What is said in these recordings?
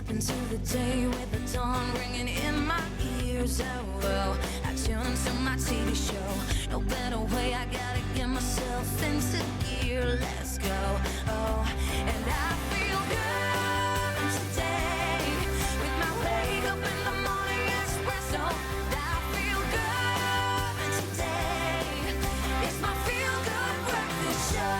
into the day with the dawn ringing in my ears. Oh, well, I tune into my TV show. No better way, I gotta get myself into gear. Let's go. Oh, and I feel good today with my wake up in the morning espresso. I feel good today. It's my feel good breakfast show.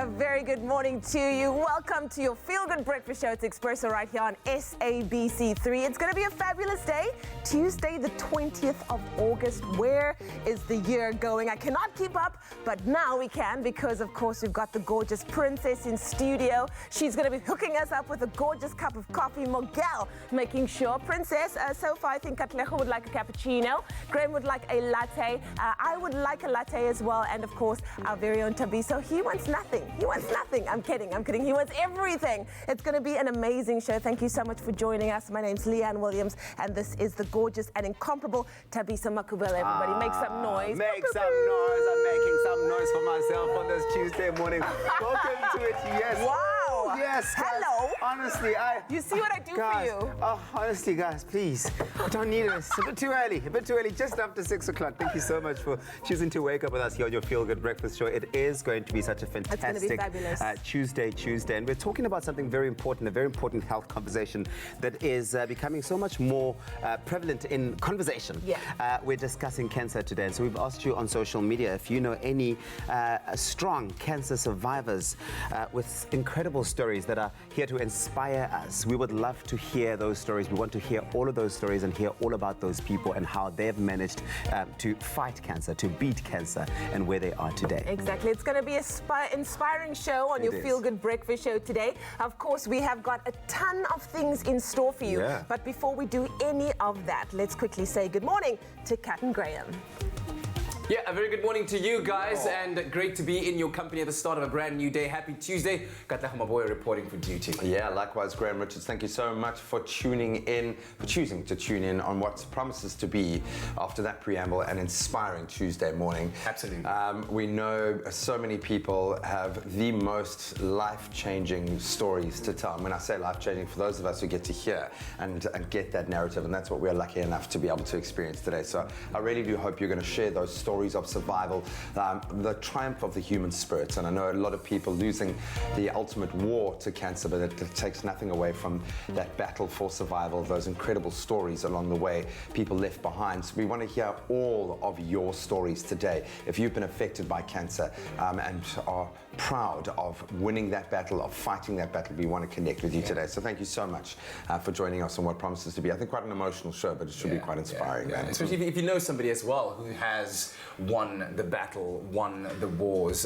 A very good morning to you. Welcome to your Feel Good Breakfast Show. It's Expresso right here on SABC3. It's going to be a fabulous day. Tuesday, the 20th of August. Where is the year going? I cannot keep up, but now we can because, of course, we've got the gorgeous Princess in studio. She's going to be hooking us up with a gorgeous cup of coffee. Mogel making sure. Princess, so far, I think Katleho would like a cappuccino. Graham would like a latte. I would like a latte as well. And, of course, our very own Tabiso. He wants nothing. He wants nothing. I'm kidding. He wants everything. It's going to be an amazing show. Thank you so much for joining us. My name's Leanne Williams, and this is the gorgeous and incomparable Tabiso Makubele. Everybody, make some noise. Make some noise. I'm making some noise for myself on this Tuesday morning. Welcome to it. Yes. Wow. Yes. Guys. Hello. Honestly, You see what I do guys, for you? Oh, honestly, guys, please. I don't need this. A bit too early. Just after 6 o'clock. Thank you so much for choosing to wake up with us here on your Feel Good Breakfast Show. It is going to be such a fantastic Tuesday, and we're talking about something very important, a very important health conversation that is becoming so much more prevalent in conversation. Yeah. We're discussing cancer today, and so we've asked you on social media if you know any strong cancer survivors with incredible stories that are here to inspire us. We would love to hear those stories. We want to hear all of those stories and hear all about those people and how they've managed to fight cancer, to beat cancer, and where they are today. Exactly. It's going to be an inspiring show on your Feel Good Breakfast Show today. Of course, we have got a ton of things in store for you. Yeah. But before we do any of that, let's quickly say good morning to Kat and Graham. Yeah, a very good morning to you guys, and great to be in your company at the start of a brand new day. Happy Tuesday. Katleho Maboya reporting for duty. Yeah, likewise, Graham Richards. Thank you so much for choosing to tune in on what promises to be, after that preamble, an inspiring Tuesday morning. Absolutely. We know so many people have the most life-changing stories to tell. And when I say life-changing, for those of us who get to hear and get that narrative, and that's what we're lucky enough to be able to experience today. So I really do hope you're going to share those stories of survival, the triumph of the human spirit. And I know a lot of people losing the ultimate war to cancer, but it takes nothing away from that battle for survival, those incredible stories along the way, people left behind. So we want to hear all of your stories today. If you've been affected by cancer and are proud of winning that battle, of fighting that battle, we want to connect with you today. So thank you so much for joining us on what promises to be, I think, quite an emotional show, but it should be quite inspiring. Man. Especially if you know somebody as well who has won the battle, won the wars.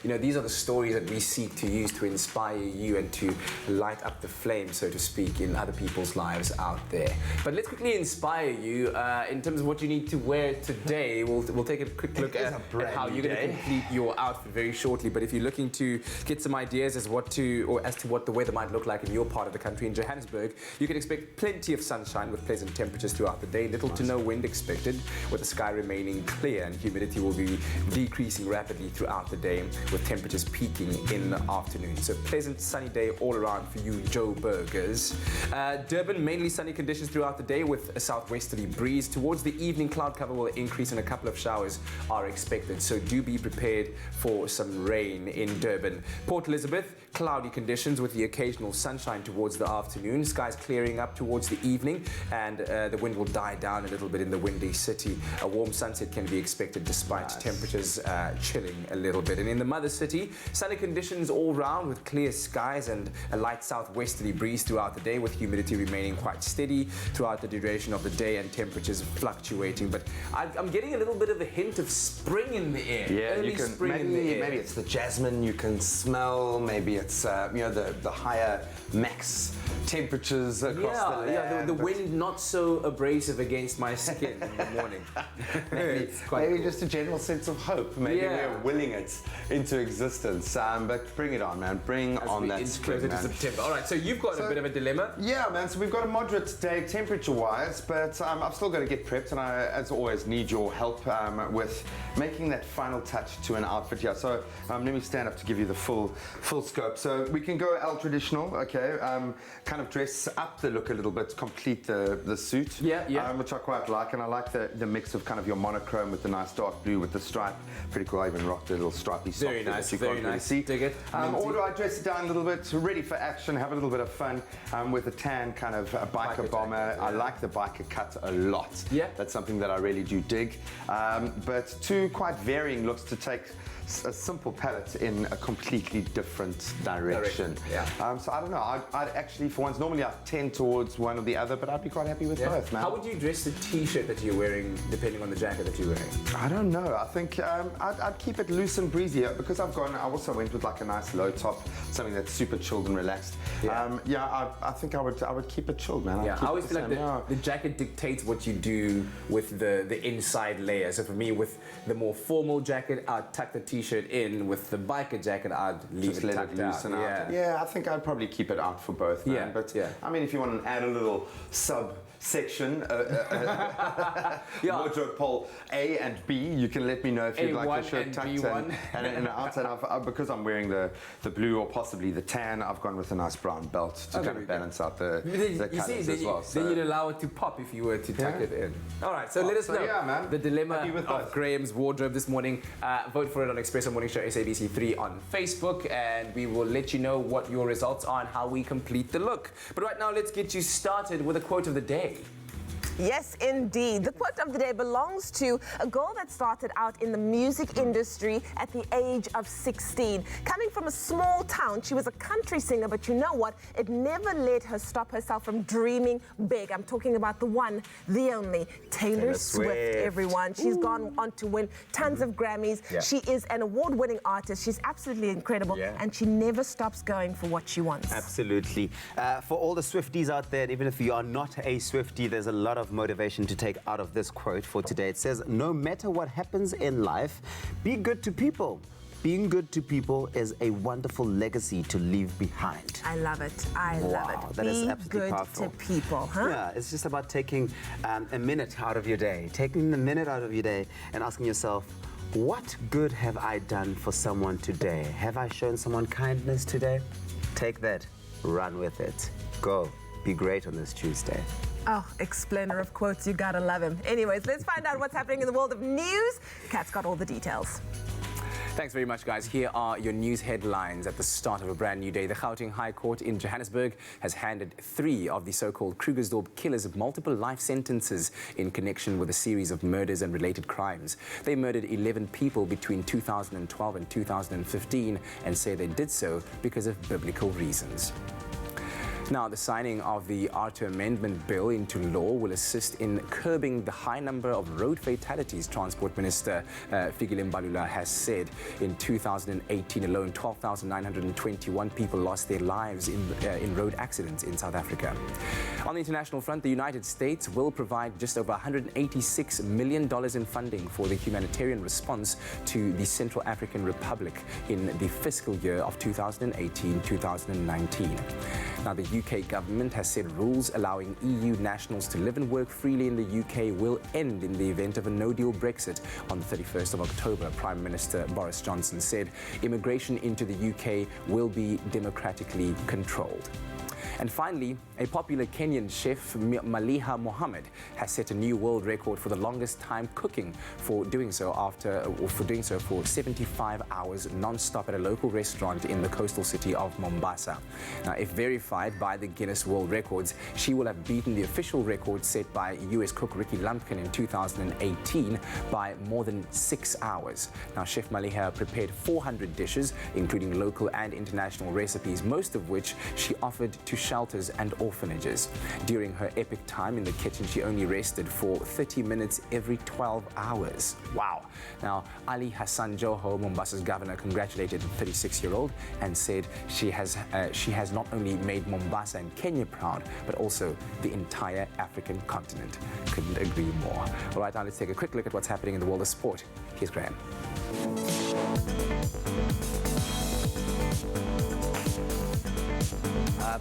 These are the stories that we seek to use to inspire you and to light up the flame, so to speak, in other people's lives out there. But let's quickly inspire you in terms of what you need to wear today. We'll take a quick look at how you're going to complete your outfit very shortly. But if you're looking to get some ideas as to what the weather might look like in your part of the country, in Johannesburg, you can expect plenty of sunshine with pleasant temperatures throughout the day. Little to no wind expected, with the sky remaining clear, and humidity will be decreasing rapidly throughout the day, with temperatures peaking in the afternoon. So pleasant sunny day all around for you Joburgers. Durban, mainly sunny conditions throughout the day with a southwesterly breeze. Towards the evening, cloud cover will increase and a couple of showers are expected. So do be prepared for some rain in Durban. Port Elizabeth, cloudy conditions with the occasional sunshine towards the afternoon. Skies clearing up towards the evening, and the wind will die down a little bit in the windy city. A warm sunset can be expected despite temperatures chilling a little bit. And in the mother city, sunny conditions all round with clear skies and a light southwesterly breeze throughout the day, with humidity remaining quite steady throughout the duration of the day and temperatures fluctuating. But I'm getting a little bit of a hint of spring in the air. Yeah, early spring in the air. Maybe it's the jasmine you can smell. Maybe it's the higher max temperatures across the land. The wind not so abrasive against my skin in the morning. maybe maybe just a general sense of hope. Maybe we're willing it into existence. But bring it on, man. Bring on that spring, closer to September. All right, so you've got a bit of a dilemma. Yeah, man. So we've got a moderate day temperature-wise, but I've still got to get prepped, and I, as always, need your help with making that final touch to an outfit here. So let me stand up to give you the full scope. So we can go L traditional, okay? Kind of dress up the look a little bit, complete the suit. Which I quite like, and I like the mix of kind of your monochrome with the nice dark blue with the stripe. Pretty cool. I even rocked a little stripy sock. Very nice, you very can't really nice. see. Dig it. Or do I dress it down a little bit, ready for action, have a little bit of fun with a tan kind of a biker bomber. Jacket, I like the biker cut a lot. Yeah. That's something that I really do dig. But two quite varying looks to take a simple palette in a completely different direction. So I don't know. I'd actually, for once, normally I tend towards one or the other, but I'd be quite happy with both, man. How would you dress the t-shirt that you're wearing, depending on the jacket that you're wearing? I don't know. I think I'd keep it loose and breezy because I also went with like a nice low top, something that's super chilled and relaxed. I think I would keep it chilled, man. I always feel like the jacket dictates what you do with the inside layer. So for me, with the more formal jacket, I'd tuck the t-shirt in. With the biker jacket, I'd leave it tucked out. Yeah, I think I'd probably keep it out for both, man. But I mean, if you want to add a little subsection, wardrobe pole A and B, you can let me know if you'd like the shirt tucked in and outside. Because I'm wearing the blue or possibly the tan, I've gone with a nice brown belt to kind of balance out the colours as well. Then you'd allow it to pop if you were to tuck it in. All right, so let us know the dilemma of Graham's wardrobe this morning. Vote for it on Expresso Morning Show SABC 3 on Facebook, and we will let you know what your results are and how we complete the look. But right now, let's get you started with a quote of the day. Yes, indeed. The quote of the day belongs to a girl that started out in the music industry at the age of 16. Coming from a small town, she was a country singer, but you know what? It never let her stop herself from dreaming big. I'm talking about the one, the only, Taylor Swift, everyone. She's gone on to win tons of Grammys. She is an award-winning artist. She's absolutely incredible, and she never stops going for what she wants. Absolutely. For all the Swifties out there, even if you are not a Swiftie, there's a lot of motivation to take out of this quote for today. It says, no matter what happens in life, be good to people. Being good to people is a wonderful legacy to leave behind. I love it. I love it. That is absolutely powerful. Be good to people, huh? Yeah, it's just about taking a minute out of your day, taking a minute out of your day and asking yourself, what good have I done for someone today? Have I shown someone kindness today? Take that, run with it. Go, be great on this Tuesday. Oh, explainer of quotes, you gotta love him. Anyways, let's find out what's happening in the world of news. Kat's got all the details. Thanks very much, guys. Here are your news headlines at the start of a brand new day. The Gauteng High Court in Johannesburg has handed 3 of the so-called Krugersdorp killers multiple life sentences in connection with a series of murders and related crimes. They murdered 11 people between 2012 and 2015 and say they did so because of biblical reasons. Now, the signing of the R2 Amendment Bill into law will assist in curbing the high number of road fatalities, Transport Minister Fikile Mbalula has said. In 2018 alone, 12,921 people lost their lives in road accidents in South Africa. On the international front, the United States will provide just over $186 million in funding for the humanitarian response to the Central African Republic in the fiscal year of 2018-2019. Now, the UK government has said rules allowing EU nationals to live and work freely in the UK will end in the event of a no-deal Brexit on the 31st of October. Prime Minister Boris Johnson said immigration into the UK will be democratically controlled. And finally, a popular Kenyan chef, Maliha Mohammed, has set a new world record for the longest time cooking for doing so for 75 hours non-stop at a local restaurant in the coastal city of Mombasa. Now, if verified by the Guinness World Records, she will have beaten the official record set by US cook Ricky Lumpkin in 2018 by more than 6 hours. Now, Chef Maliha prepared 400 dishes, including local and international recipes, most of which she offered to shelters and orphanages. During her epic time in the kitchen, she only rested for 30 minutes every 12 hours. Wow. Now, Ali Hassan Joho, Mombasa's governor, congratulated the 36-year-old and said she has not only made Mombasa and Kenya proud, but also the entire African continent. Couldn't agree more. All right, now let's take a quick look at what's happening in the world of sport. Here's Graham.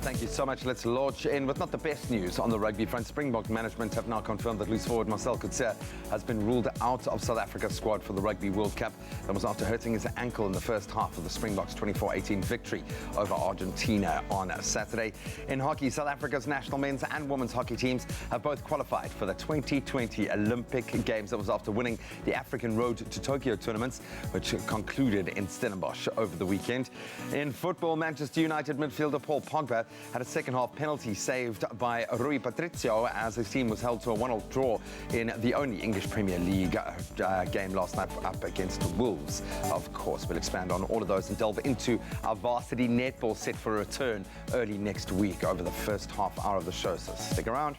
Thank you so much. Let's launch in with not the best news on the rugby front. Springbok management have now confirmed that loose forward Marcel Coetzee has been ruled out of South Africa's squad for the Rugby World Cup. That was after hurting his ankle in the first half of the Springboks' 24-18 victory over Argentina on Saturday. In hockey, South Africa's national men's and women's hockey teams have both qualified for the 2020 Olympic Games. That was after winning the African Road to Tokyo tournaments, which concluded in Stellenbosch over the weekend. In football, Manchester United midfielder Paul Pogba had a second-half penalty saved by Rui Patricio as his team was held to a 1-1 draw in the only English Premier League game last night up against Wolves. Of course, we'll expand on all of those and delve into our varsity netball set for a return early next week over the first half hour of the show, so stick around.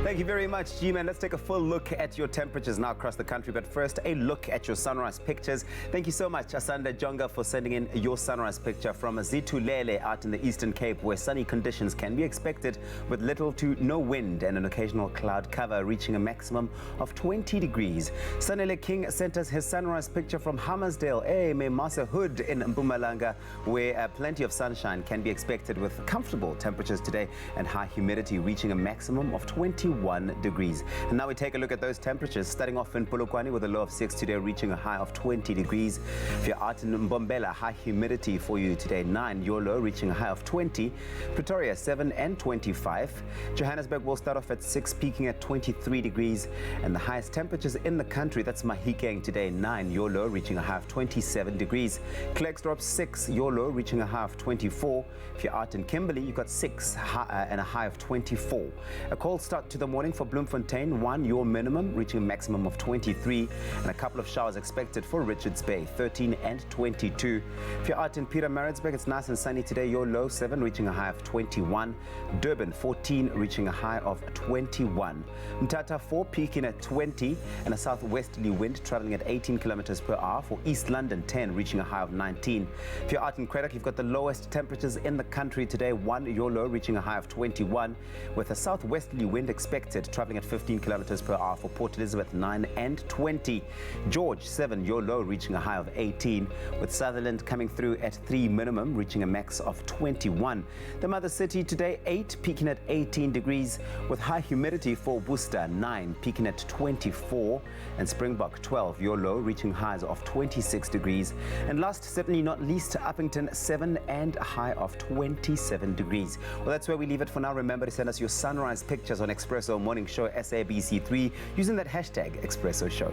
Thank you very much, G-Man. Let's take a full look at your temperatures now across the country. But first, a look at your sunrise pictures. Thank you so much, Asanda Jonga, for sending in your sunrise picture from Zitulele out in the Eastern Cape, where sunny conditions can be expected with little to no wind and an occasional cloud cover, reaching a maximum of 20 degrees. Sanele King sent us his sunrise picture from Hammersdale, Memasa Hood in Mpumalanga, where plenty of sunshine can be expected with comfortable temperatures today and high humidity reaching a maximum of 21 degrees. And now we take a look at those temperatures, starting off in Polokwane with a low of 6 today, reaching a high of 20 degrees. If you're out in Mbombela, high humidity for you today, 9, your low reaching a high of 20. Pretoria, 7 and 25. Johannesburg will start off at 6, peaking at 23 degrees. And the highest temperatures in the country, that's Mahikeng today, 9, your low reaching a high of 27 degrees. Klerksdorp, 6, your low reaching a high of 24. If you're out in Kimberley, you've got 6 and a high of 24. A cold start to the morning for Bloemfontein, 1, your minimum reaching a maximum of 23, and a couple of showers expected for Richards Bay, 13 and 22. If you're out in Pietermaritzburg, it's nice and sunny today, your low 7 reaching a high of 21. Durban, 14 reaching a high of 21. Mthatha, 4 peaking at 20, and a southwesterly wind traveling at 18 kilometers per hour for East London, 10 reaching a high of 19. If you're out in Cradock, you've got the lowest temperatures in the country today, 1, your low reaching a high of 21, with a southwesterly wind expected traveling at 15 kilometers per hour for Port Elizabeth, 9 and 20. George, 7, your low reaching a high of 18, with Sutherland coming through at 3 minimum, reaching a max of 21. The mother city today, 8, peaking at 18 degrees, with high humidity for Worcester, 9, peaking at 24, and Springbok, 12, your low reaching highs of 26 degrees. And last, certainly not least, Uppington, 7 and a high of 27 degrees. Well, that's where we leave it for now. Remember to send us your sunrise pictures on Expresso Morning Show SABC3 using that hashtag Expresso Show.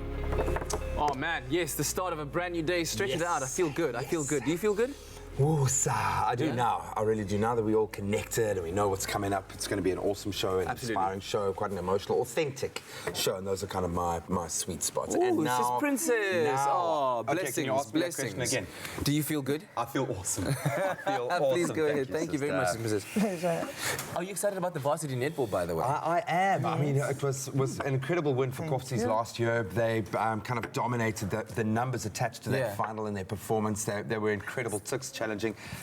Oh man, yes, the start of a brand new day. Stretch it out. I feel good. I feel good. Do you feel good? Ooh, I do now. I really do. Now that we're all connected and we know what's coming up, it's going to be an awesome show, an inspiring show, quite an emotional, authentic show, and those are kind of my sweet spots. Ooh, and this is Princess. Oh, blessings, okay, can you ask me that blessings. question again? Do you feel good? I feel awesome. I feel awesome. Please go ahead. Thank you very much, sister. Princess. Are you excited about the varsity netball, by the way? I am. Yes. I mean, it was an incredible win for Koffsies last year. They kind of dominated the numbers attached to that final and their performance. They were incredible, challenging.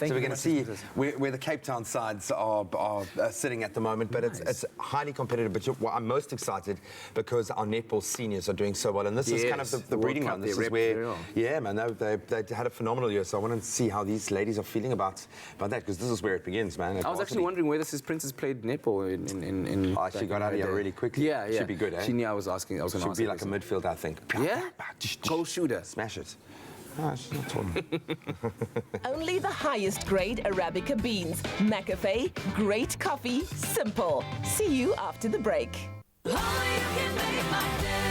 We're going to see where the Cape Town sides are sitting at the moment, but it's highly competitive. But I'm most excited because our netball seniors are doing so well, and this is kind of the breeding ground. This is where, man, they had a phenomenal year. So I want to see how these ladies are feeling about that, because this is where it begins, man. I was actually wondering where this is. Princess played netball in oh, she got out of here really quickly. Yeah. Should be good, eh? She knew I was asking. I was going to ask. Should be like a midfielder, I think. Yeah. Goal shooter. Smash it. Oh, she's not tall. Only the highest grade Arabica beans. McAfee, great coffee, simple. See you after the break. Oh, you can make my day.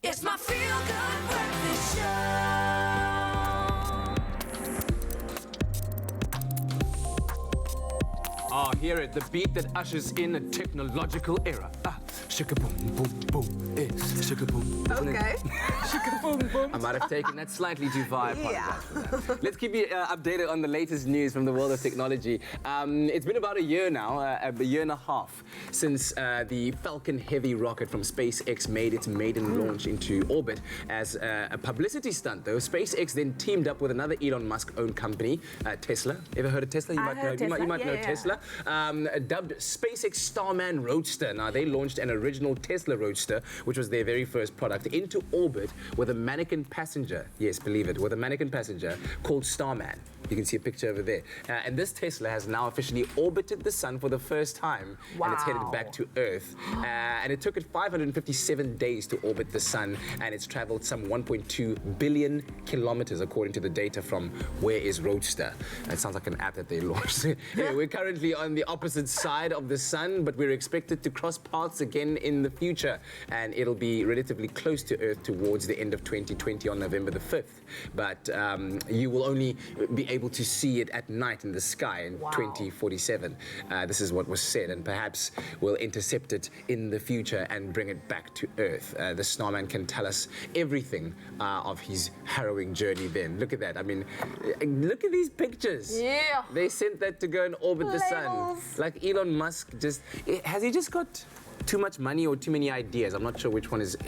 It's my feel-good breakfast show. Ah, hear it, the beat that ushers in a technological era. Shaka boom, boom, boom, it's shaka boom. Okay. Shaka boom, boom. I might have taken that slightly too far. I apologize for that. Let's keep you updated on the latest news from the world of technology. It's been about a year now, a year and a half, since the Falcon Heavy rocket from SpaceX made its maiden launch into orbit as a publicity stunt, though. SpaceX then teamed up with another Elon Musk-owned company, Tesla. Ever heard of Tesla? You might know Tesla. Dubbed SpaceX Starman Roadster. Now, they launched an original Tesla Roadster, which was their very first product, into orbit with a mannequin passenger. Yes, believe it, with a mannequin passenger called Starman. You can see a picture over there. And this Tesla has now officially orbited the sun for the first time. Wow. And it's headed back to Earth. And it took it 557 days to orbit the sun, and it's traveled some 1.2 billion kilometers, according to the data from Where is Roadster. That sounds like an app that they launched. Anyway, we're currently on the opposite side of the sun, but we're expected to cross paths again in the future. And it'll be relatively close to Earth towards the end of 2020 on November the 5th. But you will only be able to see it at night in the sky in 2047. This is what was said, and perhaps we'll intercept it in the future and bring it back to Earth. The Starman can tell us everything of his harrowing journey then. Look at that. I mean, look at these pictures. Yeah. They sent that to go and orbit the sun. Labels. Like Elon Musk has he just got too much money or too many ideas? I'm not sure which one is an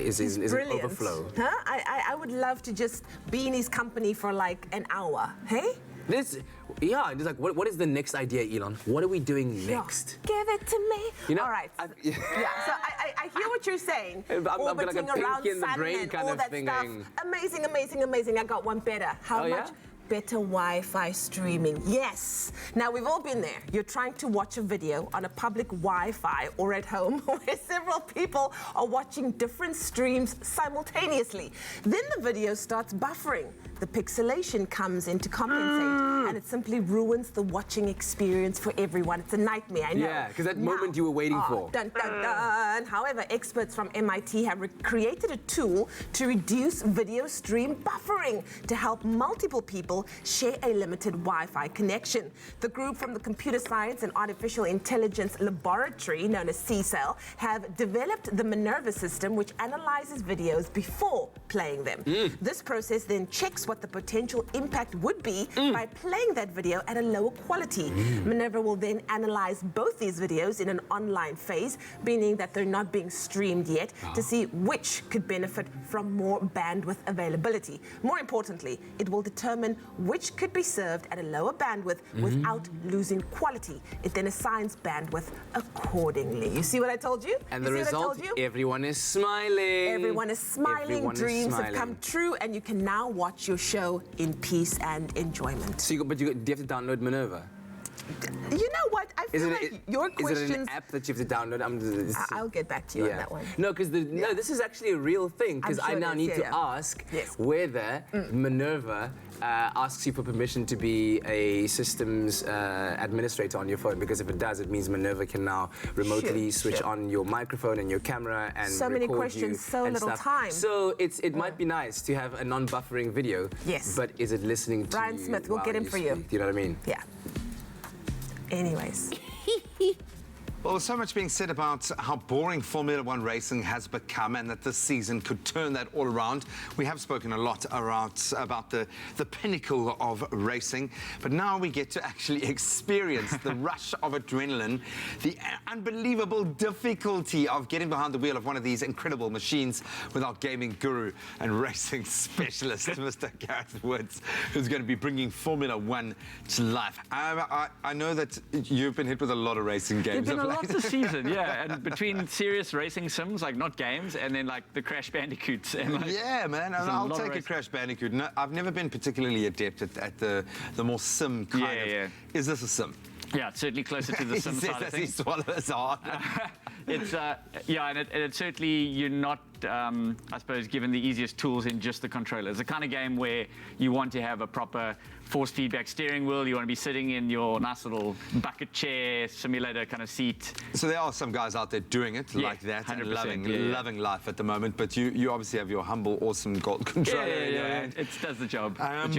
Brilliant. overflow. Huh? I would love to just be in his company for like an hour. Hey? It's like, what is the next idea, Elon? What are we doing next? Give it to me. You know, all right. Yeah. So I hear what you're saying. I'm Orbiting like a around pinky in the sun brain and kind all of that thing stuff. going. Amazing, amazing, amazing. I got one better. How Oh, much? yeah? Better Wi-Fi streaming. Yes. Now, we've all been there. You're trying to watch a video on a public Wi-Fi or at home where several people are watching different streams simultaneously. Then the video starts buffering. The pixelation comes in to compensate, and it simply ruins the watching experience for everyone. It's a nightmare, I know. Yeah, because that moment you were waiting for. Dun, dun, dun. However, experts from MIT have created a tool to reduce video stream buffering to help multiple people share a limited Wi-Fi connection. The group from the Computer Science and Artificial Intelligence Laboratory, known as CSAIL, have developed the Minerva system, which analyzes videos before playing them. This process then checks what the potential impact would be by playing that video at a lower quality. Minerva will then analyze both these videos in an online phase, meaning that they're not being streamed yet, to see which could benefit from more bandwidth availability. More importantly, it will determine which could be served at a lower bandwidth without losing quality. It then assigns bandwidth accordingly. You see what I told you? And you the see what I result, told you? everyone is smiling. Everyone is smiling. Everyone is Dreams have smiling. come true, and you can now watch your show in peace and enjoyment. So do you have to download Minerva? You know what? I feel your Is questions. it an app that you have to download? I'll get back to you on that one. No, because this is actually a real thing. Because I'm sure I now it is, need to yeah. ask Yes. whether Minerva asks you for permission to be a systems administrator on your phone. Because if it does, it means Minerva can now remotely switch on your microphone and your camera and So many record questions, you so and little stuff. time. So it might be nice to have a non-buffering video. Yes. But is it listening to Brian Smith, we'll while get him for you. speak? Do you know what I mean? Yeah. Anyways. Well, there's so much being said about how boring Formula One racing has become, and that this season could turn that all around. We have spoken a lot about the pinnacle of racing, but now we get to actually experience the rush of adrenaline, the unbelievable difficulty of getting behind the wheel of one of these incredible machines with our gaming guru and racing specialist, Mr. Gareth Woods, who's going to be bringing Formula One to life. I know that you've been hit with a lot of racing games. Lots this season, yeah, and between serious racing sims, like not games, and then like the Crash Bandicoots. And like, yeah, man, there's a I'll lot of take a racing. Crash Bandicoot. No, I've never been particularly adept at the more sim kind of. Yeah. Is this a sim? Yeah, it's certainly closer to the He sim says side of as he things. swallows hard. It's and it's certainly you're not I suppose, given the easiest tools in just the controller. It's the kind of game where you want to have a proper force feedback steering wheel. You want to be sitting in your nice little bucket chair, simulator kind of seat. So there are some guys out there doing it like that and loving life at the moment, but you obviously have your humble, awesome gold controller in your hand. It does the job. But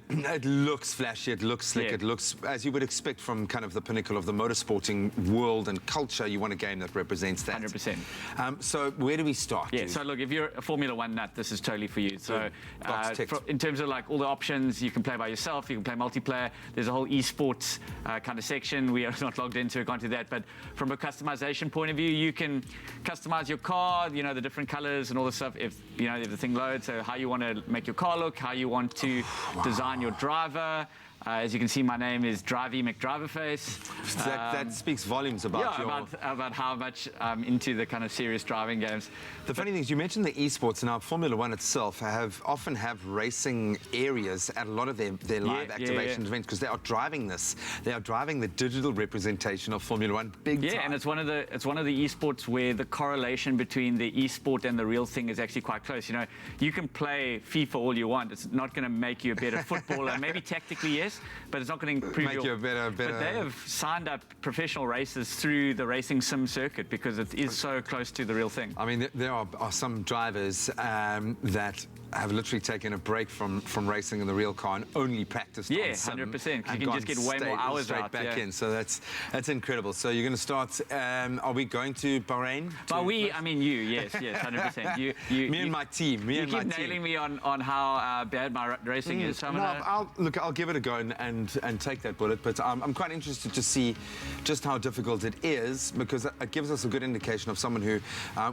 it looks flashy, it looks slick, it looks, as you would expect from kind of the pinnacle of the motorsporting world and culture. You want a game that represents that. 100%. So where do we start? Yeah, so look, if you're a Formula One nut, this is totally for you. So box in terms of like all the options, you can play by yourself, you can play multiplayer. There's a whole esports kind of section. We are not logged into it, can't do that. But from a customization point of view, you can customize your car, you know, the different colors and all the stuff. If the thing loads, so how you want to make your car look, how you want to design your driver. As you can see, my name is Drivey McDriverface. That speaks volumes about about how much I'm into the kind of serious driving games. The funny thing is, you mentioned the esports, and now Formula One itself often have racing areas at a lot of their live activation events, because they are driving this. They are driving the digital representation of Formula One big time. Yeah, and it's one of the esports where the correlation between the esport and the real thing is actually quite close. You know, you can play FIFA all you want. It's not going to make you a better footballer. Maybe tactically, yes. But it's not going to improve you a better. But they have signed up professional racers through the racing sim circuit because it is so close to the real thing. I mean, there are some drivers that have literally taken a break from racing in the real car and only practiced on sim. 100%. You can just get way more hours straight back in. So that's incredible. So you're going to start. Are we going to Bahrain? I mean you. Yes, 100%. Me and my team. You keep nailing me on how bad my racing is. So I'll give it a go and take that bullet. But I'm quite interested to see just how difficult it is, because it gives us a good indication of someone who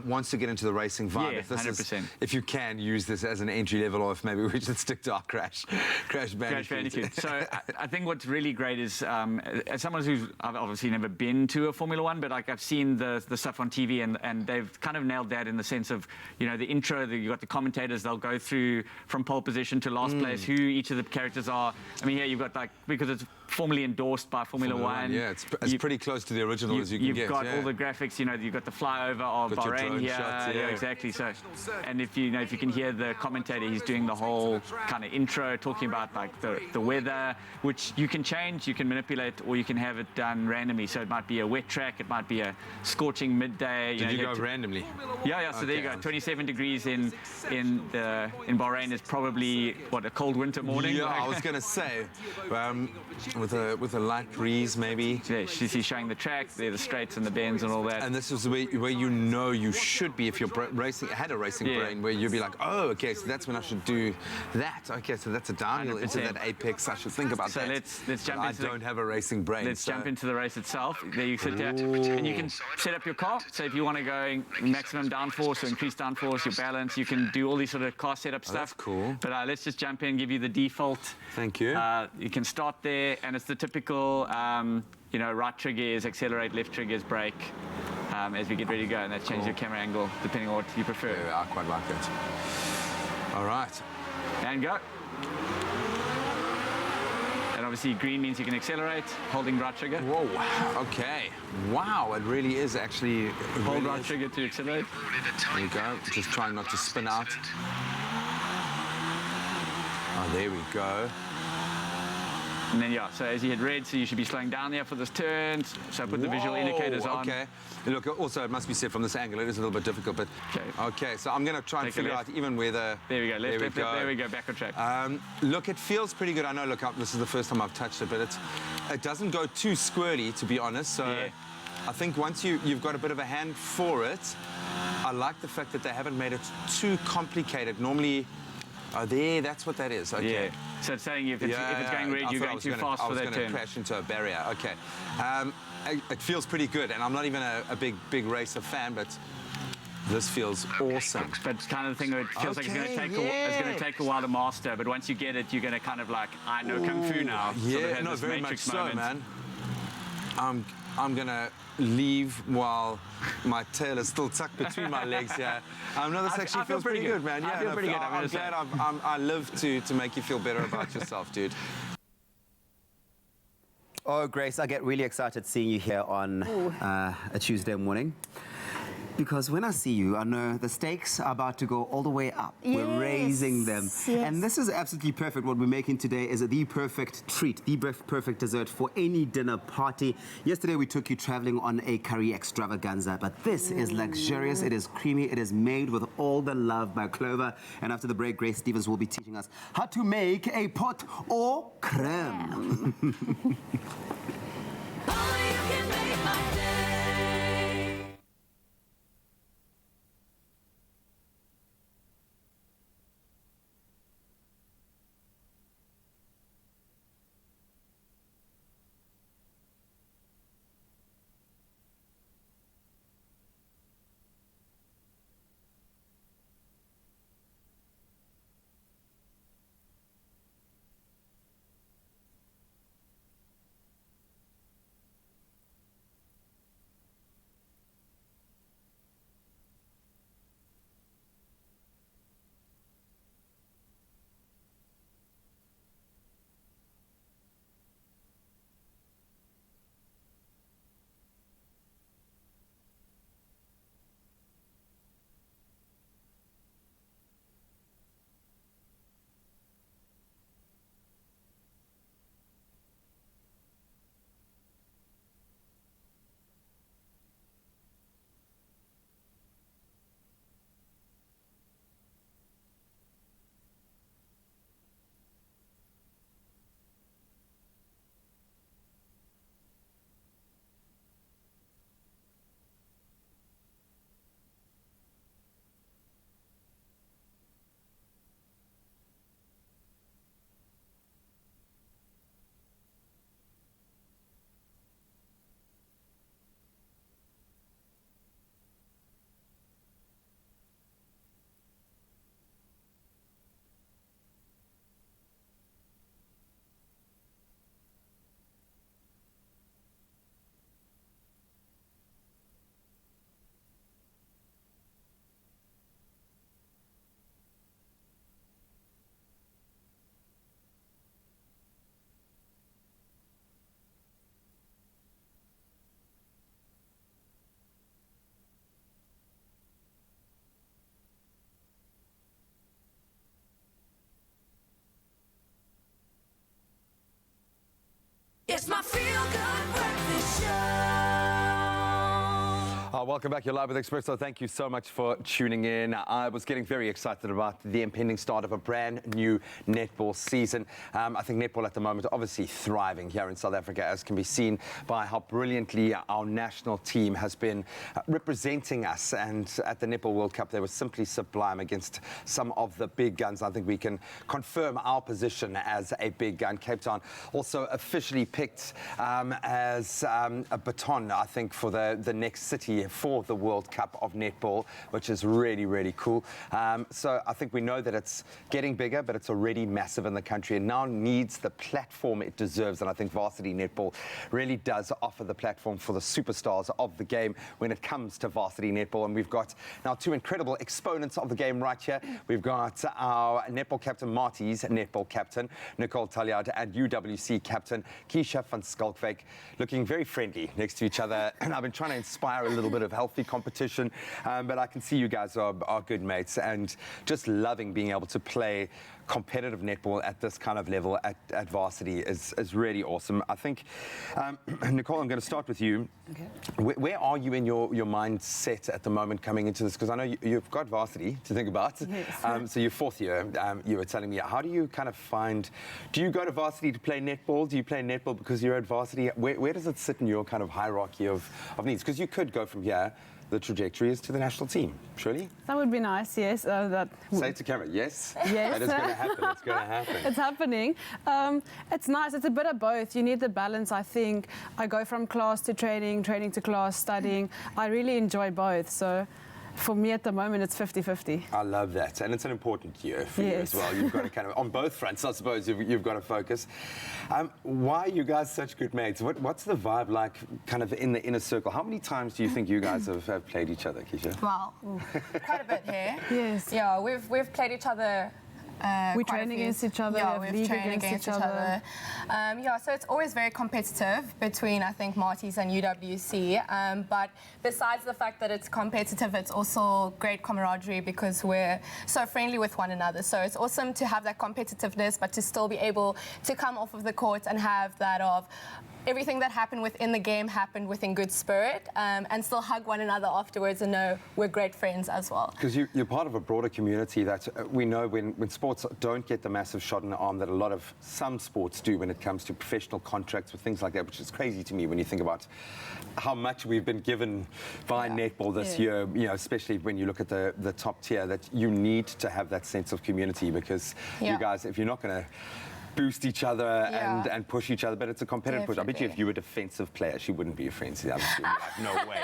wants to get into the racing vibe. Yeah, 100%. If you can use this as an entry level, or if maybe we should stick to our Crash Bandicoot. So I think what's really great is, as someone who's I've obviously never been to a Formula One, but like I've seen the stuff on TV, and they've kind of nailed that in the sense of, you know, the intro, you've got the commentators, they'll go through from pole position to last place, who each of the characters are. I mean, here you've got, like, because it's formally endorsed by Formula One. Yeah, it's pretty close to the original as you can get. You've got all the graphics, you know, you've got the flyover of Bahrain here. Shots, yeah, exactly. So, and if you can hear the commentator, he's doing the whole kind of intro, talking about like the weather, which you can change, you can manipulate, or you can have it done randomly. So it might be a wet track, it might be a scorching midday. Did you go randomly? Yeah. So there you go. 27 degrees in Bahrain is probably a cold winter morning. Yeah, I was gonna say. With a light breeze, maybe. Yeah, she's showing the track, there, the straights and the bends and all that. And this is where you know you should be if you're had a racing brain, where you'd be like, oh, okay, so that's when I should do that. Okay, so that's a downhill into that apex. I should think about that. Let's jump into I don't have a racing brain. Let's jump into the race itself. There you sit there, and you can set up your car. So if you want to go maximum downforce or increase downforce, your balance, you can do all these sort of car setup stuff. That's cool. But let's just jump in, give you the default. Thank you. You can start there, and it's the typical, right trigger is accelerate, left trigger is brake, as we get ready to go, and that changes your camera angle depending on what you prefer. Yeah, I quite like it. All right. And go. And obviously green means you can accelerate, holding right trigger. Whoa, okay. Wow, it really is actually... Hold right trigger to accelerate. There you go, just trying not to spin out. Oh, there we go. And then, so as you hit red, so you should be slowing down there for this turn. So put the visual indicators on. Okay. Look, also, it must be said from this angle, it is a little bit difficult, but... Okay, so I'm going to try and figure out even where the... There we go, left, there we go, back on track. Look, it feels pretty good. I know, look, this is the first time I've touched it, but it doesn't go too squirrely, to be honest. So I think once you've got a bit of a hand for it, I like the fact that they haven't made it too complicated. Normally... Oh, that's what that is. Okay. Yeah. So it's saying if it's going red, you're going too fast for that turn. I was going to crash into a barrier. Okay. It feels pretty good, and I'm not even a big racer fan, but this feels awesome. But it's kind of the thing where it feels like it's going to take a while to master, but once you get it, you're going to kind of like, I know Kung Fu now. Yeah, no, very much so, man. I'm going to leave while my tail is still tucked between my legs here. No, this actually feels pretty good, man. Yeah, I feel pretty good. I'm glad I live to make you feel better about yourself, dude. Oh, Grace, I get really excited seeing you here on a Tuesday morning. Because when I see you, I know the stakes are about to go all the way up. We're raising them. Yes. And this is absolutely perfect. What we're making today is the perfect treat, the perfect dessert for any dinner party. Yesterday, we took you traveling on a curry extravaganza, but this is luxurious. It is creamy. It is made with all the love by Clover. And after the break, Grace Stevens will be teaching us how to make a pot au crème. Only you can make my day. It's my feel-good breakfast show. Welcome back. You're live with Expresso. Thank you so much for tuning in. I was getting very excited about the impending start of a brand new netball season. I think netball at the moment obviously thriving here in South Africa, as can be seen by how brilliantly our national team has been representing us. And at the Netball World Cup, they were simply sublime against some of the big guns. I think we can confirm our position as a big gun. Cape Town also officially picked as a baton, I think, for the next city for the World Cup of netball, which is really, really cool. So I think we know that it's getting bigger, but it's already massive in the country and now needs the platform it deserves. And I think Varsity Netball really does offer the platform for the superstars of the game when it comes to Varsity Netball. And we've got now two incredible exponents of the game right here. We've got our netball captain, Marty's netball captain, Nicole Talliard, and UWC captain, Keisha van Skalkwyk, looking very friendly next to each other. And I've been trying to inspire a little bit of healthy competition, but I can see you guys are good mates and just loving being able to play competitive netball at this kind of level at Varsity is really awesome. I think, Nicole, I'm going to start with you. Okay. Where are you in your mindset at the moment coming into this? Because I know you've got Varsity to think about. Yes. So your fourth year, you were telling me. How do you kind of find, do you go to Varsity to play netball? Do you play netball because you're at Varsity? Where does it sit in your kind of hierarchy of needs? Because you could go from here. The trajectory is to the national team, surely? That would be nice, yes. Say it to camera, yes? Yes. That is going to happen, it's going to happen. It's happening. It's nice, it's a bit of both. You need the balance, I think. I go from class to training, training to class, studying. I really enjoy both, so for me at the moment, it's 50-50. I love that, and it's an important year for you as well. You've got to kind of, on both fronts, I suppose, you've got to focus. Why are you guys such good mates? What's the vibe like kind of in the inner circle? How many times do you think you guys have played each other, Keisha? Wow, quite a bit here. Yes. Yeah, we've played each other We quite a train few. against each other, Yeah, we have we've league trained against against each each other. other. Yeah, so it's always very competitive between, I think, Marty's and UWC. But besides the fact that it's competitive, it's also great camaraderie because we're so friendly with one another. So it's awesome to have that competitiveness, but to still be able to come off of the court and have that of everything that happened within the game happened within good spirit, and still hug one another afterwards and know we're great friends as well. Because you're part of a broader community that we know when sports don't get the massive shot in the arm that some sports do when it comes to professional contracts with things like that, which is crazy to me when you think about how much we've been given by netball this year, you know, especially when you look at the top tier, that you need to have that sense of community because you guys, if you're not going to boost each other and push each other, but it's a competitive push. I bet you if you were a defensive player, she wouldn't be a friend to the other two. Like, no way.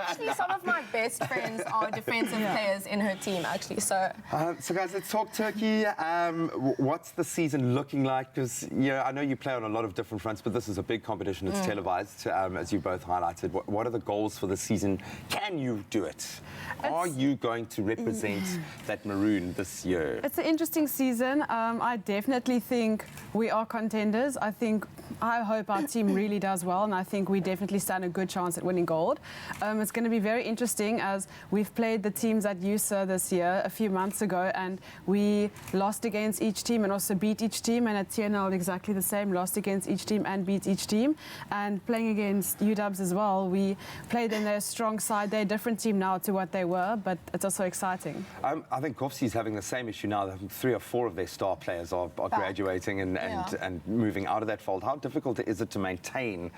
Actually, some of my best friends are defensive players in her team, actually. So guys, let's talk Turkey. What's the season looking like? Because I know you play on a lot of different fronts, but this is a big competition. It's televised, as you both highlighted. What are the goals for the season? Can you do it? Are you going to represent that maroon this year? It's an interesting season. I definitely think we are contenders. I hope our team really does well, and I think we definitely stand a good chance at winning gold. It's going to be very interesting as we've played the teams at USA this year a few months ago, and we lost against each team and also beat each team, and at TNL exactly the same, lost against each team and beat each team. And playing against UWs as well, we played in their strong side. They're a different team now to what they were, but it's also exciting. I think Kofsi's having the same issue now. I think 3 or 4 of their star players are graduating and moving out of that fold. How difficult is it to maintain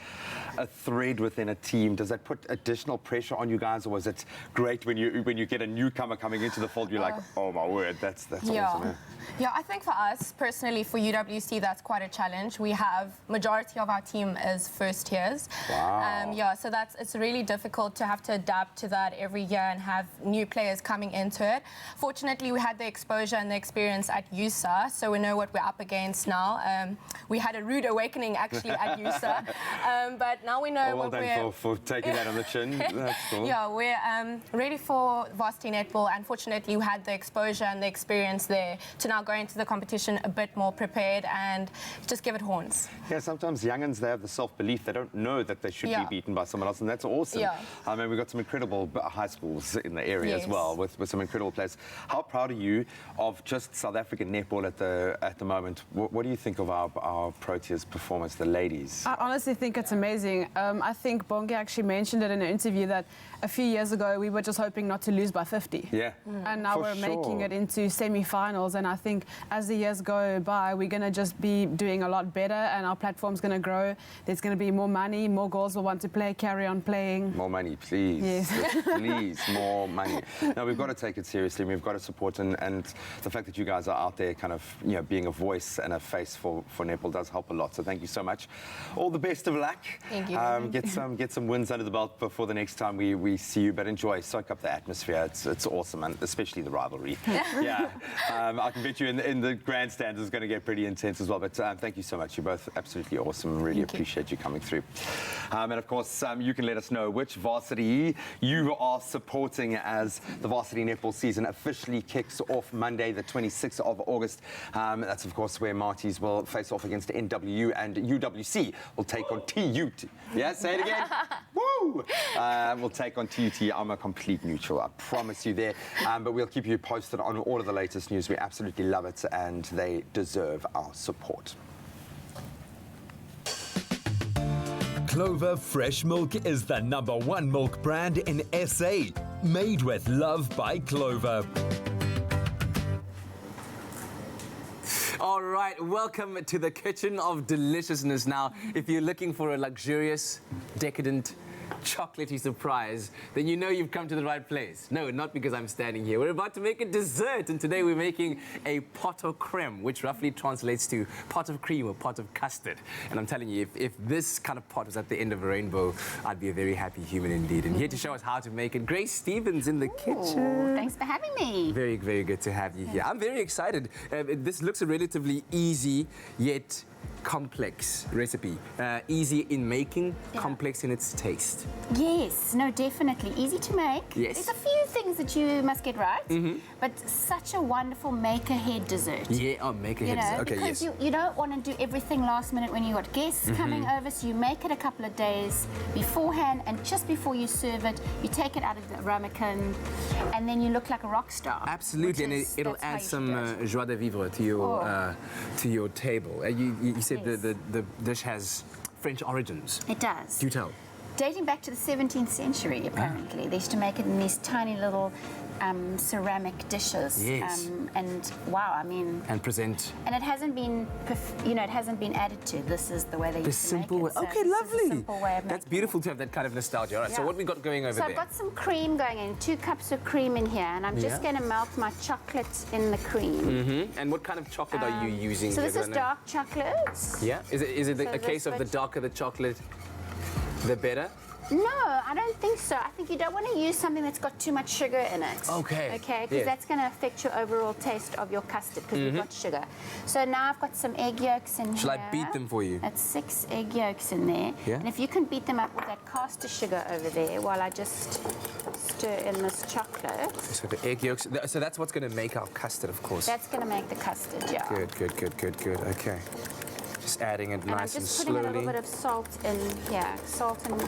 a thread within a team? Does that put additional pressure on you guys, or was it great when you get a newcomer coming into the fold? You're like, oh my word, that's awesome. Yeah, I think for us personally, for UWC, that's quite a challenge. We have majority of our team is first years. Wow. So it's really difficult to have to adapt to that every year and have new players coming into it. Fortunately, we had the exposure and the experience at USA, so we know what we're up against now. We had a rude awakening actually at USA, but now we know well what done for taking that on the chin. That's cool. Yeah, we're ready for varsity netball, and fortunately we had the exposure and the experience there to now go into the competition a bit more prepared and just give it horns. Yeah, sometimes young'uns, they have the self-belief. They don't know that they should be beaten by someone else, and that's awesome. Yeah. I mean, we've got some incredible high schools in the area as well with some incredible players. How proud are you of just South African netball at the moment? What do you think of our Proteas performance, the ladies? I honestly think it's amazing. I think Bongi actually mentioned it in an interview that a few years ago we were just hoping not to lose by 50. Yeah. And now we're making it into semi-finals, and I think as the years go by, we're going to just be doing a lot better, and our platform's going to grow. There's going to be more money, more girls will want to play, carry on playing. More money, please. Yes. Please, more money. No, we've got to take it seriously. We've got to support, and the fact that you guys are out there kind of, being a voice and a face for netball does help a lot. So thank you so much. All the best of luck. Thank you. Get some wins under the belt before the next time we see you. But enjoy, soak up the atmosphere. It's awesome, and especially the rivalry. Yeah. I can bet you in the grandstands is going to get pretty intense as well. But thank you so much. You're both absolutely awesome. Really appreciate you coming through. And of course, you can let us know which varsity you are supporting as the varsity netball season officially kicks off Monday, the 26th of August. That's of course where Marty's will face off against NWU, and UWC will take on TUT. Yeah, say it again. Woo! We'll take on TUT. I'm a complete neutral, I promise you there. But we'll keep you posted on all of the latest news. We absolutely love it, and they deserve our support. Clover Fresh Milk is the #1 milk brand in SA. Made with love by Clover. All right, welcome to the kitchen of deliciousness. Now, if you're looking for a luxurious, decadent, chocolatey surprise, then you know you've come to the right place. No, not because I'm standing here. We're about to make a dessert, and today we're making a pot au crème, which roughly translates to pot of cream or pot of custard. And I'm telling you, if this kind of pot was at the end of a rainbow, I'd be a very happy human indeed. And here to show us how to make it, Grace Stevens in the kitchen. Thanks for having me. Very, very good to have you here. I'm very excited. This looks a relatively easy yet complex recipe. Easy in making, complex in its taste. Yes, no, definitely. Easy to make. Yes. There's a few things that you must get right, but such a wonderful make-ahead dessert. Yeah, oh, make a You hit. know, Okay, because yes. you don't want to do everything last minute when you've got guests coming over, so you make it a couple of days beforehand, and just before you serve it, you take it out of the ramekin, and then you look like a rock star. Absolutely, and it'll that's how add you some should do it. joie de vivre to your table. You said Yes. the dish has French origins. It does. Do tell. Dating back to the 17th century, apparently. They used to make it in these tiny little ceramic dishes. Yes. And wow, I mean, And present. and it hasn't been, it hasn't been added to. This is the way they The used to make simple way. it. So Okay, this is lovely. a simple way of That's making beautiful it. to have that kind of nostalgia. All right, so Yeah. what we got going over So there? I've got some cream going in, 2 cups of cream in here, and I'm just Yeah. going to melt my chocolate in the cream. And what kind of chocolate are you using? So this You're is gonna- dark chocolate. Yeah? Is it So a this case of the would- darker the chocolate, the better? No, I don't think so. I think you don't want to use something that's got too much sugar in it. Okay. Okay, because Yes. that's going to affect your overall taste of your custard because we've got sugar. So now I've got some egg yolks in Shall here. I beat them for you? That's 6 egg yolks in there. Yeah. And if you can beat them up with that caster sugar over there while I just stir in this chocolate, So the egg yolks. So that's what's going to make our custard, of course. that's going to make the custard, yeah. Good. Okay. Just adding it And I'm nice and just putting a slowly. little bit of salt in here. Salt and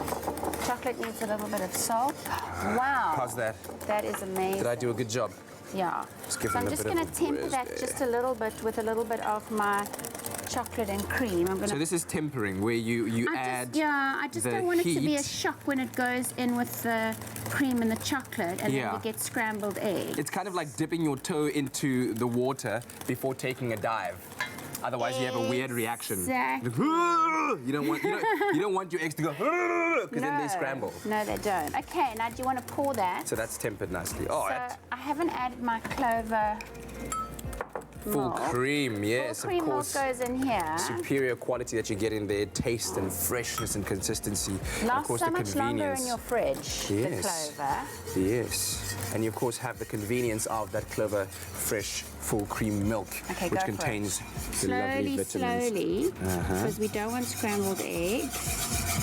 chocolate needs a little bit of salt. Wow. How's that? That is amazing. Did I do a good job? Yeah. Just give So them I'm a just bit of going a to temper whiz that there. just a little bit with a little bit of my chocolate and cream. I'm going So to. this is tempering, where you add. I just the don't want it to be a heat. shock when it goes in with the cream and the chocolate, and Yeah. then we get scrambled eggs. It's kind of like dipping your toe into the water before taking a dive. Otherwise, you have a weird reaction. Exactly. You don't want your eggs to go because then they scramble. No, they don't. Okay, now do you want to pour that? So that's tempered nicely. Oh, So that's I haven't added my clover full milk. cream. Yes, Full cream of course. milk goes in here. Superior quality that you get in there, taste and freshness and consistency. And of Lasts course, so the much longer convenience. in your fridge, the Yes. clover. Yes, and you of course have the convenience of that Clover fresh full cream milk, Okay, which go for it. contains the lovely vitamins. Slowly, because we don't want scrambled eggs.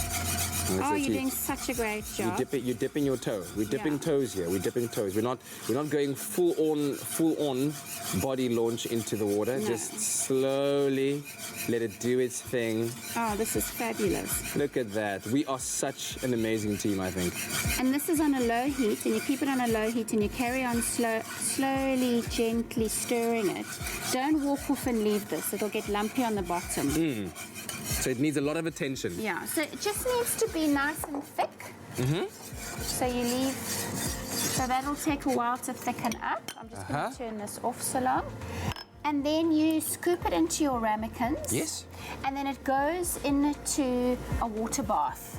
Oh, you're doing such a great job. You're dipping your toe. We're dipping Yeah. toes here. We're dipping toes. We're not going full on body launch into the water. No. Just slowly let it do its thing. Oh, this is fabulous. Look at that. We are such an amazing team, I think. And this is on a low heat, and you keep it on a low heat, and you carry on slowly, gently stirring it. Don't walk off and leave this. It'll get lumpy on the bottom. So it needs a lot of attention. Yeah, so it just needs to be nice and thick. So you leave, so that'll take a while to thicken up. I'm just going to turn this off so long. And then you scoop it into your ramekins. Yes. And then it goes into a water bath.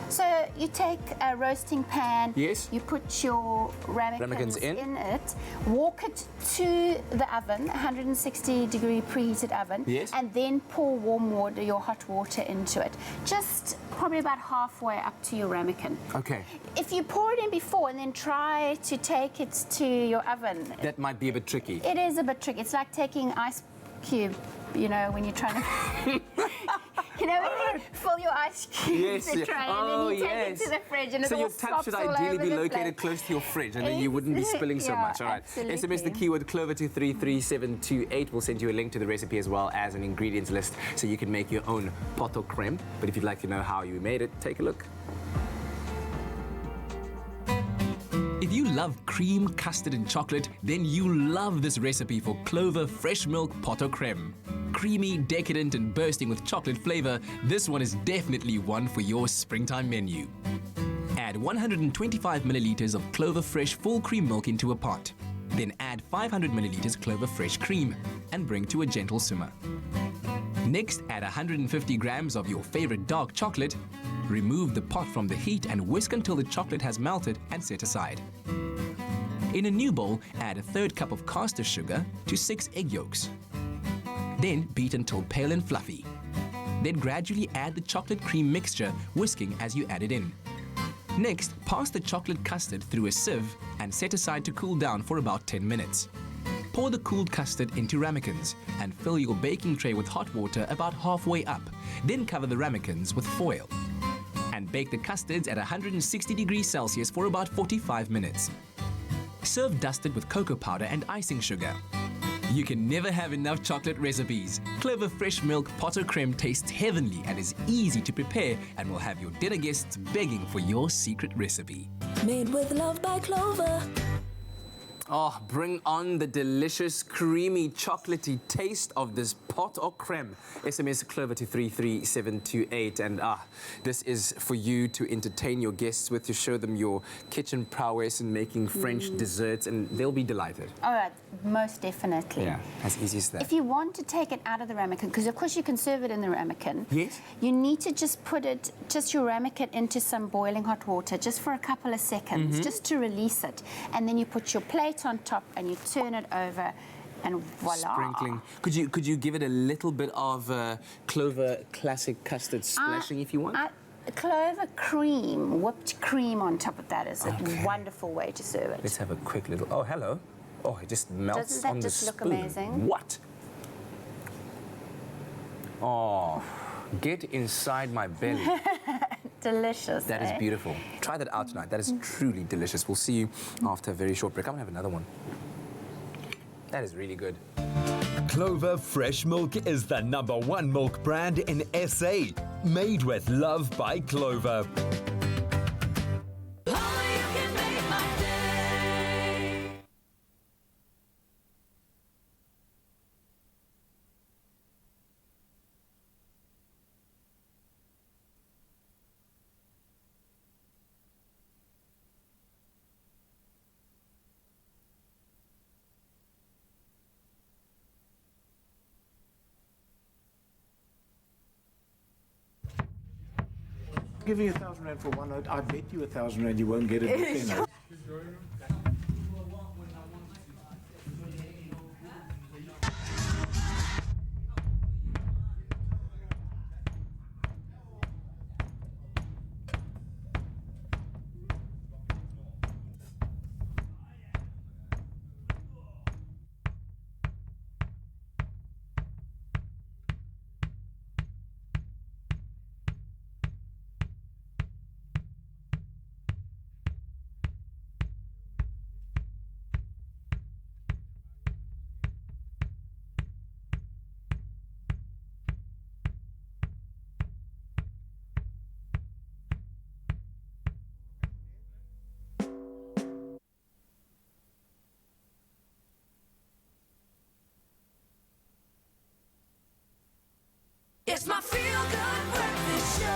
So you take a roasting pan. Yes. You put your ramekins in. it. Walk it to the oven, 160-degree preheated oven. Yes. And then pour warm water, your hot water into it. Just probably about halfway up to your ramekin. Okay. If you pour it in before and then try to take it to your oven, That might be a bit tricky. it is a bit tricky. It's like taking ice cube, when you're trying to... when you fill your ice cubes Yes, in yeah. a tray and Oh, then you take yes. it to the fridge and So it all your tub slops should all ideally over be the located place. close to your fridge, and then you wouldn't be spilling so Yeah, much. All right. SMS the absolutely. keyword Clover to 33728. We'll send you a link to the recipe as well as an ingredients list, so you can make your own pot au crème. But if you'd like to know how you made it, take a look. If you love cream, custard and chocolate, then you love this recipe for Clover Fresh Milk Pot au Crème. Creamy, decadent and bursting with chocolate flavor, this one is definitely one for your springtime menu. Add 125 milliliters of Clover Fresh full cream milk into a pot. Then add 500 milliliters Clover Fresh cream and bring to a gentle simmer. Next, add 150 grams of your favorite dark chocolate. Remove the pot from the heat and whisk until the chocolate has melted and set aside. In a new bowl, add a third cup of caster sugar to 6 egg yolks. Then beat until pale and fluffy. Then gradually add the chocolate cream mixture, whisking as you add it in. Next, pass the chocolate custard through a sieve and set aside to cool down for about 10 minutes. Pour the cooled custard into ramekins and fill your baking tray with hot water about halfway up. Then cover the ramekins with foil. And bake the custards at 160 degrees Celsius for about 45 minutes. Serve dusted with cocoa powder and icing sugar. You can never have enough chocolate recipes. Clover Fresh Milk Pot au Creme tastes heavenly and is easy to prepare and will have your dinner guests begging for your secret recipe. Made with love by Clover. Oh, bring on the delicious, creamy, chocolatey taste of this pot au creme. SMS Clover to 33728. And this is for you to entertain your guests with, to show them your kitchen prowess in making French desserts, and they'll be delighted. All right, most definitely. Yeah, as easy as that. If you want to take it out of the ramekin, because of course you can serve it in the ramekin. Yes. You need to just put your ramekin into some boiling hot water just for a couple of seconds, just to release it. And then you put your plate on top and you turn it over and voila. Sprinkling. Could you give it a little bit of Clover classic custard splashing if you want? Clover cream, whipped cream on top of that is a wonderful way to serve it. Let's have a quick little... Oh, hello. Oh, it just melts on the spoon. Doesn't that just look amazing? What? Oh, get inside my belly. Delicious. That is beautiful. Try that out tonight. That is truly delicious. We'll see you after a very short break. I'm going to have another one. That is really good. Clover Fresh Milk is the #1 milk brand in SA. Made with love by Clover. Giving you 1,000 rand for one note, I bet you 1,000 rand you won't get it with 10 notes. It's my feel-good breakfast show.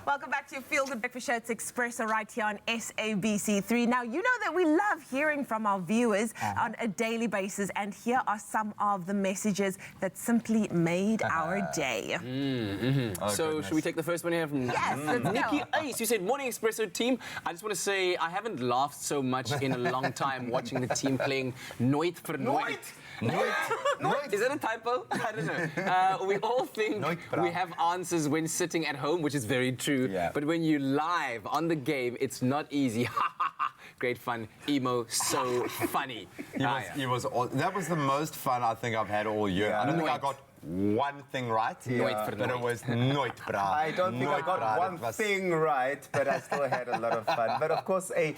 Welcome back to your Feel Good Breakfast Show. It's Expresso right here on SABC3. Now, you know that we love hearing from our viewers on a daily basis, and here are some of the messages that simply made our day. So, should we take the first one here from Nikki Ace? You said, "Morning Expresso team. I just want to say I haven't laughed so much in a long time watching the team playing Nooit vir Nooit." Nooit. Is that a typo? I don't know. We all think we have answers when sitting at home, which is very true. Yeah. But when you're live on the game, it's not easy. Great fun. Emo, so funny. That was the most fun I think I've had all year. Yeah. I don't think I got one thing right, but it was nooit braaf. I don't think I got one thing right, but I still had a lot of fun. But of course, a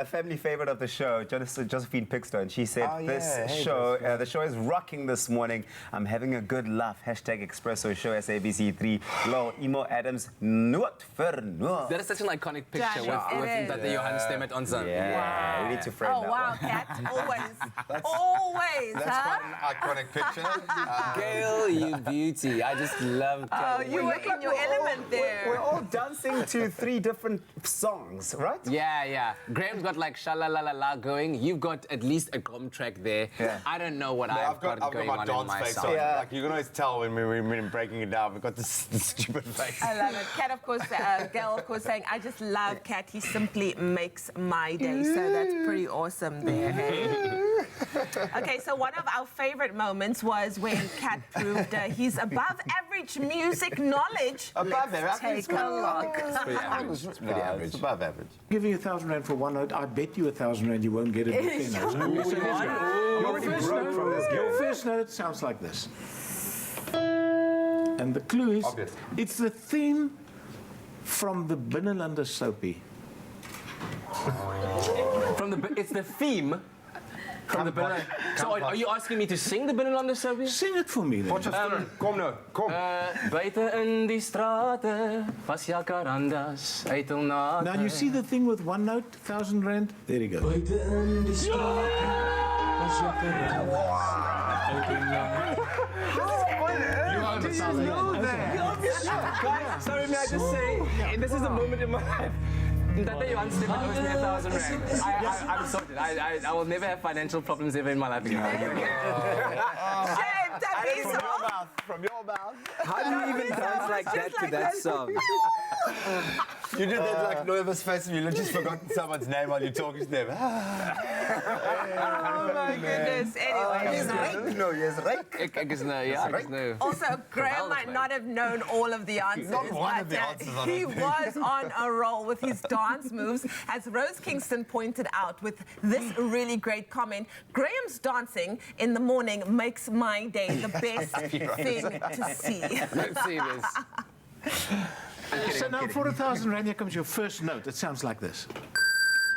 family favorite of the show, Josephine Pickstone, she said, the show is rocking this morning. I'm having a good laugh. Hashtag Expresso Show SABC3. Lol, Emo Adams, nooit vir nooit. That is such an iconic picture with that the Johan Stemmet on Sun. Yeah, we need to frame that wow, Kat, always. That's quite an iconic picture. Gail, you beauty. I just love Kat. You were in your element there. We're all dancing to 3 different songs, right? Yeah. Graham's got like sha-la-la-la-la going. You've got at least a gom track there. Yeah. I don't know what I've got going on in my song. Yeah. Like, you can always tell when we're breaking it down. We've got this stupid face. I love it. Kat, of course, Gail, of course, saying, I just love Kat. He simply makes my day. So that's pretty awesome there, hey? Okay, so one of our favorite moments was when Kat proved his above-average music knowledge. Above Let's average? take a look. It's pretty average. It's pretty average. It's above average. Giving you 1,000 rand for one note, I bet you 1,000 rand you won't get it with 10 notes. Okay, so here's go. Your first note sounds like this. And the clue is, it's the theme from the Binnenlander soapie. It's the theme from the Binnenlander. So are you asking me to sing the Binnenlander soapie? Sing it for me then. Kom nou, kom. Buiten in die strate, was jacarandas uit hul nate. Now you see the thing with one note, 1,000 rand? There you go. Buiten in die strate, was jacarandas uit hul nate. Guys, sorry, may I just say, this is a moment in my life. That day Johan Stefan owes me 1,000 rand. I'm sorted. I will never have financial problems ever in my life again. From your mouth. How do you even dance like that to that song? You did that like nervous face and you just forgotten someone's name while you're talking to them. Oh my goodness. Anyway. Ek is nou, ja, ek is nou. Also, Graham might not have known all of the answers, Not one of the but answers, I he don't think. was on a roll with his dance moves. As Rose Kingston pointed out with this really great comment, Graham's dancing in the morning makes my day the best thing to see. Let's see this. So now for 1,000 rand, here comes your first note. It sounds like this.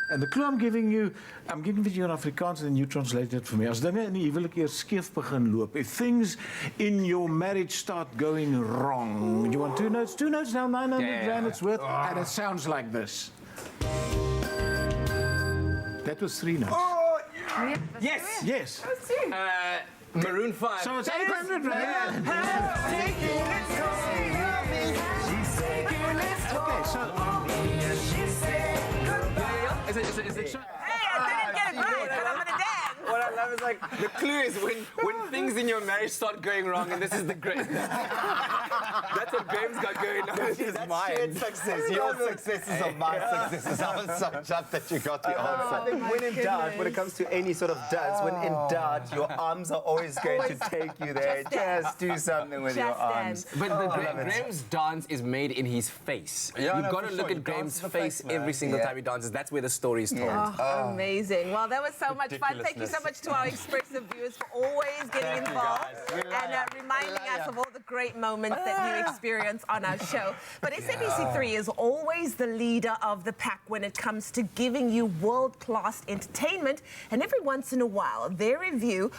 And the clue I'm giving you in Afrikaans and then you translate it for me. As dinge in die huwelik eers skeef begin loop, if things in your marriage start going wrong, you want 2 notes? 2 notes now, 900 rand it's worth, and it sounds like this. That was 3 notes. Oh, Yes. Yes. Maroon 5. So it's 800 rand. Okay, so Is it Hey, I didn't get it right, but I'm gonna dance. What I love is like the clue is when things in your marriage start going wrong, and this is the great. That's what Graham's got going on in his mind. Shared success. Your successes are my successes. I was so chuffed that you got the answer. I think when in doubt, when it comes to any sort of dance, when in doubt, your arms are always going to take you there. Just do something with your arms. But Graham's dance is made in his face. Yeah, You've no, got to for look sure. at Graham's Dance in the face face, man. every single Yeah. time he dances. That's where the story is told. Oh, amazing. Well, that was so much fun. Thank you so much to our expressive viewers for always getting involved and reminding us of all the great moments that you experience on our show. But SABC3 is always the leader of the pack when it comes to giving you world-class entertainment. And every once in a while, they review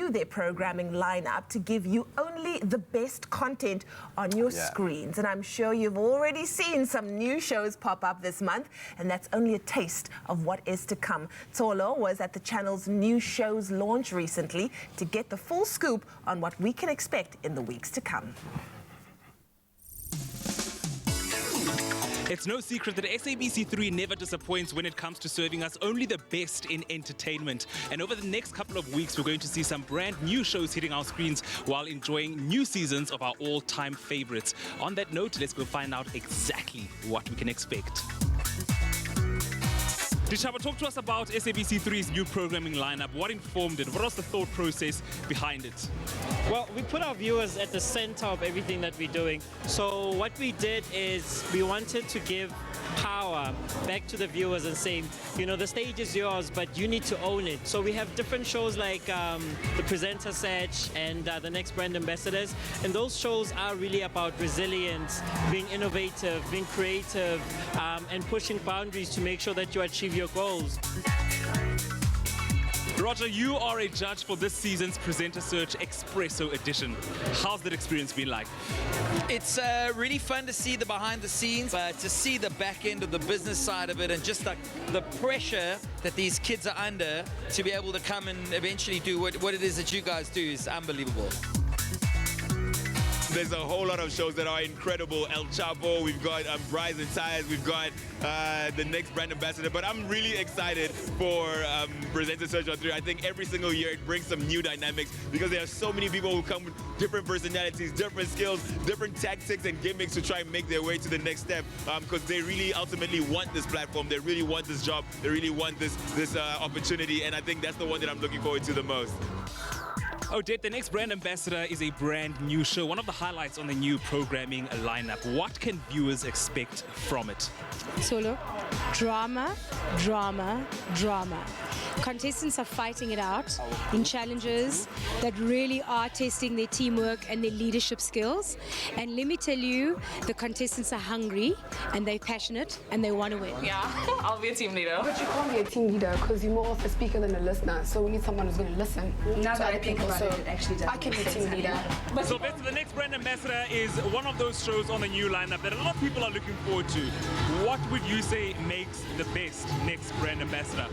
their programming lineup to give you only the best content on your screens. And I'm sure you've already seen some new shows pop up this month, and that's only a taste of what is to come. Tolo was at the channel's new shows launch recently to get the full scoop on what we can expect in the weeks to come. It's no secret that SABC3 never disappoints when it comes to serving us only the best in entertainment. And over the next couple of weeks, we're going to see some brand new shows hitting our screens while enjoying new seasons of our all-time favorites. On that note, let's go find out exactly what we can expect. Dishaba, talk to us about SABC3's new programming lineup. What informed it? What was the thought process behind it? Well, we put our viewers at the center of everything that we're doing. So what we did is we wanted to give power back to the viewers and say, you know, the stage is yours, but you need to own it. So we have different shows like the Presenter Search and the Next Brand Ambassadors. And those shows are really about resilience, being innovative, being creative, and pushing boundaries to make sure that you achieve your goals. Roger, you are a judge for this season's Presenter Search Expresso edition. How's that experience been like? It's really fun to see the behind the scenes, to see the back end of the business side of it, and just the pressure that these kids are under to be able to come and eventually do what it is that you guys do is unbelievable. there's a whole lot of shows that are incredible. El Chapo, we've got Rise and Tires, we've got the next brand ambassador. But I'm really excited for Presenter Search on 3. I think every single year it brings some new dynamics because there are so many people who come with different personalities, different skills, different tactics and gimmicks to try and make their way to the next step because they really ultimately want this platform, they really want this job, they really want this opportunity, and I think that's the one that I'm looking forward to the most. Odette, the next brand ambassador is a brand new show, one of the highlights on the new programming lineup. What can viewers expect from it? Solo, drama, drama, drama. Contestants are fighting it out in challenges that really are testing their teamwork and their leadership skills. And let me tell you, the contestants are hungry and they're passionate and they want to win. Yeah, I'll be a team leader. But you can't be a team leader because you're more of a speaker than a listener. So we need someone who's going to listen. Now to that other I think people. about So it actually does. I can be a team leader. So the next brand ambassador is one of those shows on the new lineup that a lot of people are looking forward to. What would you say makes the best next brand ambassador?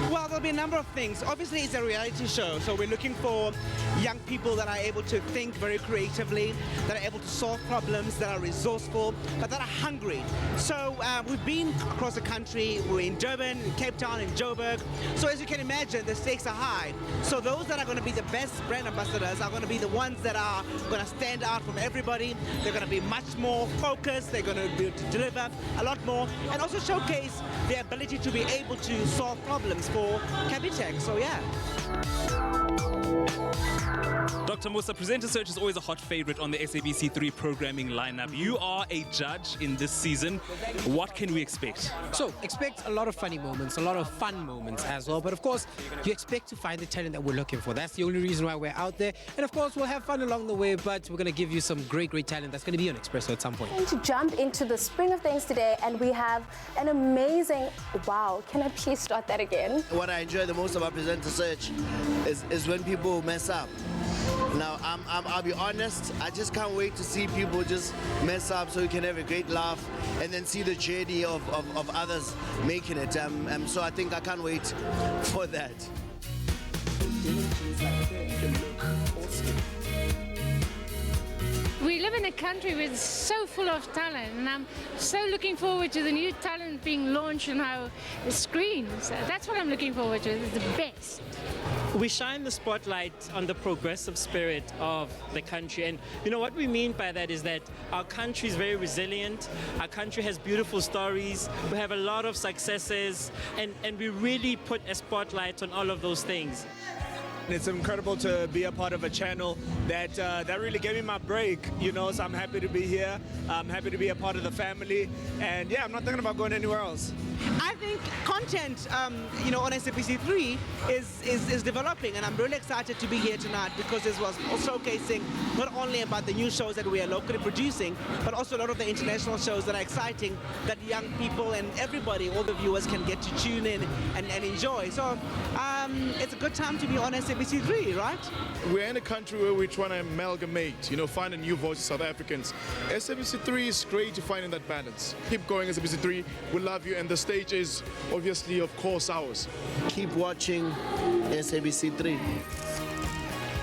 Well, there'll be a number of things. Obviously, it's a reality show, so we're looking for young people that are able to think very creatively, that are able to solve problems, that are resourceful, but that are hungry. So we've been across the country. We're in Durban, in Cape Town, in Joburg. So as you can imagine, the stakes are high. So those that are going to be the best brand ambassadors are going to be the ones that are going to stand out from everybody. They're going to be much more focused. They're going to be able to deliver a lot more and also showcase their ability to be able to solve problems for Capitec. So yeah. Dr. Musa, Presenter Search is always a hot favorite on the SABC3 programming lineup. You are a judge in this season. What can we expect? So, expect a lot of funny moments, a lot of fun moments as well. But of course, you expect to find the talent that we're looking for. That's the only reason why we're out there. And of course, we'll have fun along the way, but we're going to give you some great, great talent that's going to be on Expresso at some point. We're going to jump into the spring of things today, and we have an amazing, wow, can I please start that again? What I enjoy the most about Presenter Search is when people mess up. Now, I'll be honest, I just can't wait to see people just mess up so we can have a great laugh and then see the journey of others making it. So I think I can't wait for that. We live in a country where it's so full of talent, and I'm so looking forward to the new talent being launched on our screens. That's what I'm looking forward to. It's the best. We shine the spotlight on the progressive spirit of the country, and you know what we mean by that is that our country is very resilient, our country has beautiful stories, we have a lot of successes, and we really put a spotlight on all of those things. It's incredible to be a part of a channel that really gave me my break, you know, so I'm happy to be here. I'm happy to be a part of the family, and yeah, I'm not thinking about going anywhere else. I think content, you know, on SABC3 is developing, and I'm really excited to be here tonight because this was showcasing not only about the new shows that we are locally producing, but also a lot of the international shows that are exciting that young people and everybody, all the viewers, can get to tune in and enjoy. So it's a good time to be on SABC3, right? We're in a country where we're trying to amalgamate, you know, find a new voice of South Africans. SABC3 is great to finding that balance. Keep going, SABC3. We love you, and the stage is obviously, of course, ours. Keep watching SABC3.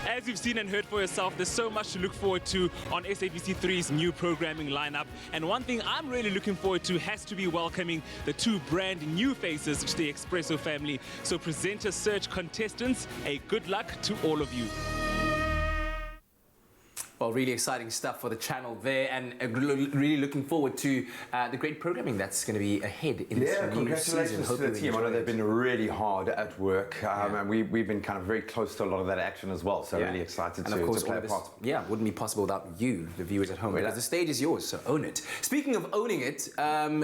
As you've seen and heard for yourself, there's so much to look forward to on SABC3's new programming lineup. And one thing I'm really looking forward to has to be welcoming the two brand new faces to the Expresso family. So Presenter Search contestants, a good luck to all of you. Well, really exciting stuff for the channel there, and really looking forward to the great programming that's going to be ahead in this new season. Congratulations to the team. I know they've been really hard at work, and we've been kind of very close to a lot of that action as well, so really excited to play a part. Yeah, wouldn't be possible without you, the viewers at home, because the stage is yours, so own it. Speaking of owning it,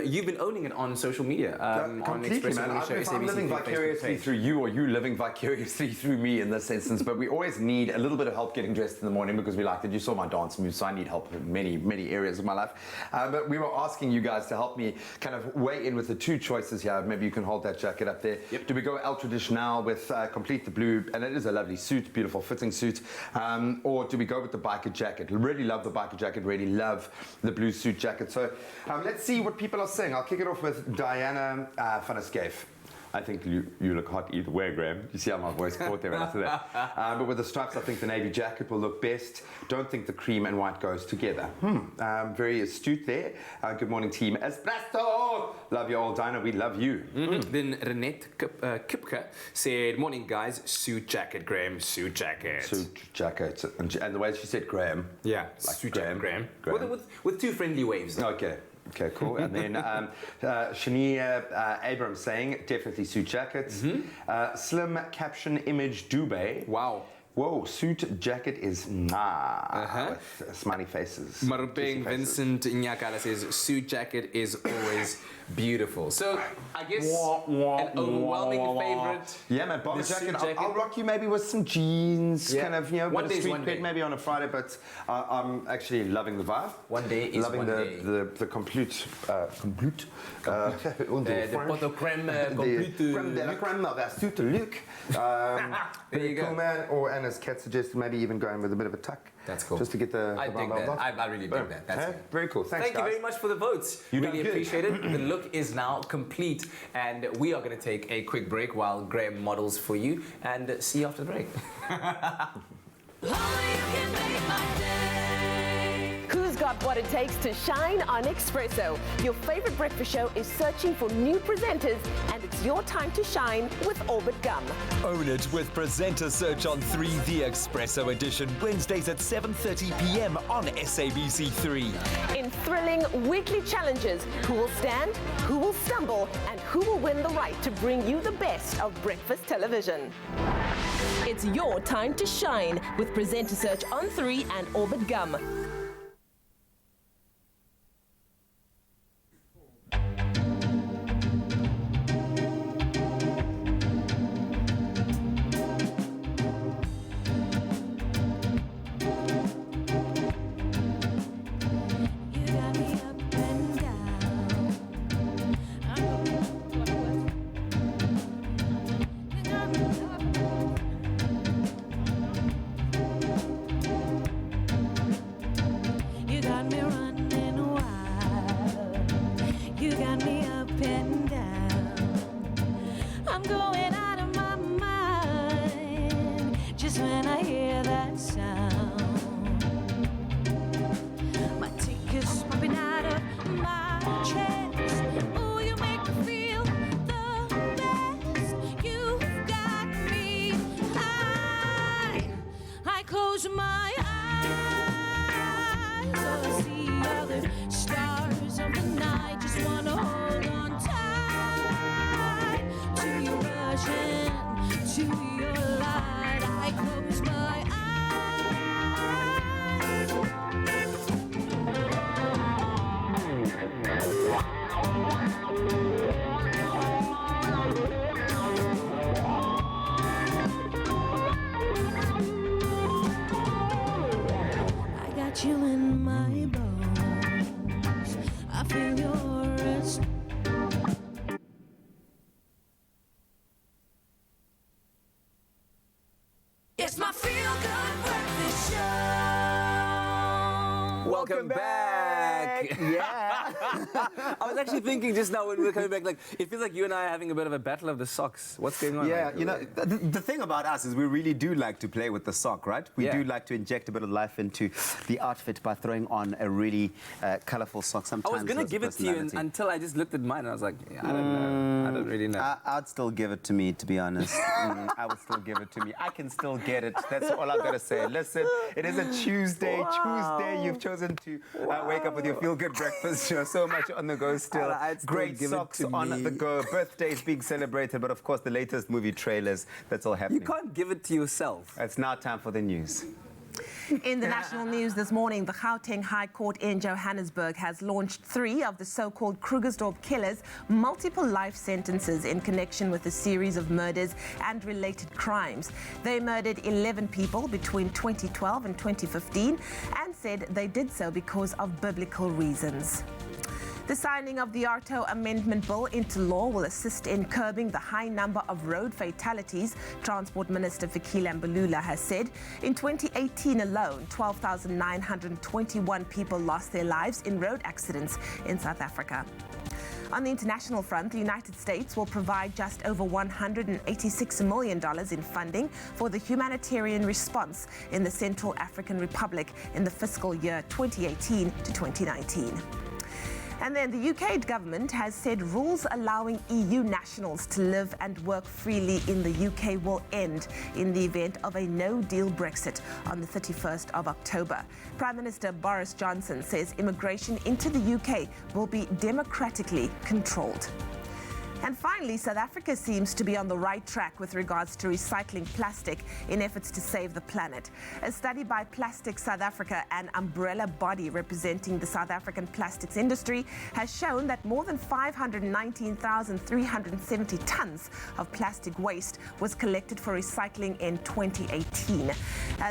you've been owning it on social media. Completely, man. I'm living vicariously through you, or you living vicariously through me in this instance, but we always need a little bit of help getting dressed in the morning because we like to do saw my dance moves, so I need help in many areas of my life. But we were asking you guys to help me kind of weigh in with the two choices here. Maybe you can hold that jacket up there. Yep. Do we go El Traditional with complete the blue, and it is a lovely suit, beautiful fitting suit, or do we go with the biker jacket? Really love the biker jacket, really love the blue suit jacket. So let's see what people are saying. I'll kick it off with Diana van der Scheef. I think you look hot either way, Graham. You see how my voice caught there after that. But with the stripes, I think the navy jacket will look best. Don't think the cream and white goes together. Very astute there. Good morning, team Expresso. Love you all, Dinah. We love you. Then Renette Kipke said, morning, guys. Suit jacket, Graham. Suit jacket. Suit jacket. And the way she said Graham. Yeah, like suit Graham. jacket, Graham. With two friendly waves. Though. Okay, cool. And then Shania Abrams saying, definitely suit jackets. Slim caption image Dubé. Wow. Whoa, suit jacket is with smiley faces. Marupeng Vincent Nyakala says, suit jacket is always beautiful. So, I guess an overwhelming favorite. Yeah, man, bomber jacket. I'll rock you maybe with some jeans, kind of, bit of street cred maybe on a Friday, but I'm actually loving the vibe. One day is loving one day. the complete, the pot au crème complete. Crème de la crème of our suit look. There you go. Cool, man. And as Kat suggested, maybe even going with a bit of a tuck. That's cool. Just to get the I dig vibe that. off. I really dig that. That's it. Very cool. Thanks, Thank you very much for the votes. You really done good. appreciate it. The look is now complete, and we are going to take a quick break while Graham models for you, and see you after the break. Who's got what it takes to shine on Expresso? Your favorite breakfast show is searching for new presenters, and it's your time to shine with Orbit Gum. Own it with Presenter Search on 3, the Expresso edition, Wednesdays at 7:30 p.m. on SABC3. In thrilling weekly challenges, who will stand, who will stumble, and who will win the right to bring you the best of breakfast television. It's your time to shine with Presenter Search on 3 and Orbit Gum. It's my feel-good breakfast show. Welcome back. Yeah. I was actually thinking just now when we were coming back, like, it feels like you and I are having a bit of a battle of the socks. What's going on? Yeah, the thing about us is we really do like to play with the sock, right? We do like to inject a bit of life into the outfit by throwing on a really colourful sock. Sometimes I was going to give it to you until I just looked at mine and I was like, yeah, I don't know. I don't really know. I'd still give it to me, to be honest. I would still give it to me. I can still get it. That's all I've got to say. Listen, it is a Tuesday. Wow. Tuesday, you've chosen to wake up with your feel-good breakfast show. So much on the go still. Great socks on the go. Birthdays being celebrated, but of course the latest movie trailers. That's all happening. You can't give it to yourself. It's now time for the news. In the national news this morning, the Gauteng High Court in Johannesburg has launched 3 of the so-called Krugersdorp killers multiple life sentences in connection with a series of murders and related crimes. They murdered 11 people between 2012 and 2015 and said they did so because of biblical reasons. The signing of the ARTO Amendment Bill into law will assist in curbing the high number of road fatalities, Transport Minister Fikile Mbalula has said. In 2018 alone, 12,921 people lost their lives in road accidents in South Africa. On the international front, the United States will provide just over $186 million in funding for the humanitarian response in the Central African Republic in the fiscal year 2018 to 2019. And then the UK government has said rules allowing EU nationals to live and work freely in the UK will end in the event of a no-deal Brexit on the 31st of October. Prime Minister Boris Johnson says immigration into the UK will be democratically controlled. And finally, South Africa seems to be on the right track with regards to recycling plastic in efforts to save the planet. A study by Plastic South Africa, an umbrella body representing the South African plastics industry, has shown that more than 519,370 tons of plastic waste was collected for recycling in 2018.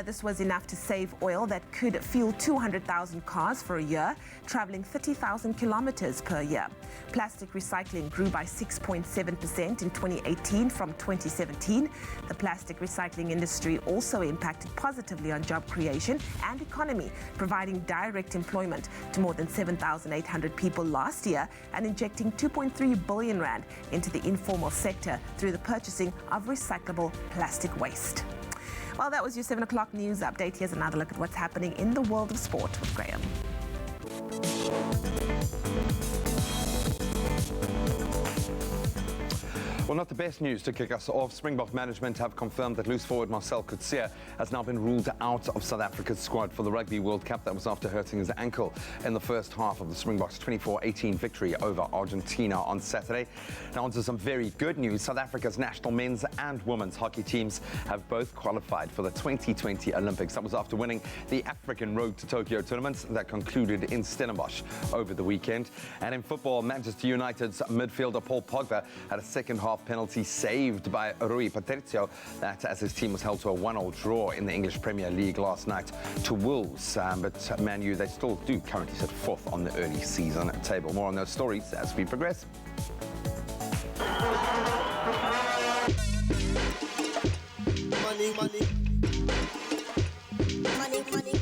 This was enough to save oil that could fuel 200,000 cars for a year, traveling 30,000 kilometers per year. Plastic recycling grew by 6.7% in 2018 from 2017. The plastic recycling industry also impacted positively on job creation and economy, providing direct employment to more than 7,800 people last year and injecting 2.3 billion rand into the informal sector through the purchasing of recyclable plastic waste. Well, that was your 7 o'clock news update. Here's another look at what's happening in the world of sport with Graham. Well, not the best news to kick us off. Springbok management have confirmed that loose forward Marcel Coetzee has now been ruled out of South Africa's squad for the Rugby World Cup. That was after hurting his ankle in the first half of the Springboks' 24-18 victory over Argentina on Saturday. Now on to some very good news. South Africa's national men's and women's hockey teams have both qualified for the 2020 Olympics. That was after winning the African Road to Tokyo tournament that concluded in Stellenbosch over the weekend. And in football, Manchester United's midfielder Paul Pogba had a second half penalty saved by Rui Patricio, that as his team was held to a 1-1 draw in the English Premier League last night to Wolves. But Man U, they still do currently sit fourth on the early season table. More on those stories as we progress. Money, money. Money, money.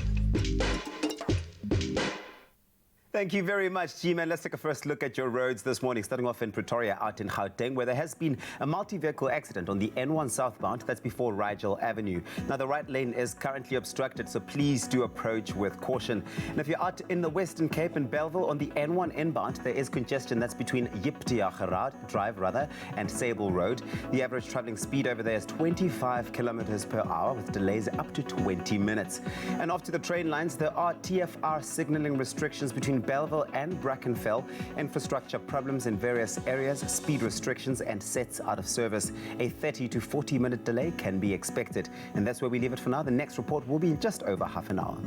Thank you very much, G-Man. Let's take a first look at your roads this morning, starting off in Pretoria, out in Gauteng, where there has been a multi-vehicle accident on the N1 southbound. That's before Rigel Avenue. Now, the right lane is currently obstructed, so please do approach with caution. And if you're out in the Western Cape in Bellville on the N1 inbound, there is congestion. That's between Yiptia Drive and Sable Road. The average traveling speed over there is 25 kilometers per hour, with delays up to 20 minutes. And off to the train lines, there are TFR signaling restrictions between Bellville and Brackenfell, infrastructure problems in various areas, speed restrictions and sets out of service. A 30 to 40 minute delay can be expected. And that's where we leave it for now. The next report will be in just over half an hour.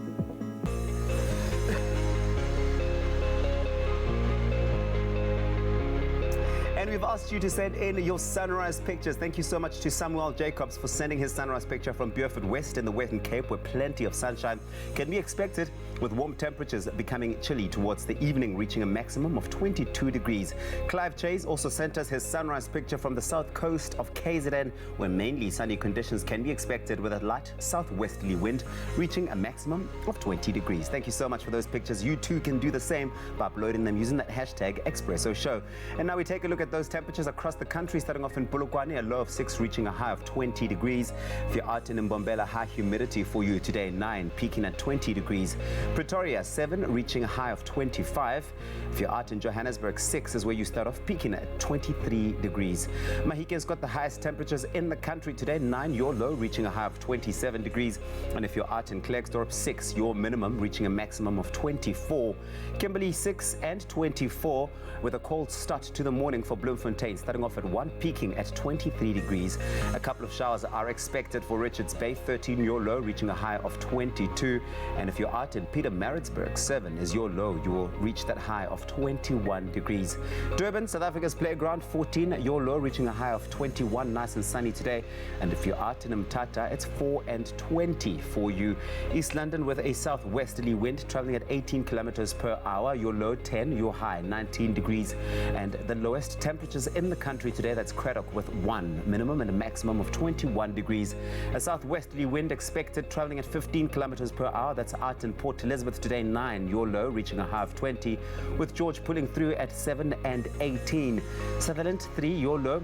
And we've asked you to send in your sunrise pictures. Thank you so much to Samuel Jacobs for sending his sunrise picture from Beaufort West in the Western Cape, where plenty of sunshine can be expected, with warm temperatures becoming chilly towards the evening, reaching a maximum of 22 degrees. Clive Chase also sent us his sunrise picture from the south coast of KZN, where mainly sunny conditions can be expected, with a light southwesterly wind reaching a maximum of 20 degrees. Thank you so much for those pictures. You too can do the same by uploading them using that hashtag Expresso Show. And now we take a look at those temperatures across the country, starting off in Polokwane, a low of 6 reaching a high of 20 degrees. If you're out in Mbombela, high humidity for you today, 9 peaking at 20 degrees. Pretoria, 7 reaching a high of 25. If you're out in Johannesburg, 6 is where you start off, peaking at 23 degrees. Mahike's got the highest temperatures in the country today, 9 your low reaching a high of 27 degrees. And if you're out in Klerksdorp, 6 your minimum reaching a maximum of 24. Kimberley, 6 and 24, with a cold start to the morning for Bloemfontein, starting off at 1, peaking at 23 degrees. A couple of showers are expected for Richards Bay, 13 your low, reaching a high of 22. And if you're out in Pietermaritzburg, 7 is your low. You will reach that high of 21 degrees. Durban, South Africa's playground, 14 your low, reaching a high of 21. Nice and sunny today. And if you're out in Mthatha, it's 4 and 20 for you. East London with a southwesterly wind traveling at 18 kilometers per hour. Your low 10, your high 19 degrees. And the lowest temperature temperatures in the country today. That's Craddock with 1 minimum and a maximum of 21 degrees. A southwesterly wind expected traveling at 15 kilometers per hour. That's out in Port Elizabeth today, 9. Your low reaching a high of 20, with George pulling through at 7 and 18. Sutherland 3, your low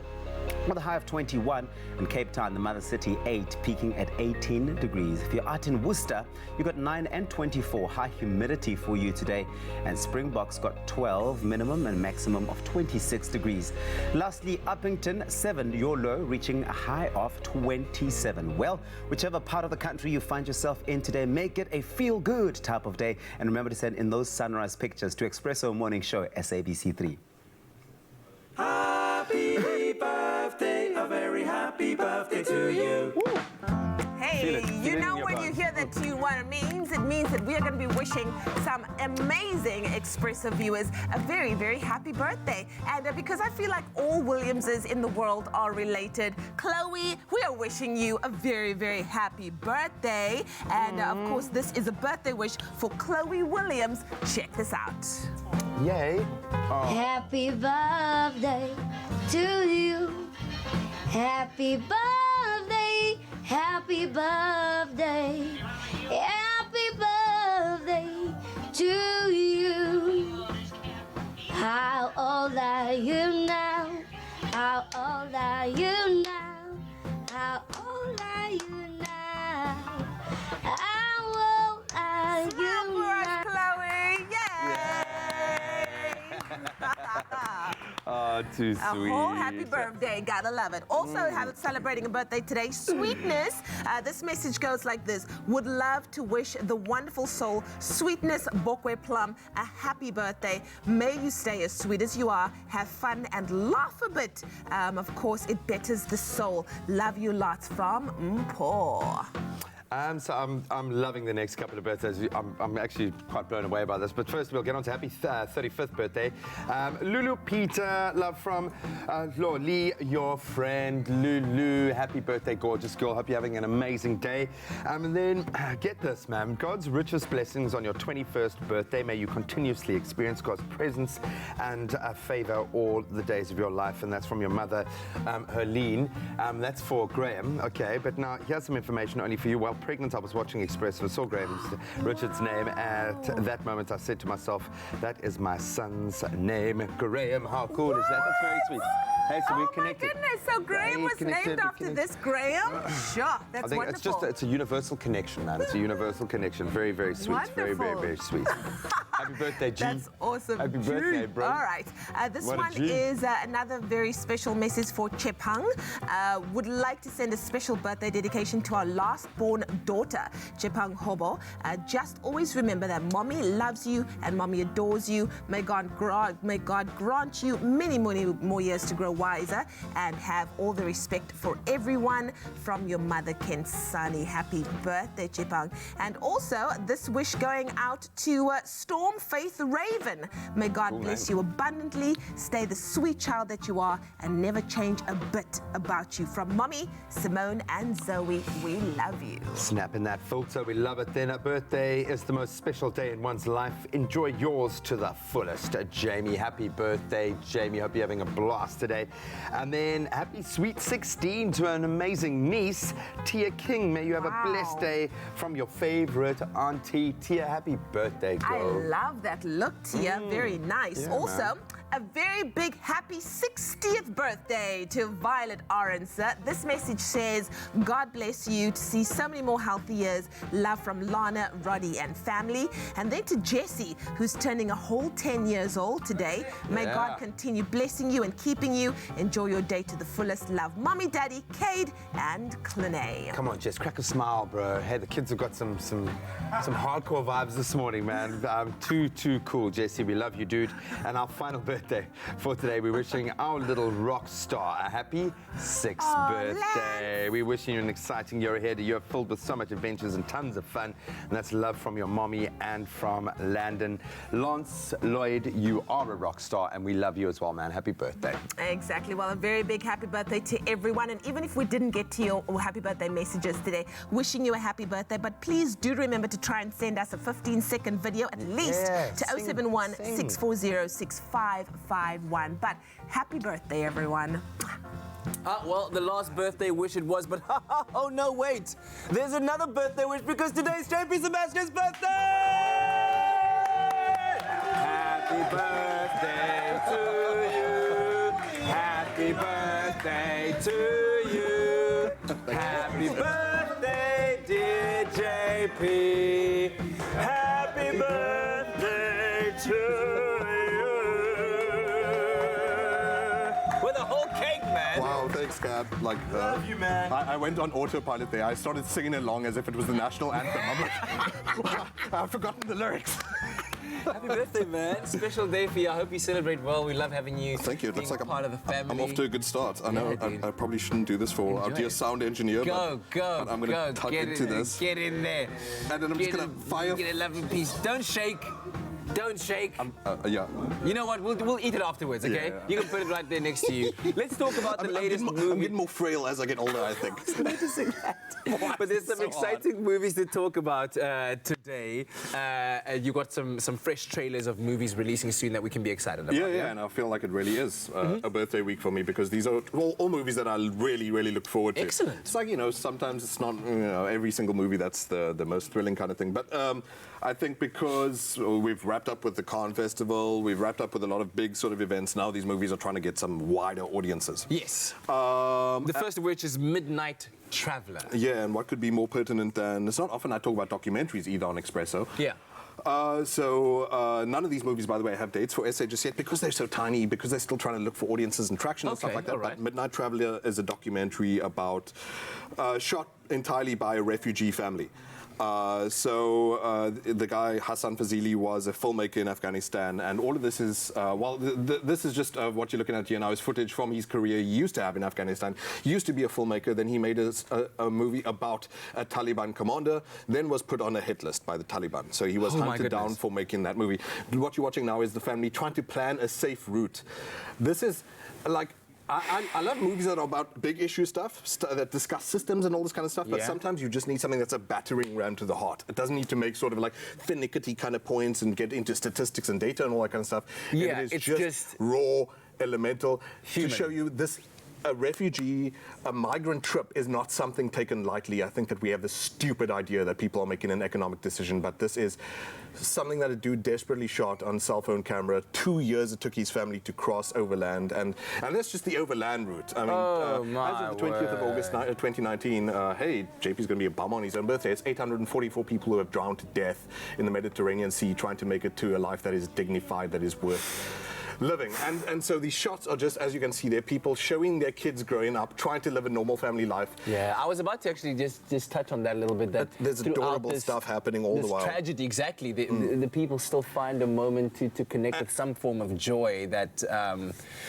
with a high of 21, and Cape Town, the mother city, 8, peaking at 18 degrees. If you're out in Worcester, you've got 9 and 24, high humidity for you today, and Springboks got 12, minimum and maximum of 26 degrees. Lastly, Uppington, 7, your low, reaching a high of 27. Well, whichever part of the country you find yourself in today, make it a feel-good type of day, and remember to send in those sunrise pictures to Expresso Morning Show, SABC3. Happy birthday, a very happy birthday to you. Hey, you know when you hear that tune, what it means? It means that we are going to be wishing some amazing Expresso viewers a very, very happy birthday. And because I feel like all Williamses in the world are related, Chloe, we are wishing you a very, very happy birthday. And of course, this is a birthday wish for Chloe Williams. Check this out. Yay. Oh. Happy birthday to you. Happy birthday. Happy birthday. Happy birthday to you. How old are you now? How old are you now? How old are you now? How old are you now? Chloe, yay! Oh, too sweet. A whole happy birthday, gotta love it. Also, celebrating a birthday today, Sweetness. This message goes like this: would love to wish the wonderful soul, Sweetness Bokwe Plum, a happy birthday. May you stay as sweet as you are, have fun and laugh a bit. Of course, it betters the soul. Love you lots from Mpo. So I'm loving the next couple of birthdays. I'm actually quite blown away by this. But first, we'll get on to happy 35th birthday. Lulu Peter, love from Lee, your friend Lulu. Happy birthday, gorgeous girl. Hope you're having an amazing day. And then, get this, man. God's richest blessings on your 21st birthday. May you continuously experience God's presence and favor all the days of your life. And that's from your mother, Herline. That's for Graham. Okay, but now here's some information only for you. While pregnant, I was watching Expresso. I saw Graham Richard's name. At that moment, I said to myself, that is my son's name, Graham. How cool is that? That's very sweet. Hey, so we're connected. Oh my goodness, so Graham was named after this Graham? Sure, that's I think wonderful. it's a universal connection, man. It's a universal connection. Very, very sweet. Wonderful. Very, very, very sweet. Happy birthday, G. That's awesome. Happy birthday, bro. All right. This What a one G. is another very special message for Chepang. Would like to send a special birthday dedication to our last born daughter, Chepang Hobo. Just always remember that mommy loves you and mommy adores you. May God grant you many, many more years to grow wiser and have all the respect for everyone. From your mother, Kensani. Happy birthday, Chepang. And also, this wish going out to Storm Faith Raven. May God bless you abundantly, stay the sweet child that you are, and never change a bit about you. From Mommy, Simone, and Zoe, we love you. Snapping that filter, we love it. Then a birthday is the most special day in one's life. Enjoy yours to the fullest. Jamie, happy birthday, Jamie. Hope you're having a blast today. And then happy sweet 16 to an amazing niece, Tia King. May you have a blessed day from your favorite auntie, Tia. Happy birthday, girl. I love that look, Tia. Very nice. Yeah, also, man. a very big happy 60th birthday to Violet Aronsa. This message says, God bless you to see so many more healthy years. Love from Lana, Roddy, and family. And then to Jessie, who's turning a whole 10 years old today. May God continue blessing you and keeping you. Enjoy your day to the fullest. Love, Mommy, Daddy, Cade, and Clene. Come on, Jess, crack a smile, bro. Hey, the kids have got some hardcore vibes this morning, man. Too cool, Jesse. We love you, dude. And our final birthday for today, we're wishing our little rock star a happy 6th birthday. We're wishing you an exciting year ahead, a year filled with so much adventures and tons of fun. And that's love from your mommy and from Landon. Lance Lloyd, you are a rock star, and we love you as well, man. Happy birthday. Exactly. Well, a very big happy birthday to everyone. And even if we didn't get to your happy birthday messages today, wishing you a happy birthday. But please do remember to try and send us a 15-second video at least to 071 640 65 551. But happy birthday, everyone. Well, the last birthday wish it was, but oh no, wait. There's another birthday wish because today's JP Sebastian's birthday! Happy birthday to you. Happy birthday to you. Happy birthday, dear JP. Happy birthday to you. With a whole cake, man. Wow, thanks, Gab. Like, Love you, man. I went on autopilot there. I started singing along as if it was the national anthem. I'm like, I've forgotten the lyrics. Happy birthday, man. Special day for you. I hope you celebrate well. We love having you. Thank you. It looks like part of the family. I'm off to a good start. I know I probably shouldn't do this for our dear sound engineer. Go. But I'm going to tuck into this. Get in there. And then I'm just going to fire. Get a lovely piece. Don't shake. Don't shake. Yeah. You know what? We'll eat it afterwards, okay? Yeah. You can put it right there next to you. Let's talk about the latest movie. I'm getting more frail as I get older, I think. Noticing that. But there's some exciting movies to talk about today. You got some fresh trailers of movies releasing soon that we can be excited about. Yeah, and I feel like it really is a birthday week for me because these are all movies that I really, really look forward to. Excellent. It's like, sometimes it's not, every single movie that's the most thrilling kind of thing. But I think because we've wrapped up with the Cannes Festival, we've wrapped up with a lot of big sort of events, now these movies are trying to get some wider audiences. Yes. The first of which is Midnight Traveler. Yeah, and what could be more pertinent than... It's not often I talk about documentaries either on Expresso. Yeah. None of these movies, by the way, have dates for SA just yet because they're so tiny, because they're still trying to look for audiences and traction and stuff like that. All right. But Midnight Traveler is a documentary about shot entirely by a refugee family. The guy Hassan Fazili was a filmmaker in Afghanistan, and all of this is this is just what you're looking at here now is footage from his career he used to have in Afghanistan. He used to be a filmmaker, then he made a movie about a Taliban commander, then was put on a hit list by the Taliban. So he was hunted down for making that movie. What you're watching now is the family trying to plan a safe route. This is like... I love movies that are about big issue stuff, that discuss systems and all this kind of stuff, but sometimes you just need something that's a battering ram to the heart. It doesn't need to make sort of like finicky kind of points and get into statistics and data and all that kind of stuff. Yeah, it's just raw, elemental, human. To show you this. A refugee, a migrant trip is not something taken lightly. I think that we have this stupid idea that people are making an economic decision, but this is something that a dude desperately shot on cell phone camera. 2 years it took his family to cross overland, and that's just the overland route. I mean, as of the 20th of August 2019, hey, JP's going to be a bum on his own birthday. It's 844 people who have drowned to death in the Mediterranean Sea trying to make it to a life that is dignified, that is worth living. And so these shots are just, as you can see, they're people showing their kids growing up, trying to live a normal family life. Yeah, I was about to actually just touch on that a little bit. That there's adorable stuff happening all the while. Tragedy, exactly. The people still find a moment to connect with some form of joy that...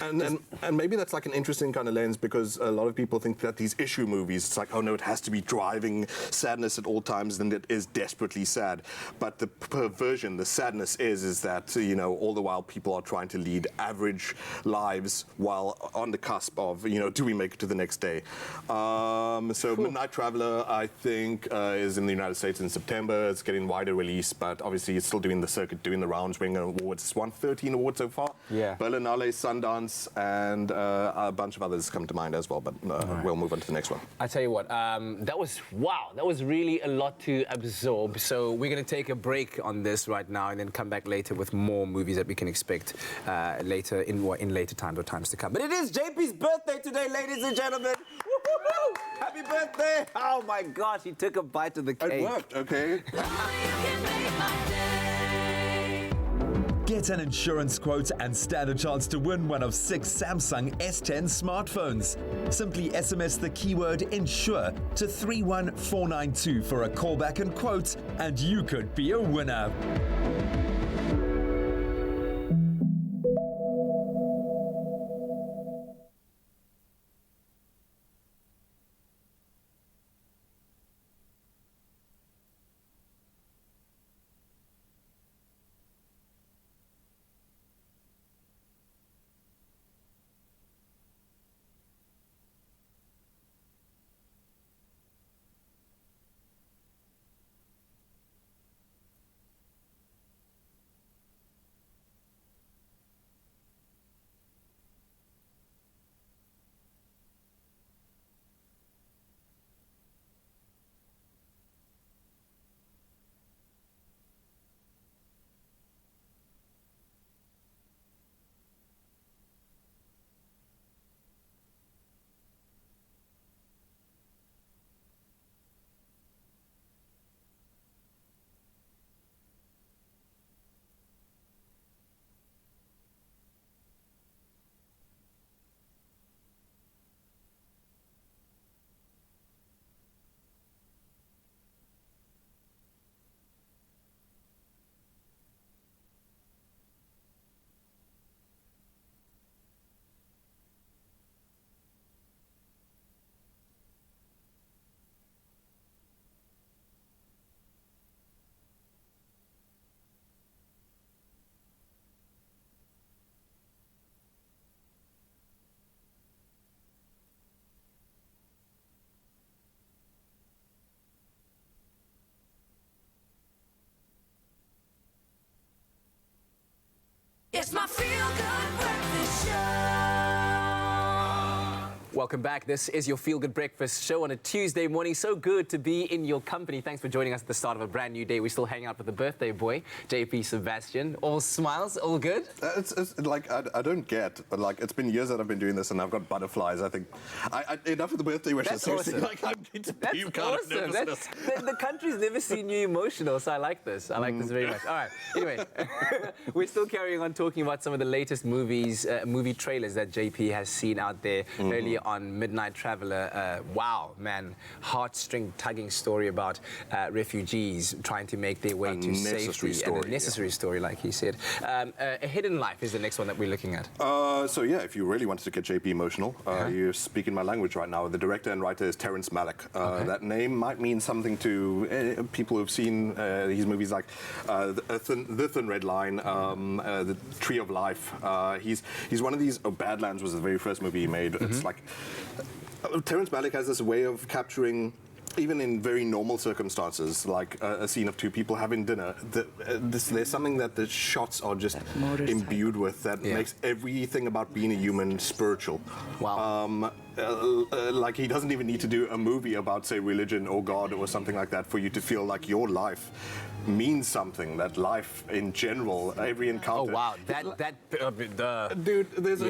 And maybe that's like an interesting kind of lens, because a lot of people think that these issue movies, it's like, oh no, it has to be driving sadness at all times, and it is desperately sad. But the perversion, the sadness is that, all the while people are trying to lead average lives while on the cusp of, do we make it to the next day? So Midnight Traveler, I think, is in the United States in September. It's getting wider release, but obviously it's still doing the circuit, doing the rounds, winning awards. It's won 13 awards so far. Yeah. Berlinale, Sundance, and a bunch of others come to mind as well, but we'll move on to the next one. I tell you what, that was really a lot to absorb. So we're going to take a break on this right now and then come back later with more movies that we can expect later in later times or times to come. But it is JP's birthday today, ladies and gentlemen. Woo-hoo-hoo! Happy birthday! Oh my gosh, he took a bite of the cake. It worked, okay. Get an insurance quote and stand a chance to win one of 6 Samsung S10 smartphones. Simply SMS the keyword INSURE to 31492 for a callback and quote, and you could be a winner. It's my feel-good breakfast show. Welcome back. This is your Feel Good Breakfast show on a Tuesday morning. So good to be in your company. Thanks for joining us at the start of a brand new day. We're still hanging out with the birthday boy, JP Sebastian. All smiles, all good? It's like, I don't get, but like, it's been years that I've been doing this and I've got butterflies. I think, enough of the birthday wishes. That's awesome. Like, I'm going to That's puke out of awesome. nervousness. The country's never seen you emotional, so I like this. I like this very much. All right. Anyway, we're still carrying on talking about some of the latest movies, movie trailers that JP has seen out there earlier on Midnight Traveler. Wow, man, heartstring tugging story about refugees trying to make their way to safety. And a necessary story, like he said. A Hidden Life is the next one that we're looking at. So yeah, if you really wanted to get JP emotional, you're speaking my language right now. The director and writer is Terrence Malick. That name might mean something to people who've seen his movies like The Thin Red Line, The Tree of Life. He's one of these. Badlands was the very first movie he made. It's like Terrence Malick has this way of capturing, even in very normal circumstances, like a scene of two people having dinner, there's something that the shots are just imbued with that makes everything about being a human spiritual. Wow. Like, he doesn't even need to do a movie about, say, religion or God or something like that for you to feel like your life means something, that life in general, every encounter. Oh, wow. Dude, there's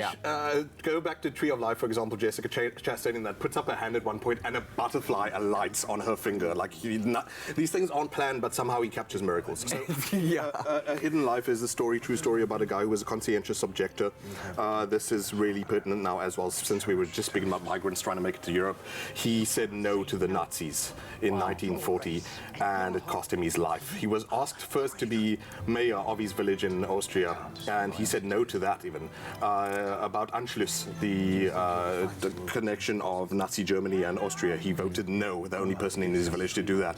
go back to Tree of Life, for example, Jessica Chastain, that puts up her hand at one point and a butterfly alights on her finger. Like, these things aren't planned, but somehow he captures miracles. So, A Hidden Life is a true story about a guy who was a conscientious objector. This is really pertinent now as well, since we were just speaking about migrants trying to make it to Europe. He said no to the Nazis in 1940, and it cost him his life. He was asked first to be mayor of his village in Austria, and he said no to that even. About Anschluss, the connection of Nazi Germany and Austria, he voted no, the only person in his village to do that.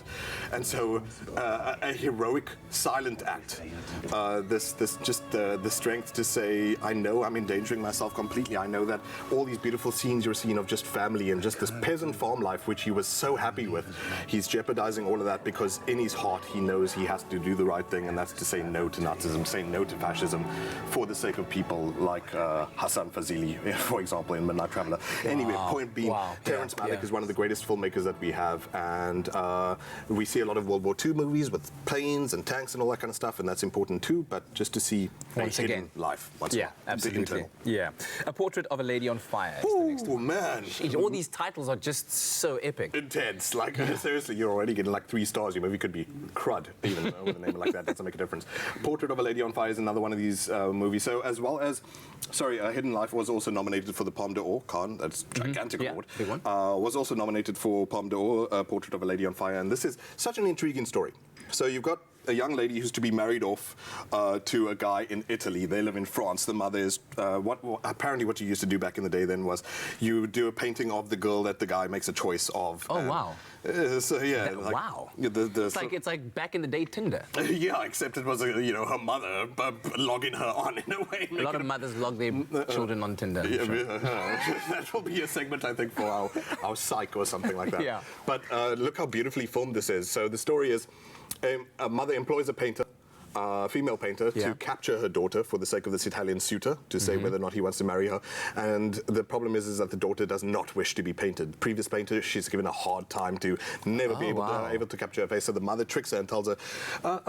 And so a heroic, silent act. The strength to say, I know I'm endangering myself completely. I know that all these beautiful scenes you're seeing of just family and just this peasant farm life, which he was so happy with, he's jeopardizing all of that because in his heart he knows he has to do the right thing, and that's to say no to Nazism, say no to fascism for the sake of people like Hassan Fazili, for example, in Midnight Traveler. Anyway, point being, Terrence Malick is one of the greatest filmmakers that we have, and we see a lot of World War II movies with planes and tanks and all that kind of stuff, and that's important too, but just to see once again life. Absolutely. Yeah. A Portrait of a Lady on Fire. Oh, man. Jeez, all these titles are just so epic. Intense. Like, seriously, you're already getting like 3 stars. Your movie could be crud, even with a name like that. Doesn't make a difference. Portrait of a Lady on Fire is another one of these movies. So, as well as, A Hidden Life was also nominated for the Palme d'Or. Cannes, that's gigantic award. Big one. Was also nominated for Palme d'Or, Portrait of a Lady on Fire. And this is such an intriguing story. So, you've got a young lady who's to be married off to a guy in Italy. They live in France. The mother is apparently what you used to do back in the day then was you would do a painting of the girl that the guy makes a choice of. Oh, wow. Wow. It's like back in the day Tinder. Yeah, except it was her mother logging her on in a way. A lot of mothers log their children on Tinder. That will be a segment, I think, for our psych or something like that. Yeah. But look how beautifully filmed this is. So the story is a mother employs a painter, female painter, to capture her daughter for the sake of this Italian suitor, to say whether or not he wants to marry her. And the problem is that the daughter does not wish to be painted. Previous painter, she's given a hard time to never be able to capture her face. So the mother tricks her and tells her,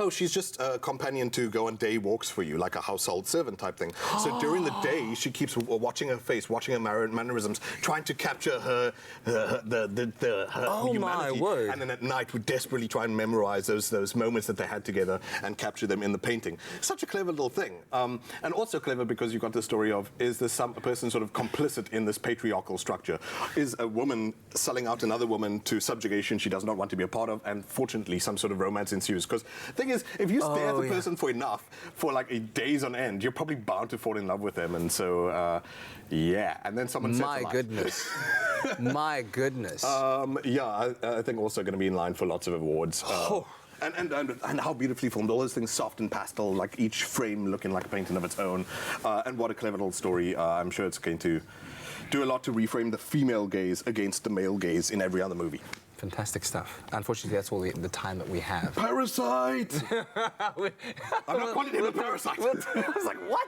she's just a companion to go on day walks for you, like a household servant type thing. So during the day, she keeps watching her face, watching her mannerisms, trying to capture her humanity. My word. And then at night, would desperately try and memorize those moments that they had together and capture them in the painting. Such a clever little thing. And also clever because you've got the story of, is there some person sort of complicit in this patriarchal structure? Is a woman selling out another woman to subjugation she does not want to be a part of? And fortunately, some sort of romance ensues. Because the thing is, if you stare at the person for enough, for like days on end, you're probably bound to fall in love with them. And so, and then someone says, My goodness. My goodness. I think also going to be in line for lots of awards. And how beautifully filmed. All those things soft and pastel, like each frame looking like a painting of its own. And what a clever little story. I'm sure it's going to do a lot to reframe the female gaze against the male gaze in every other movie. Fantastic stuff. Unfortunately, that's all the time that we have. Parasite! I'm not calling him a parasite. I was like, what?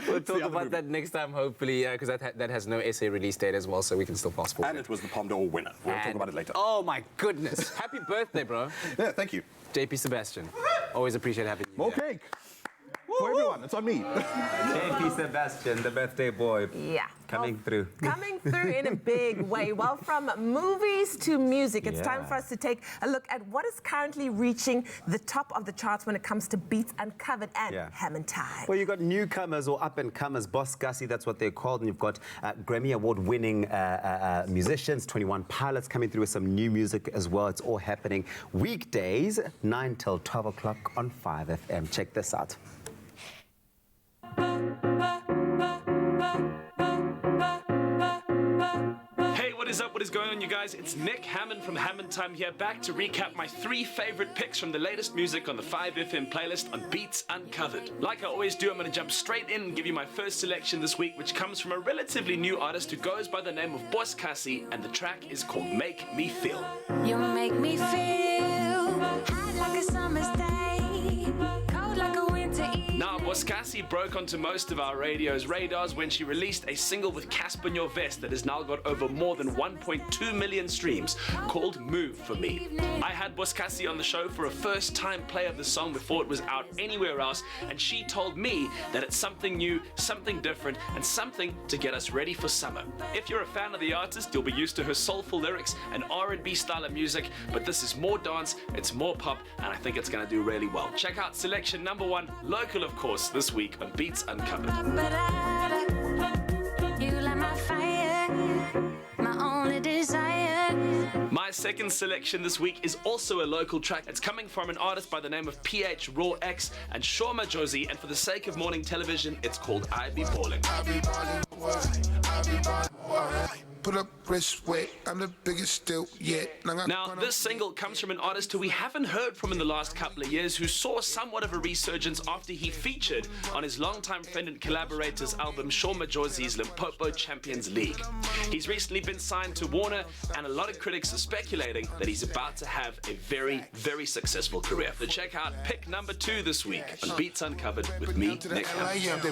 We'll talk about that next time, hopefully, because that has no essay release date as well, so we can still fast forward. And it was the Palme d'Or winner. We'll talk about it later. Oh, my goodness. Happy birthday, bro. Yeah, thank you. JP Sebastian. Always appreciate having you. More cake. For everyone, it's on me. JP Sebastian, the birthday boy. Yeah. Coming through. Coming through in a big way. Well, from movies to music, it's time for us to take a look at what is currently reaching the top of the charts when it comes to Beats Uncovered and Hammond Time. Well, you've got newcomers or up-and-comers, Boss Gussie, that's what they're called, and you've got Grammy Award-winning musicians, 21 Pilots coming through with some new music as well. It's all happening weekdays, 9 till 12 o'clock on 5FM. Check this out. Hey, what is up? What is going on, you guys? It's Nick Hammond from Hammond Time here, back to recap my 3 favorite picks from the latest music on the 5FM playlist on Beats Uncovered. Like I always do, I'm going to jump straight in and give you my first selection this week, which comes from a relatively new artist who goes by the name of Boss Gussie, and the track is called Make Me Feel. You make me feel hot like a summer's day, cold like a winter eve. Now, Boss Gussie broke onto most of our radio's radars when she released a single with Casper Nyovest that has now got over more than 1.2 million streams, called Move For Me. I had Boss Gussie on the show for a first-time play of the song before it was out anywhere else, and she told me that it's something new, something different, and something to get us ready for summer. If you're a fan of the artist, you'll be used to her soulful lyrics and R&B style of music, but this is more dance, it's more pop, and I think it's going to do really well. Check out selection number 1, local of course, this week on Beats Uncovered. You light my fire, my only desire. My second selection this week is also a local track. It's coming from an artist by the name of PH Raw X and Shorma Josie, and for the sake of morning television, it's called I Be Ballin'. Put up wrist weight, I'm the biggest still yet. Now, this single comes from an artist who we haven't heard from in the last couple of years, who saw somewhat of a resurgence after he featured on his longtime friend and collaborator's album Shorma Josie's Limpopo Champions League. He's recently been signed to Warner, and a lot of critics are speculating that he's about to have a very, very successful career. So check out pick number 2 this week on Beats Uncovered with me, Nick Hammond.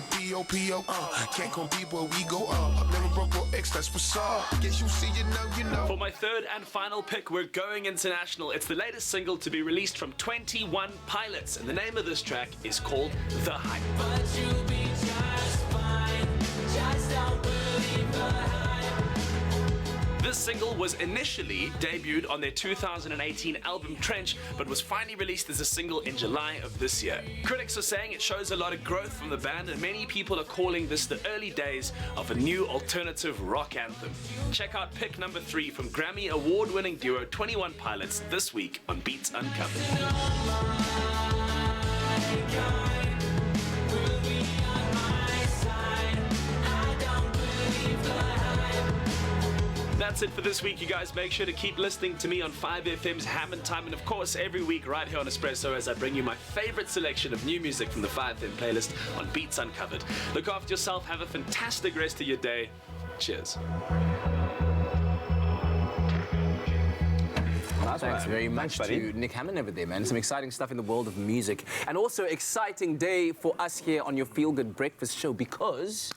Can't compete where we go up. Never broke or X, that's what's up. Guess you see, you know. For my third and final pick, we're going international. It's the latest single to be released from 21 Pilots, and the name of this track is called The Hype. But you'll be just fine, just don't believe the hype. This single was initially debuted on their 2018 album Trench, but was finally released as a single in July of this year. Critics are saying it shows a lot of growth from the band, and many people are calling this the early days of a new alternative rock anthem. Check out pick number 3 from Grammy award-winning duo 21 Pilots this week on Beats Uncovered. That's it for this week, you guys. Make sure to keep listening to me on 5FM's Hammond Time, and of course every week right here on Expresso as I bring you my favorite selection of new music from the 5FM playlist on Beats Uncovered. Look after yourself, have a fantastic rest of your day. Cheers. Thanks very much to Nick Hammond over there, man. Some exciting stuff in the world of music. And also exciting day for us here on your Feel Good Breakfast show because...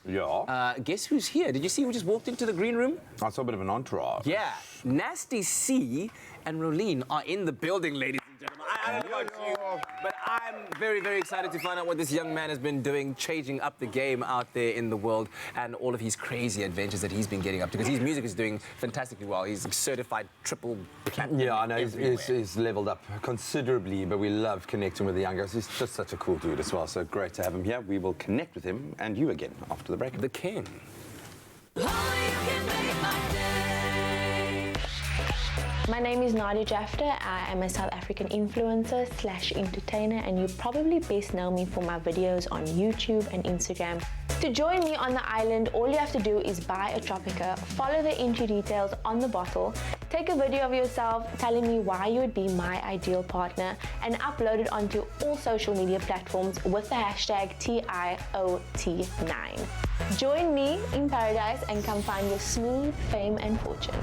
guess who's here? Did you see we just walked into the green room? I saw a bit of an entourage. Yeah. Nasty C and Rolene are in the building, ladies and gentlemen. I don't know about you, but I'm very, very excited to find out what this young man has been doing, changing up the game out there in the world, and all of his crazy adventures that he's been getting up to, because his music is doing fantastically well. He's certified triple platinum. Yeah, I know. He's leveled up considerably, but we love connecting with the young guys. He's just such a cool dude as well, so great to have him here. We will connect with him and you again after the break. The King. My name is Nadia Jafta. I am a South African influencer / entertainer, and you probably best know me for my videos on YouTube and Instagram. To join me on the island, all you have to do is buy a Tropica, follow the entry details on the bottle, take a video of yourself telling me why you would be my ideal partner, and upload it onto all social media platforms with the hashtag TIOT9. Join me in paradise and come find your smooth fame and fortune.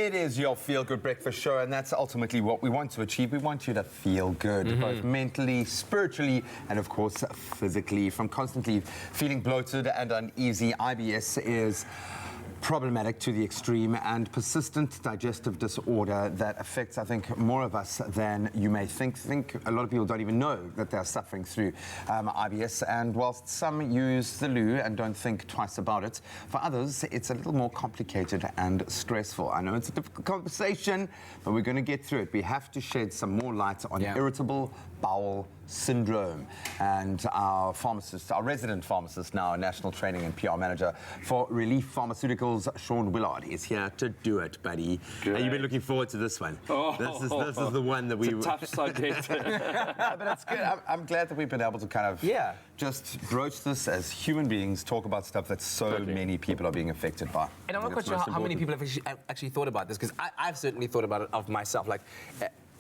It is your Feel Good Breakfast Show, and that's ultimately what we want to achieve. We want you to feel good, both mentally, spiritually, and of course, physically. From constantly feeling bloated and uneasy, IBS is problematic to the extreme and persistent digestive disorder that affects, I think, more of us than you may think. A lot of people don't even know that they're suffering through IBS, and whilst some use the loo and don't think twice about it, for others it's a little more complicated and stressful. I know it's a difficult conversation, but we're going to get through it. We have to shed some more light on irritable bowel syndrome, and our pharmacist, our resident pharmacist now, national training and PR manager for Relief Pharmaceuticals, Sean Willard, is here to do it, buddy. And you've been looking forward to this one. This is the one that we... It's a tough subject. But it's good. I'm glad that we've been able to kind of just broach this as human beings, talk about stuff that so many people are being affected by. And I'm not quite sure how many people have actually thought about this, because I've certainly thought about it of myself. Like,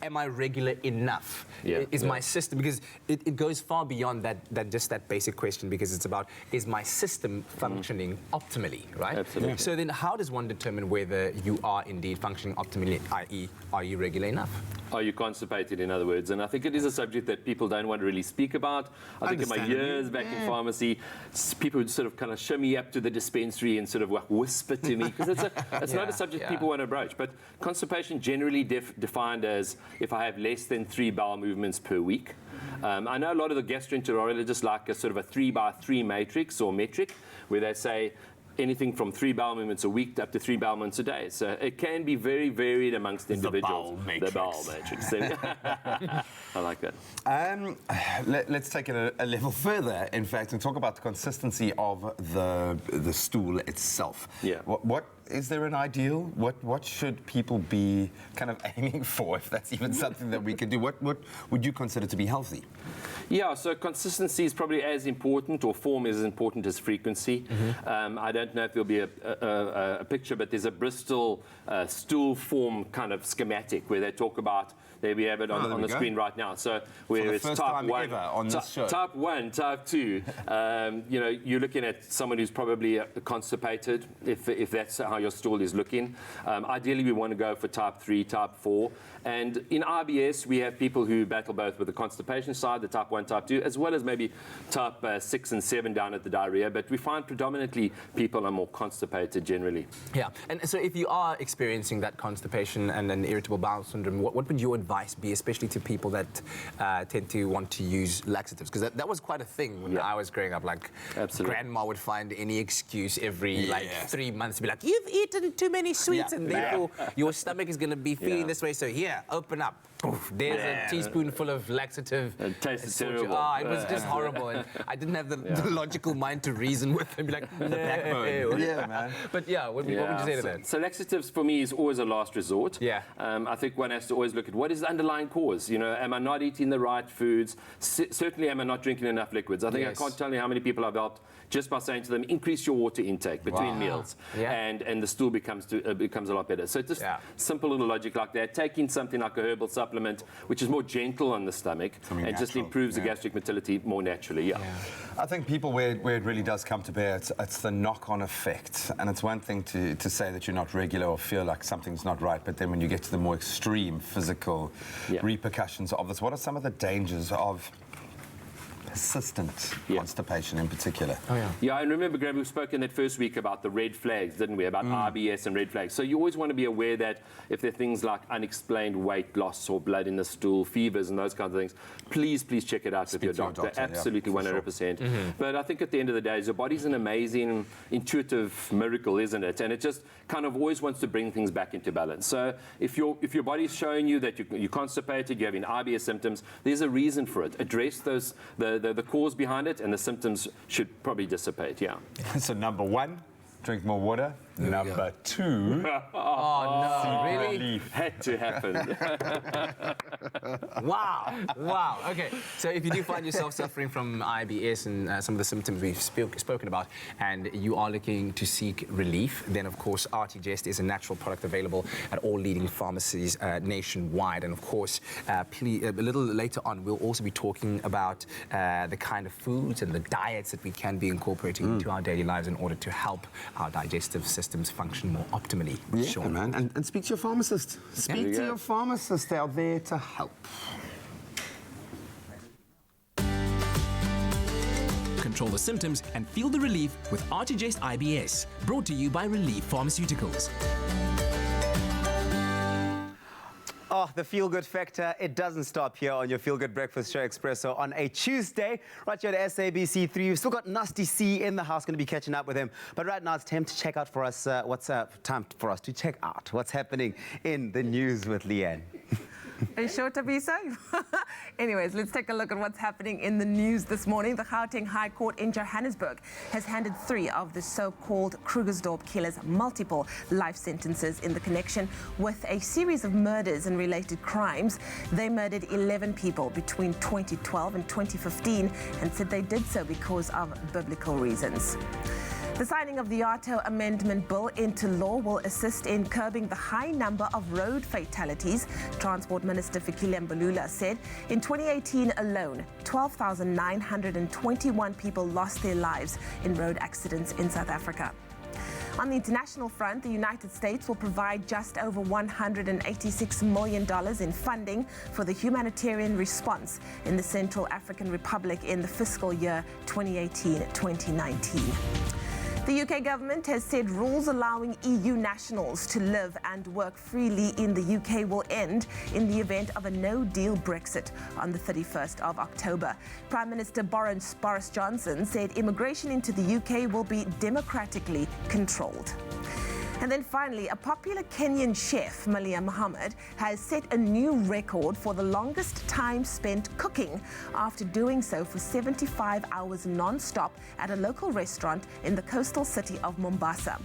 am I regular enough? Is my system, because it goes far beyond that just that basic question, because it's about, is my system functioning optimally, right? Absolutely. So then how does one determine whether you are indeed functioning optimally, i.e. are you regular enough? Are you constipated, in other words? And I think it is a subject that people don't want to really speak about. I think in my years back in pharmacy, people would sort of kind of shimmy up to the dispensary and sort of whisper to me, because it's not a subject people want to broach. But constipation generally defined as if I have less than 3 bowel movements per week. I know a lot of the gastroenterologists like a sort of a 3x3 matrix or metric, where they say anything from 3 bowel movements a week up to 3 bowel movements a day. So it can be very varied amongst individuals. The bowel matrix. I like that. Let's take it a level further, in fact, and talk about the consistency of the stool itself. What is there an ideal? What should people be kind of aiming for, if that's even something that we can do? What would you consider to be healthy? Yeah, so consistency is probably as important, or form is as important as frequency. I don't know if there'll be a picture, but there's a Bristol stool form kind of schematic where they talk about, there we have it on the screen right now. So where it's type 1, on this show. Type 1, type 2. You know, you're looking at someone who's probably constipated, if that's how your stool is looking. Ideally, we want to go for type 3, type 4. And in IBS, we have people who battle both with the constipation side, the type 1, type 2, as well as maybe type 6 and 7 down at the diarrhea. But we find predominantly people are more constipated generally. Yeah, and so if you are experiencing that constipation and an irritable bowel syndrome, what would your advice be, especially to people that tend to want to use laxatives? Because that was quite a thing when I was growing up. Like, grandma would find any excuse every 3 months to be like, you've eaten too many sweets, and therefore your stomach is going to be feeling this way. So here, open up. Oof, there's a teaspoonful of laxative. It tasted terrible. It was just horrible, and I didn't have the logical mind to reason with and be like, the backbone. Man. But what would you say to that? So laxatives for me is always a last resort. I think one has to always look at what is the underlying cause. You know, am I not eating the right foods? Certainly, am I not drinking enough liquids? I think I can't tell you how many people I've helped just by saying to them, increase your water intake between meals, and the stool becomes a lot better. So just simple little logic like that. Taking something like a herbal supplement, which is more gentle on the stomach, and just improves the gastric motility more naturally. I think people, where it really does come to bear, it's the knock-on effect. And it's one thing to say that you're not regular or feel like something's not right, but then when you get to the more extreme physical repercussions of this, what are some of the dangers of persistent constipation in particular? And remember, Graham, we spoke in that first week about the red flags, didn't we? About IBS and red flags. So you always want to be aware that if there are things like unexplained weight loss or blood in the stool, fevers and those kinds of things, please check it out with your doctor. Absolutely, 100%. But I think at the end of the day, your body's an amazing, intuitive miracle, isn't it? And it just kind of always wants to bring things back into balance. So if your body's showing you that you're constipated, you're having IBS symptoms, there's a reason for it. Address those the cause behind it, and the symptoms should probably dissipate. So number 1, drink more water. Number 2. Oh no! Really? Relief. Had to happen. Wow. Okay. So if you do find yourself suffering from IBS and some of the symptoms we've spoken about, and you are looking to seek relief, then of course Artigest is a natural product available at all leading pharmacies nationwide. And of course, a little later on, we'll also be talking about the kind of foods and the diets that we can be incorporating into our daily lives in order to help our digestive system systems function more optimally. Yeah, Sean. man. And speak to your pharmacist. Speak to your pharmacist. They are there to help. Control the symptoms and feel the relief with Artigest IBS. Brought to you by Relief Pharmaceuticals. Oh, the feel-good factor, it doesn't stop here on your Feel Good Breakfast Show Expresso on a Tuesday. Right here at SABC3, we've still got Nasty C in the house, going to be catching up with him. But right now, it's time to check out for us, time for us to check out what's happening in the news with Leanne. Are you sure to be so? Anyways, let's take a look at what's happening in the news this morning. The Gauteng High Court in Johannesburg has handed 3 of the so-called Krugersdorp killers multiple life sentences in the connection with a series of murders and related crimes. They murdered 11 people between 2012 and 2015 and said they did so because of biblical reasons. The signing of the Auto Amendment Bill into law will assist in curbing the high number of road fatalities. Transport Minister Fikile Mbalula said in 2018 alone, 12,921 people lost their lives in road accidents in South Africa. On the international front, the United States will provide just over $186 million in funding for the humanitarian response in the Central African Republic in the fiscal year 2018-2019. The UK government has said rules allowing EU nationals to live and work freely in the UK will end in the event of a no-deal Brexit on the 31st of October. Prime Minister Boris Johnson said immigration into the UK will be democratically controlled. And then finally, a popular Kenyan chef, Malia Mohammed, has set a new record for the longest time spent cooking after doing so for 75 hours non-stop at a local restaurant in the coastal city of Mombasa.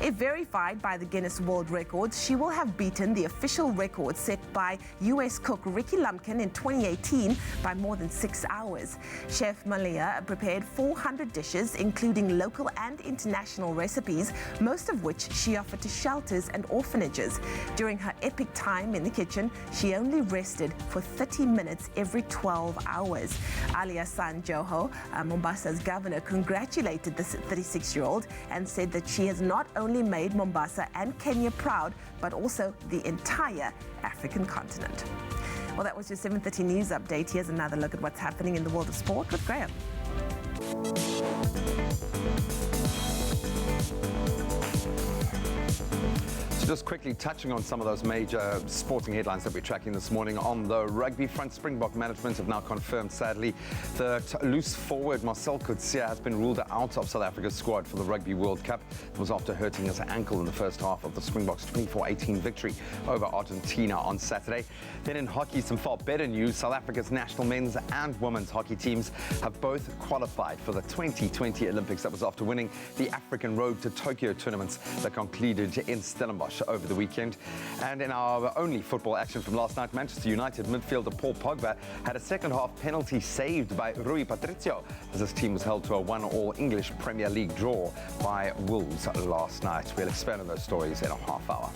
If verified by the Guinness World Records, she will have beaten the official record set by US cook Ricky Lumpkin in 2018 by more than 6 hours. Chef Malia prepared 400 dishes, including local and international recipes, most of which she offered to shelters and orphanages. During her epic time in the kitchen, she only rested for 30 minutes every 12 hours. Ali Hassan Joho, Mombasa's governor, congratulated the 36-year-old and said that she has not only made Mombasa and Kenya proud, but also the entire African continent. Well, that was your 7:30 news update. Here's another look at what's happening in the world of sport with Graham. Just quickly touching on some of those major sporting headlines that we're tracking this morning. On the rugby front, Springbok management have now confirmed, sadly, that loose forward Marcel Coetzee has been ruled out of South Africa's squad for the Rugby World Cup. It was after hurting his ankle in the first half of the Springboks' 24-18 victory over Argentina on Saturday. Then in hockey, some far better news. South Africa's national men's and women's hockey teams have both qualified for the 2020 Olympics. That was after winning the African Road to Tokyo tournaments that concluded in Stellenbosch over the weekend. And in our only football action from last night, Manchester United midfielder Paul Pogba had a second half penalty saved by Rui Patricio as his team was held to a 1-1 English Premier League draw by Wolves last night. We'll expand on those stories in a half hour.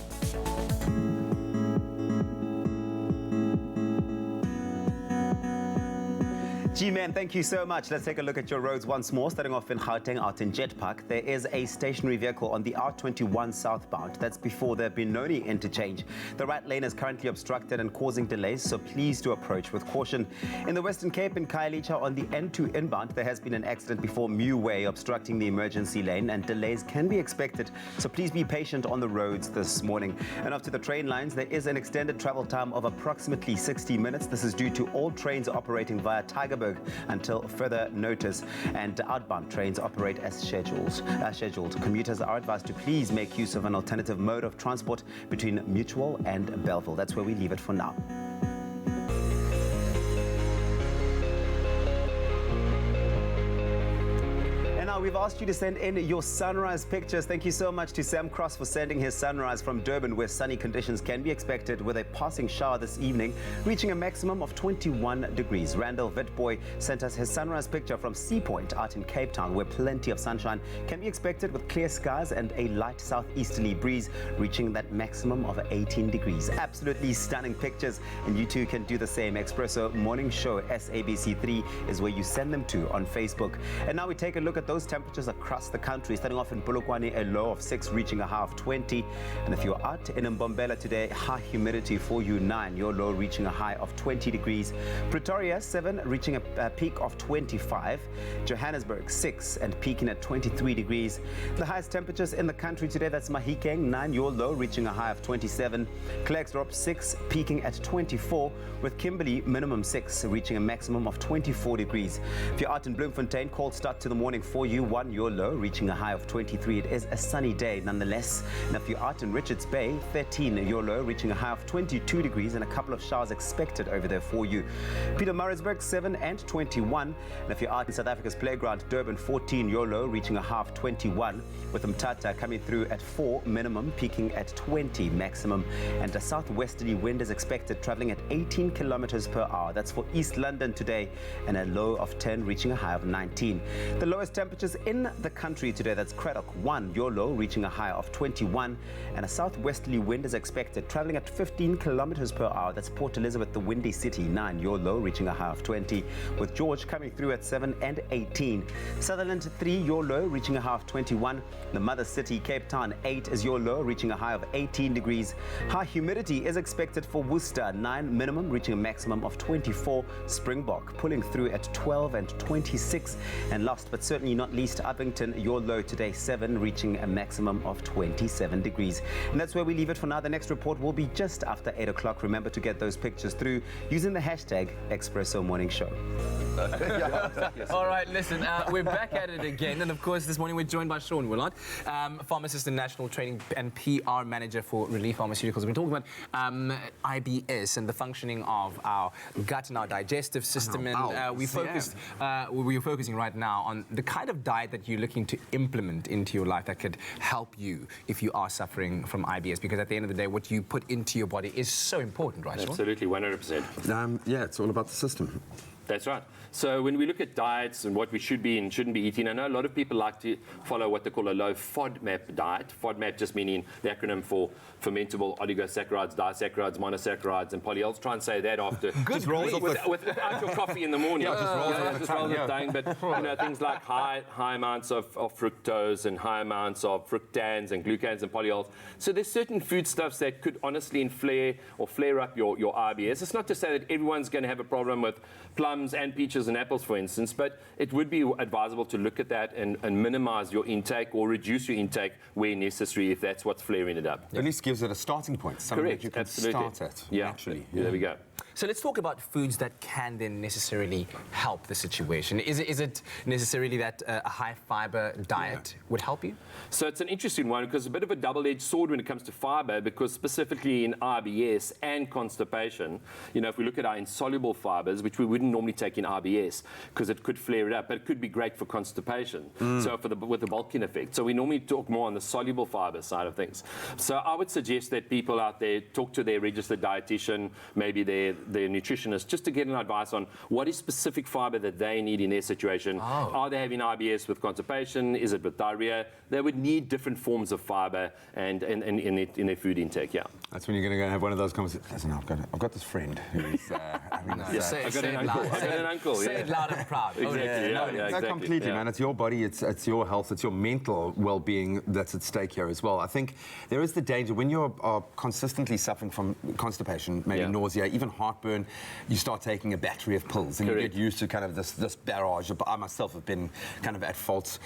G-Man, thank you so much. Let's take a look at your roads once more. Starting off in Gauteng, out in Jet Park, there is a stationary vehicle on the R21 southbound. That's before the Benoni interchange. The right lane is currently obstructed and causing delays, so please do approach with caution. In the Western Cape, in Khayelitsha, on the N2 inbound, there has been an accident before Mew Way, obstructing the emergency lane, and delays can be expected, so please be patient on the roads this morning. And up to the train lines, there is an extended travel time of approximately 60 minutes. This is due to all trains operating via Tigerberg until further notice, and outbound trains operate as scheduled. Commuters are advised to please make use of an alternative mode of transport between Mutual and Belleville. That's where we leave it for now. We've asked you to send in your sunrise pictures. Thank you so much to Sam Cross for sending his sunrise from Durban, where sunny conditions can be expected with a passing shower this evening, reaching a maximum of 21 degrees. Randall Vitboy sent us his sunrise picture from Sea Point out in Cape Town, where plenty of sunshine can be expected with clear skies and a light southeasterly breeze, reaching that maximum of 18 degrees. Absolutely stunning pictures, and you too can do the same. Expresso Morning Show SABC3 is where you send them to on Facebook. And now we take a look at those temperatures across the country. Starting off in Polokwane, a low of 6, reaching a high of 20. And if you're out in Mbombela today, high humidity for you, 9. Your low reaching a high of 20 degrees. Pretoria, 7, reaching a peak of 25. Johannesburg, 6, and peaking at 23 degrees. The highest temperatures in the country today, that's Mahikeng, 9. Your low reaching a high of 27. Klerksdorp, 6, peaking at 24. With Kimberley, minimum 6, reaching a maximum of 24 degrees. If you're out in Bloemfontein, cold start to the morning for you, 1. Your low reaching a high of 23. It is a sunny day nonetheless. And if you're out in Richards Bay, 13. Your low reaching a high of 22 degrees, and a couple of showers expected over there for you. Pietermaritzburg, 7 and 21. And if you're out in South Africa's playground, Durban, 14. Your low reaching a high of 21. With Mthatha coming through at 4 minimum, peaking at 20 maximum. And a southwesterly wind is expected, traveling at 18 kilometers per hour. That's for East London today, and a low of 10, reaching a high of 19. The lowest temperatures in the country today, that's Craddock, 1. Your low reaching a high of 21. And a southwesterly wind is expected, traveling at 15 kilometers per hour. That's Port Elizabeth, the windy city, 9. Your low reaching a high of 20. With George coming through at 7 and 18. Sutherland, 3. Your low reaching a high of 21. The mother city, Cape Town, 8 is your low, reaching a high of 18 degrees. High humidity is expected for Worcester, 9 minimum, reaching a maximum of 24. Springbok pulling through at 12 and 26. And last but certainly not least, Uppington, your low today, 7, reaching a maximum of 27 degrees. And that's where we leave it for now. The next report will be just after 8 o'clock. Remember to get those pictures through using the hashtag Expresso Morning Show. All right, listen, we're back at it again. And of course, this morning we're joined by Sean Willard, pharmacist and national training and PR manager for Relief Pharmaceuticals. We've been talking about IBS and the functioning of our gut and our digestive system. And we're focusing right now on the kind of diet that you're looking to implement into your life that could help you if you are suffering from IBS. Because at the end of the day, what you put into your body is so important, right, Sean? Absolutely, 100%. Yeah, it's all about the system. That's right. So when we look at diets and what we should be and shouldn't be eating, I know a lot of people like to follow what they call a low FODMAP diet. FODMAP just meaning the acronym for fermentable oligosaccharides, disaccharides, monosaccharides, and polyols. Try and say that after. Good without your coffee in the morning. Just rolls off the tongue. But things like high amounts of fructose and high amounts of fructans and glucans and polyols. So there's certain foodstuffs that could honestly flare up your IBS. It's not to say that everyone's going to have a problem with plums and peaches and apples, for instance, but it would be advisable to look at that and minimize your intake or reduce your intake where necessary if that's what's flaring it up. At least gives it a starting point, something Correct. that you can Absolutely. start at Yeah. naturally. There we go. So let's talk about foods that can then necessarily help the situation. Is it necessarily that a high fiber diet would help you? So it's an interesting one because it's a bit of a double-edged sword when it comes to fiber, because specifically in IBS and constipation, if we look at our insoluble fibers, which we wouldn't normally take in IBS because it could flare it up, but it could be great for constipation. So with the bulking effect. So we normally talk more on the soluble fiber side of things. So I would suggest that people out there talk to their registered dietitian, maybe their nutritionist, just to get an advice on what is specific fiber that they need in their situation. Are they having IBS with constipation? Is it with diarrhea? They would need different forms of fiber and in their food intake. Yeah. That's when you're going to go have one of those conversations. Listen, I've got this friend who's having this. I've got an uncle. Say it loud and proud. Exactly. No, completely, man. It's your body, it's your health, it's your mental well-being that's at stake here as well. I think there is the danger when you are consistently suffering from constipation, maybe nausea, even heartburn. You start taking a battery of pills, and you get used to kind of this barrage. I myself have been kind of at fault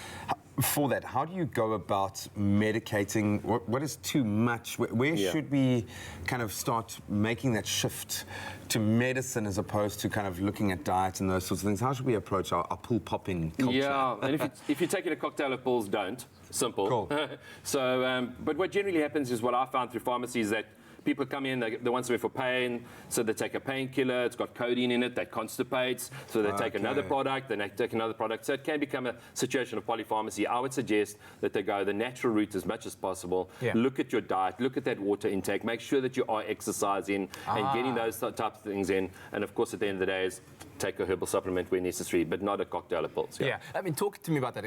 for that. How do you go about medicating? What is too much? Where should we kind of start making that shift to medicine as opposed to kind of looking at diet and those sorts of things? How should we approach our pill popping culture? Yeah, and if you're taking a cocktail of pills, don't. Simple. Cool. So, but what generally happens is what I found through pharmacy is that people come in, they want something for pain, so they take a painkiller, it's got codeine in it, that constipates, so they take another product, then they take another product. So it can become a situation of polypharmacy. I would suggest that they go the natural route as much as possible. Look at your diet, look at that water intake, make sure that you are exercising and getting those types of things in. And of course, at the end of the day, is take a herbal supplement where necessary, but not a cocktail of pills. Yeah. I mean, talk to me about that.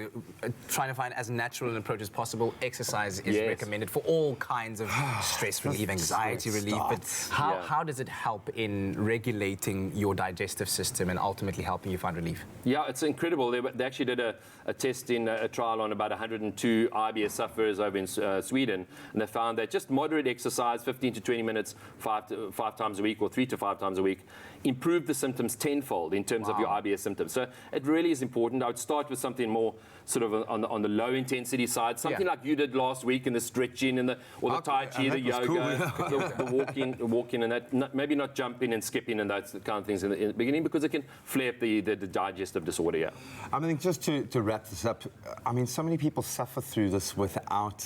Trying to find as natural an approach as possible. Exercise is recommended for all kinds of stress relief, anxiety. anxiety relief, but how does it help in regulating your digestive system and ultimately helping you find relief? Yeah, it's incredible. They actually did a test in a trial on about 102 IBS sufferers over in Sweden, and they found that just moderate exercise, 15 to 20 minutes, five times a week or 3 to 5 times a week, improved the symptoms tenfold in terms of your IBS symptoms. So it really is important. I would start with something more sort of on the low intensity side, something like you did last week in the stretching and the Tai Chi, the yoga, cool. the walking and that. Maybe not jumping and skipping and those kind of things in the beginning, because it can flare up the digestive disorder. Yeah. I mean, just to wrap this up, I mean, so many people suffer through this without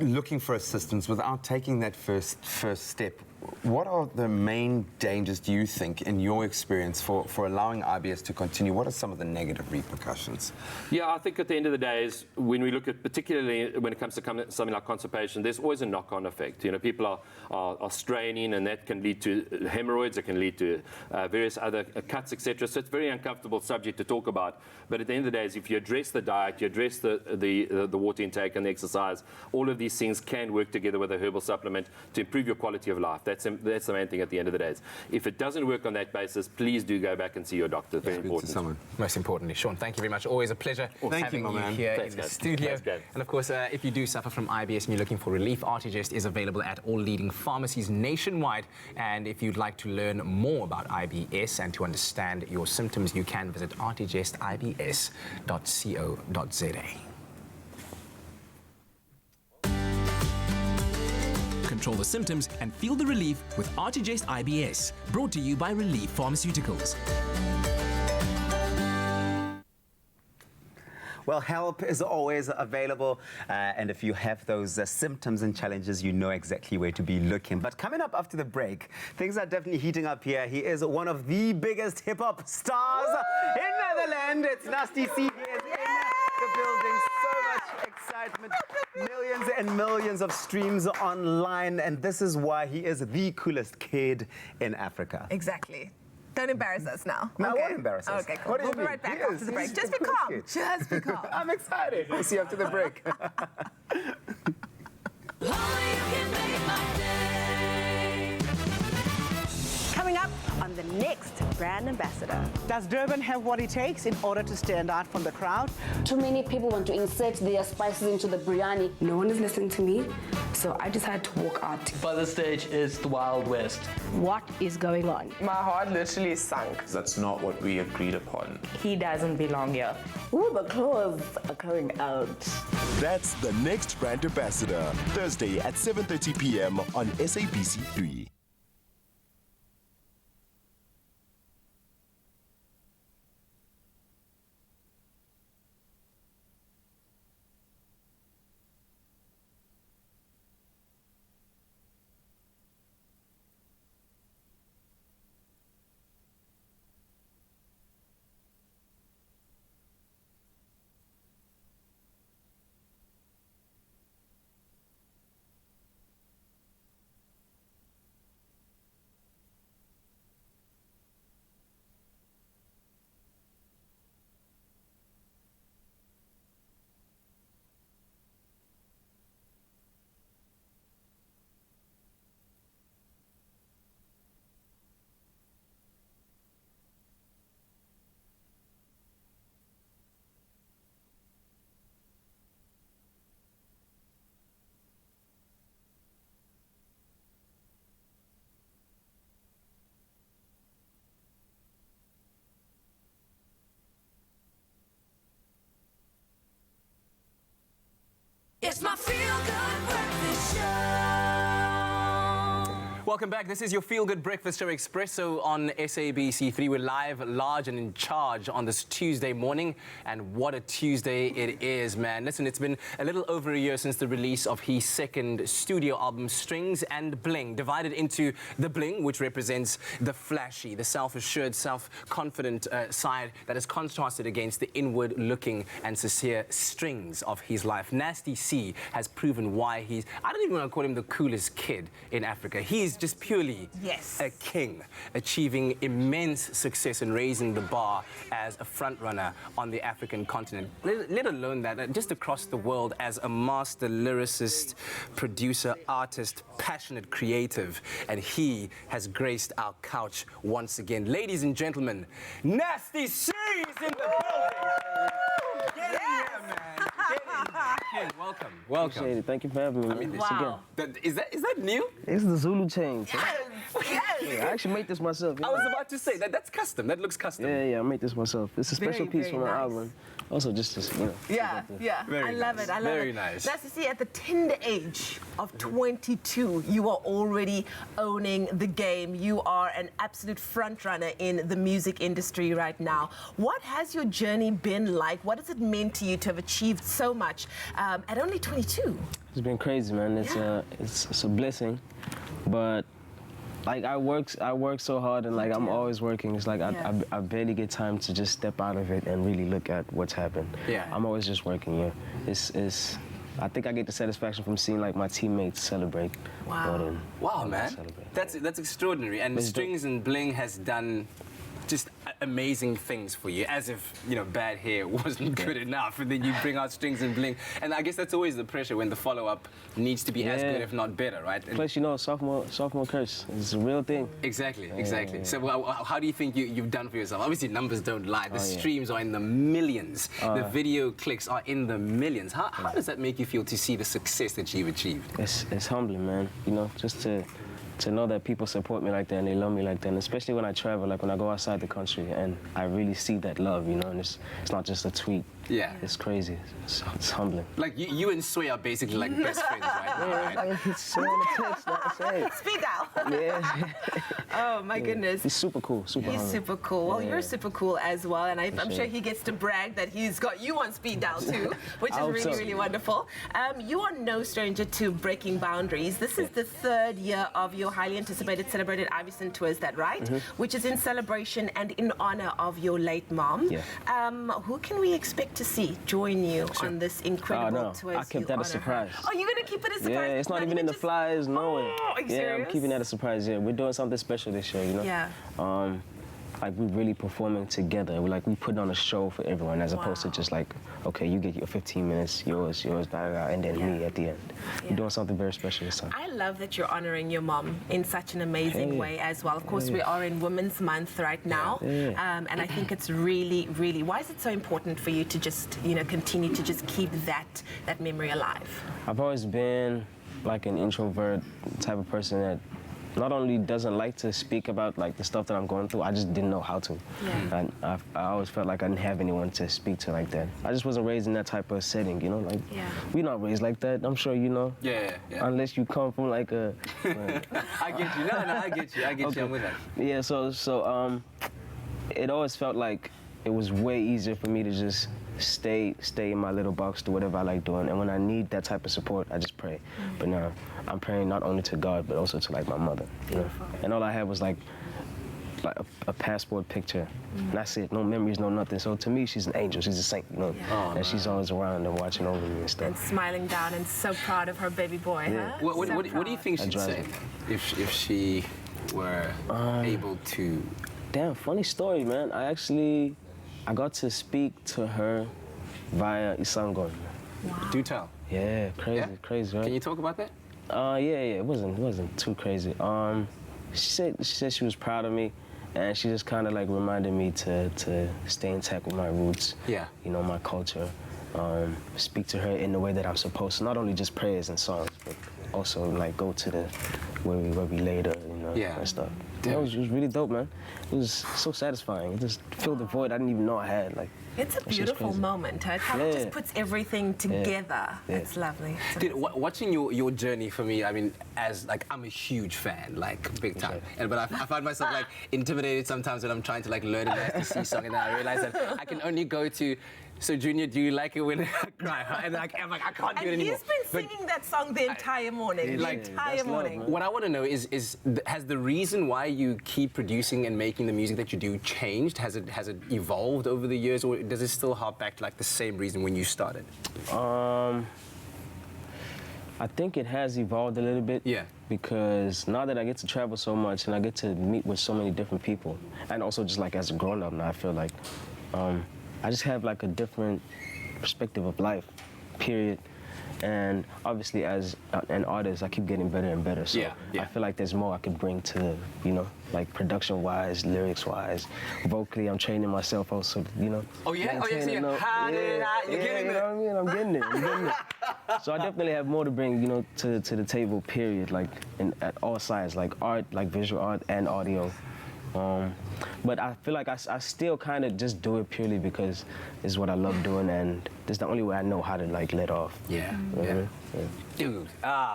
looking for assistance, without taking that first step. What are the main dangers, do you think, in your experience, for allowing IBS to continue? What are some of the negative repercussions? Yeah, I think at the end of the day is when we look at, particularly when it comes to something like constipation, there's always a knock-on effect. You know, people are straining, and that can lead to hemorrhoids, it can lead to various other cuts, etc. So it's a very uncomfortable subject to talk about. But at the end of the day, is if you address the diet, you address the water intake and the exercise, all of these things can work together with a herbal supplement to improve your quality of life. That's the main thing at the end of the day. If it doesn't work on that basis, please do go back and see your doctor. Very important. Most importantly, Sean, thank you very much. Always a pleasure having you here in the studio. And of course, if you do suffer from IBS and you're looking for relief, Artigest is available at all leading pharmacies nationwide. And if you'd like to learn more about IBS and to understand your symptoms, you can visit artigestibs.co.za. Control the symptoms and feel the relief with Artigest IBS. Brought to you by Relief Pharmaceuticals. Well, help is always available, and if you have those symptoms and challenges, you know exactly where to be looking. But coming up after the break, things are definitely heating up here. He is one of the biggest hip-hop stars in Netherlands. It's Nasty C. He is in the building. So much excitement. Millions and millions of streams online, and this is why he is the coolest kid in Africa. Exactly. Don't embarrass us now. No, I won't embarrass us. Okay, cool. We'll be right back after the break. Just be calm. Just be calm. I'm excited. We'll see you after the break. Coming up on the next brand ambassador. Does Durban have what it takes in order to stand out from the crowd? Too many people want to insert their spices into the biryani. No one is listening to me, so I decided to walk out. By the stage is the Wild West. What is going on? My heart literally sunk. That's not what we agreed upon. He doesn't belong here. Ooh, the clothes are coming out. That's the next brand ambassador, Thursday at 7:30 p.m. on SABC3. It's my feel-good breakfast show. Welcome back. This is your feel-good breakfast show, Expresso, on SABC3. We're live, large, and in charge on this Tuesday morning. And what a Tuesday it is, man. Listen, it's been a little over a year since the release of his second studio album, Strings and Bling, divided into the bling, which represents the flashy, the self-assured, self-confident side that is contrasted against the inward-looking and sincere strings of his life. Nasty C has proven why he's, I don't even want to call him the coolest kid in Africa. He's is just purely a king, achieving immense success and raising the bar as a front runner on the African continent, let alone that, just across the world as a master lyricist, producer, artist, passionate creative, and he has graced our couch once again. Ladies and gentlemen, Nasty C's in the building! Get in here, man! Get in here. King, welcome. Appreciate it. Thank you for having me. Man. Wow. Is that new? It's the Zulu chain. Yes! Yeah, I actually made this myself. I was about to say, that's custom. That looks custom. Yeah, I made this myself. It's a special piece from my nice. album. Also, just Yeah. I love it. I love it. Very nice. Nice to see at the tender age of 22, you are already owning the game. You are an absolute front runner in the music industry right now. What has your journey been like? What has it meant to you to have achieved so much at only 22? It's been crazy, man. It's a blessing, but like I work so hard, and like I'm always working. It's like I barely get time to just step out of it and really look at what's happened. Yeah. I'm always just working. Yeah. I think I get the satisfaction from seeing like my teammates celebrate. Wow. Wow, man. That's extraordinary. And Strings and Bling has done just amazing things for you, as if, you know, bad hair wasn't good enough, and then you bring out Strings and Bling. And I guess that's always the pressure when the follow-up needs to be as good, if not better, right? And plus, you know, sophomore curse is a real thing. Exactly. So how do you think you've done for yourself? Obviously, numbers don't lie. The streams are in the millions. The video clicks are in the millions. How does that make you feel to see the success that you've achieved? It's humbling, man. You know, just to know that people support me like that and they love me like that, and especially when I travel, like when I go outside the country and I really see that love, you know, and it's not just a tweet. Yeah. It's crazy. It's humbling. Like you and Sway are basically like best friends right now, right? It's so on the text, like I say. Speed dial. Yeah. Oh my goodness. He's super cool. He's humble. super cool. Well, you're super cool as well, and I'm sure he gets to brag that he's got you on speed dial too, which is really, really wonderful. You are no stranger to breaking boundaries. This is the third year of your highly anticipated celebrated Ivyson tour, is that right? Which is in celebration and in honor of your late mom. Yeah. Who can we expect to see join you on this incredible tour? I kept that a surprise. Oh, you're gonna keep it a surprise? Yeah, it's not even in the flyers, no way. Are you serious? I'm keeping that a surprise. Yeah, we're doing something special this year, you know. Yeah. Like we're really performing together. We put on a show for everyone, as opposed to just like, okay, you get your 15 minutes, yours, blah, blah, blah, and then me at the end. We're doing something very special this time. I love that you're honoring your mom in such an amazing way as well. Of course, we are in Women's Month right now, and I think it's really, really. Why is it so important for you to just, you know, continue to just keep that memory alive? I've always been like an introvert type of person that not only doesn't like to speak about like the stuff that I'm going through, I just didn't know how to. And I always felt like I didn't have anyone to speak to like that. I just wasn't raised in that type of setting, you know, like we're not raised like that. I'm sure you know. Yeah. Unless you come from like a. I get you. No, I get you. Okay. I'm with that. Yeah. So it always felt like it was way easier for me to just stay in my little box, do whatever I like doing, and when I need that type of support, I just pray. But now I'm praying not only to God but also to like my mother. You know? And all I had was like a passport picture. And that's it. No memories, no nothing. So to me, she's an angel. She's a saint, you know. And she's always around and watching over me and stuff. And smiling down and so proud of her baby boy. Huh? What do you think she'd say if she were able to? Damn, funny story, man. I got to speak to her via Isangon. Wow. Do tell. Yeah, crazy, right? Can you talk about that? Yeah, it wasn't too crazy. She said she was proud of me, and she just kind of like reminded me to stay intact with my roots. Yeah. You know, my culture. Speak to her in the way that I'm supposed to, not only just prayers and songs, but also like go to where we later, you know, and stuff. It was really dope, man. It was so satisfying. It just filled the void I didn't even know I had. Like, it's a beautiful moment. It kind of just puts everything together. It's lovely. Dude, watching your journey for me, I mean, as like I'm a huge fan, like big time. But I find myself like intimidated sometimes when I'm trying to like learn a Nasty C song, and then I realize that I can only go to. So Junior, do you like it when I cry? And I'm like, I can't do it anymore. And he's been singing that song the entire morning. What I want to know is has the reason why you keep producing and making the music that you do changed? Has it evolved over the years, or does it still hark back to like the same reason when you started? I think it has evolved a little bit. Yeah. Because now that I get to travel so much and I get to meet with so many different people, and also just like as a grown-up now, I feel like I just have like a different perspective of life, period. And obviously as an artist, I keep getting better and better. So I feel like there's more I could bring to, you know, like production-wise, lyrics-wise. Vocally, I'm training myself also, you know. Oh, yeah? Oh, yeah, you're getting you know what I mean? I'm getting it. So I definitely have more to bring, you know, to the table, period, like at all sides, like art, like visual art and audio. But I feel like I still kind of just do it purely because it's what I love doing, and it's the only way I know how to like let off. Yeah. Dude,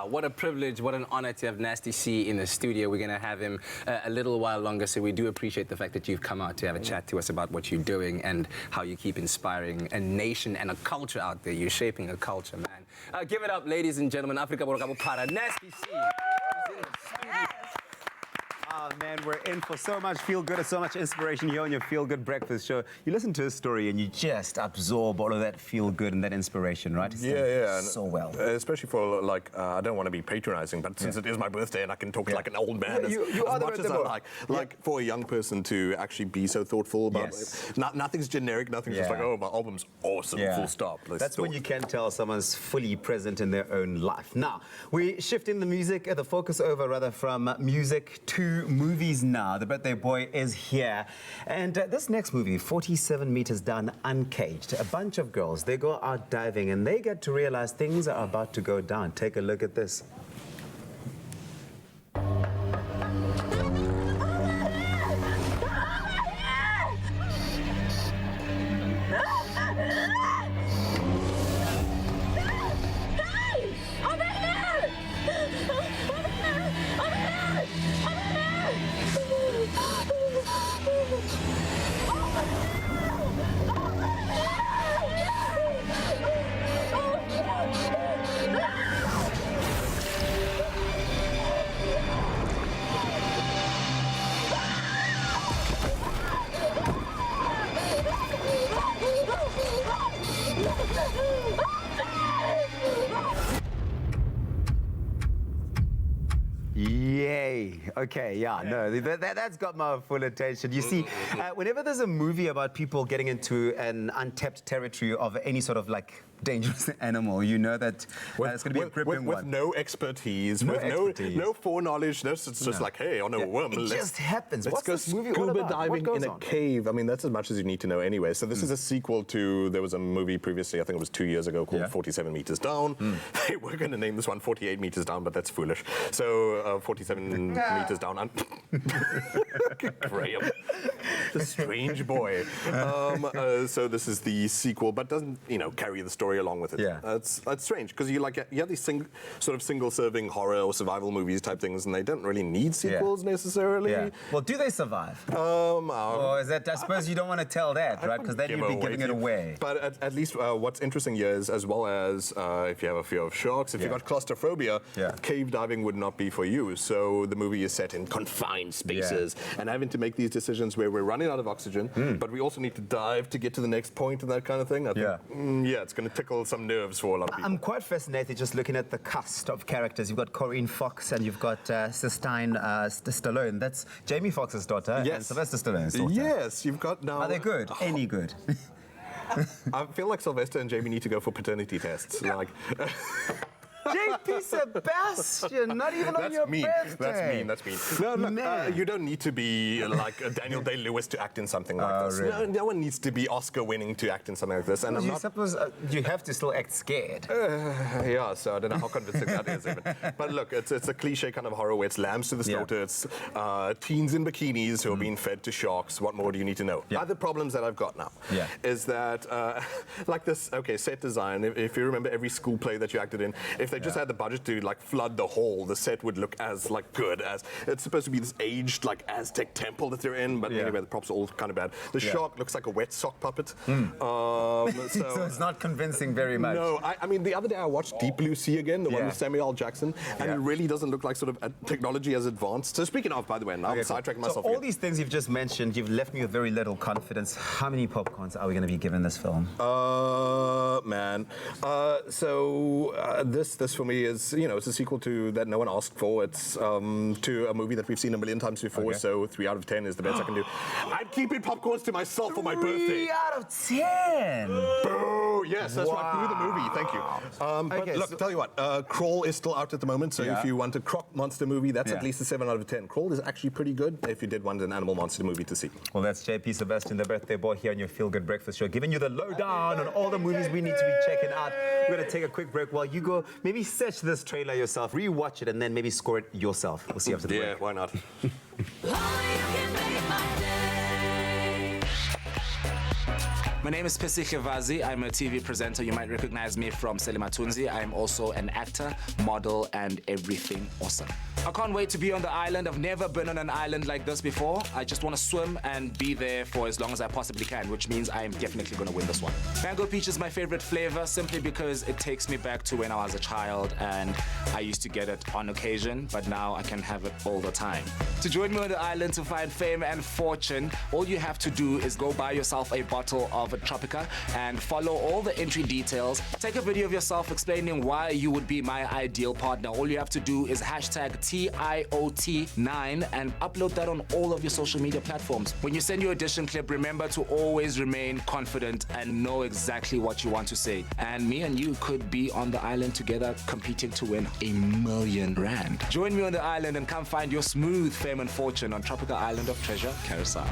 what a privilege, what an honor to have Nasty C in the studio. We're gonna have him a little while longer, so we do appreciate the fact that you've come out to have a chat to us about what you're doing and how you keep inspiring a nation and a culture out there. You're shaping a culture, man. Give it up, ladies and gentlemen. Africa Borokabo Para, Nasty C. Oh, man, we're in for so much feel-good, so much inspiration here on your Feel Good Breakfast Show. You listen to his story and you just absorb all of that feel-good and that inspiration, right? It's so well. Especially for, like, I don't want to be patronizing, but since it is my birthday and I can talk like an old man as much as I like. Like, for a young person to actually be so thoughtful about it. Nothing's generic, nothing's just like, oh, my album's awesome, full stop. That's when you can tell someone's fully present in their own life. Now, we're shifting the music, the focus over rather from music to movies now. The birthday boy is here. And this next movie, 47 Meters Down Uncaged, a bunch of girls, they go out diving and they get to realize things are about to go down. Take a look at this. Yay. Okay, yeah, no, that's got my full attention. You see, whenever there's a movie about people getting into an untapped territory of any sort of like dangerous animal, you know that it's going to be a gripping one. With no expertise, no foreknowledge, it's just like, hey, on a worm. It just happens. Let's go scuba diving in a cave. I mean, that's as much as you need to know anyway. So this is a sequel to, there was a movie previously, I think it was 2 years ago, called 47 Meters Down. They were going to name this one 48 Meters Down, but that's foolish. So 47 Meters Down. Graham, the strange boy. So this is the sequel, but doesn't, carry the story along with it. Yeah. It's strange, because you have these sort of single-serving horror or survival movies type things, and they don't really need sequels necessarily. Yeah. Well, do they survive? Or is that, I suppose you don't want to tell that, right? Because then you'd be giving it away. But at least what's interesting here is, as well as if you have a fear of sharks, if you've got claustrophobia, cave diving would not be for you. So the movie is set in confined spaces, and having to make these decisions where we're running out of oxygen, but we also need to dive to get to the next point and that kind of thing. I think, it's going to tickle some nerves for a lot of people. I'm quite fascinated just looking at the cast of characters. You've got Corinne Fox and you've got Sistine Stallone. That's Jamie Foxx's daughter and Sylvester Stallone's daughter. Yes, you've got now... Are they good? Any good? I feel like Sylvester and Jamie need to go for paternity tests. Like... JP Sebastian, not even on your birthday. That's mean. No, you don't need to be like Daniel Day-Lewis to act in something like this. Really? No one needs to be Oscar-winning to act in something like this. And suppose you have to still act scared. So I don't know how convincing that is even. But look, it's a cliche kind of horror where it's lambs to the slaughter, it's teens in bikinis who are being fed to sharks. What more do you need to know? Other problems that I've got now is that, like this, set design, if you remember every school play that you acted in, if they just had the budget to like flood the hall, the set would look as like good as it's supposed to be this aged like Aztec temple that they're in, but anyway the props are all kind of bad. The shark looks like a wet sock puppet. So it's not convincing very much. No, I mean the other day I watched Deep Blue Sea again, the one with Samuel L. Jackson, and it really doesn't look like sort of technology as advanced. So speaking of, by the way, now I'm sidetracking myself. So all these things you've just mentioned, you've left me with very little confidence. How many popcorns are we going to be given this film? Man. So this this for me is, it's a sequel to that no one asked for. It's to a movie that we've seen a million times before, so 3 out of 10 is the best I can do. I'm keeping popcorns to myself for my birthday. 3 out of 10! Boo! Yes, that's right. Boo the movie. Thank you. But Okay, look, tell you what, Crawl is still out at the moment, so if you want a croc monster movie, that's at least a 7 out of 10. Crawl is actually pretty good if you did want an animal monster movie to see. Well, that's JP Sebastian, the birthday boy, here on your Feel Good Breakfast Show, giving you the lowdown on all the movies we need to be checking out. We're going to take a quick break while you go maybe search this trailer yourself, rewatch it, and then maybe score it yourself. We'll see you after the break. Yeah, why not? My name is Pesi Khivazi. I'm a TV presenter. You might recognize me from Selima Tunzi. I'm also an actor, model, and everything awesome. I can't wait to be on the island. I've never been on an island like this before. I just want to swim and be there for as long as I possibly can, which means I'm definitely going to win this one. Mango peach is my favorite flavor simply because it takes me back to when I was a child and I used to get it on occasion, but now I can have it all the time. To join me on the island to find fame and fortune, all you have to do is go buy yourself a bottle of Tropica and follow all the entry details. Take a video of yourself explaining why you would be my ideal partner. All you have to do is hashtag TIOT9 and upload that on all of your social media platforms. When you send your audition clip, remember to always remain confident and know exactly what you want to say. And me and you could be on the island together competing to win R1 million. Join me on the island and come find your smooth fame and fortune on Tropical Island of Treasure, Carousel.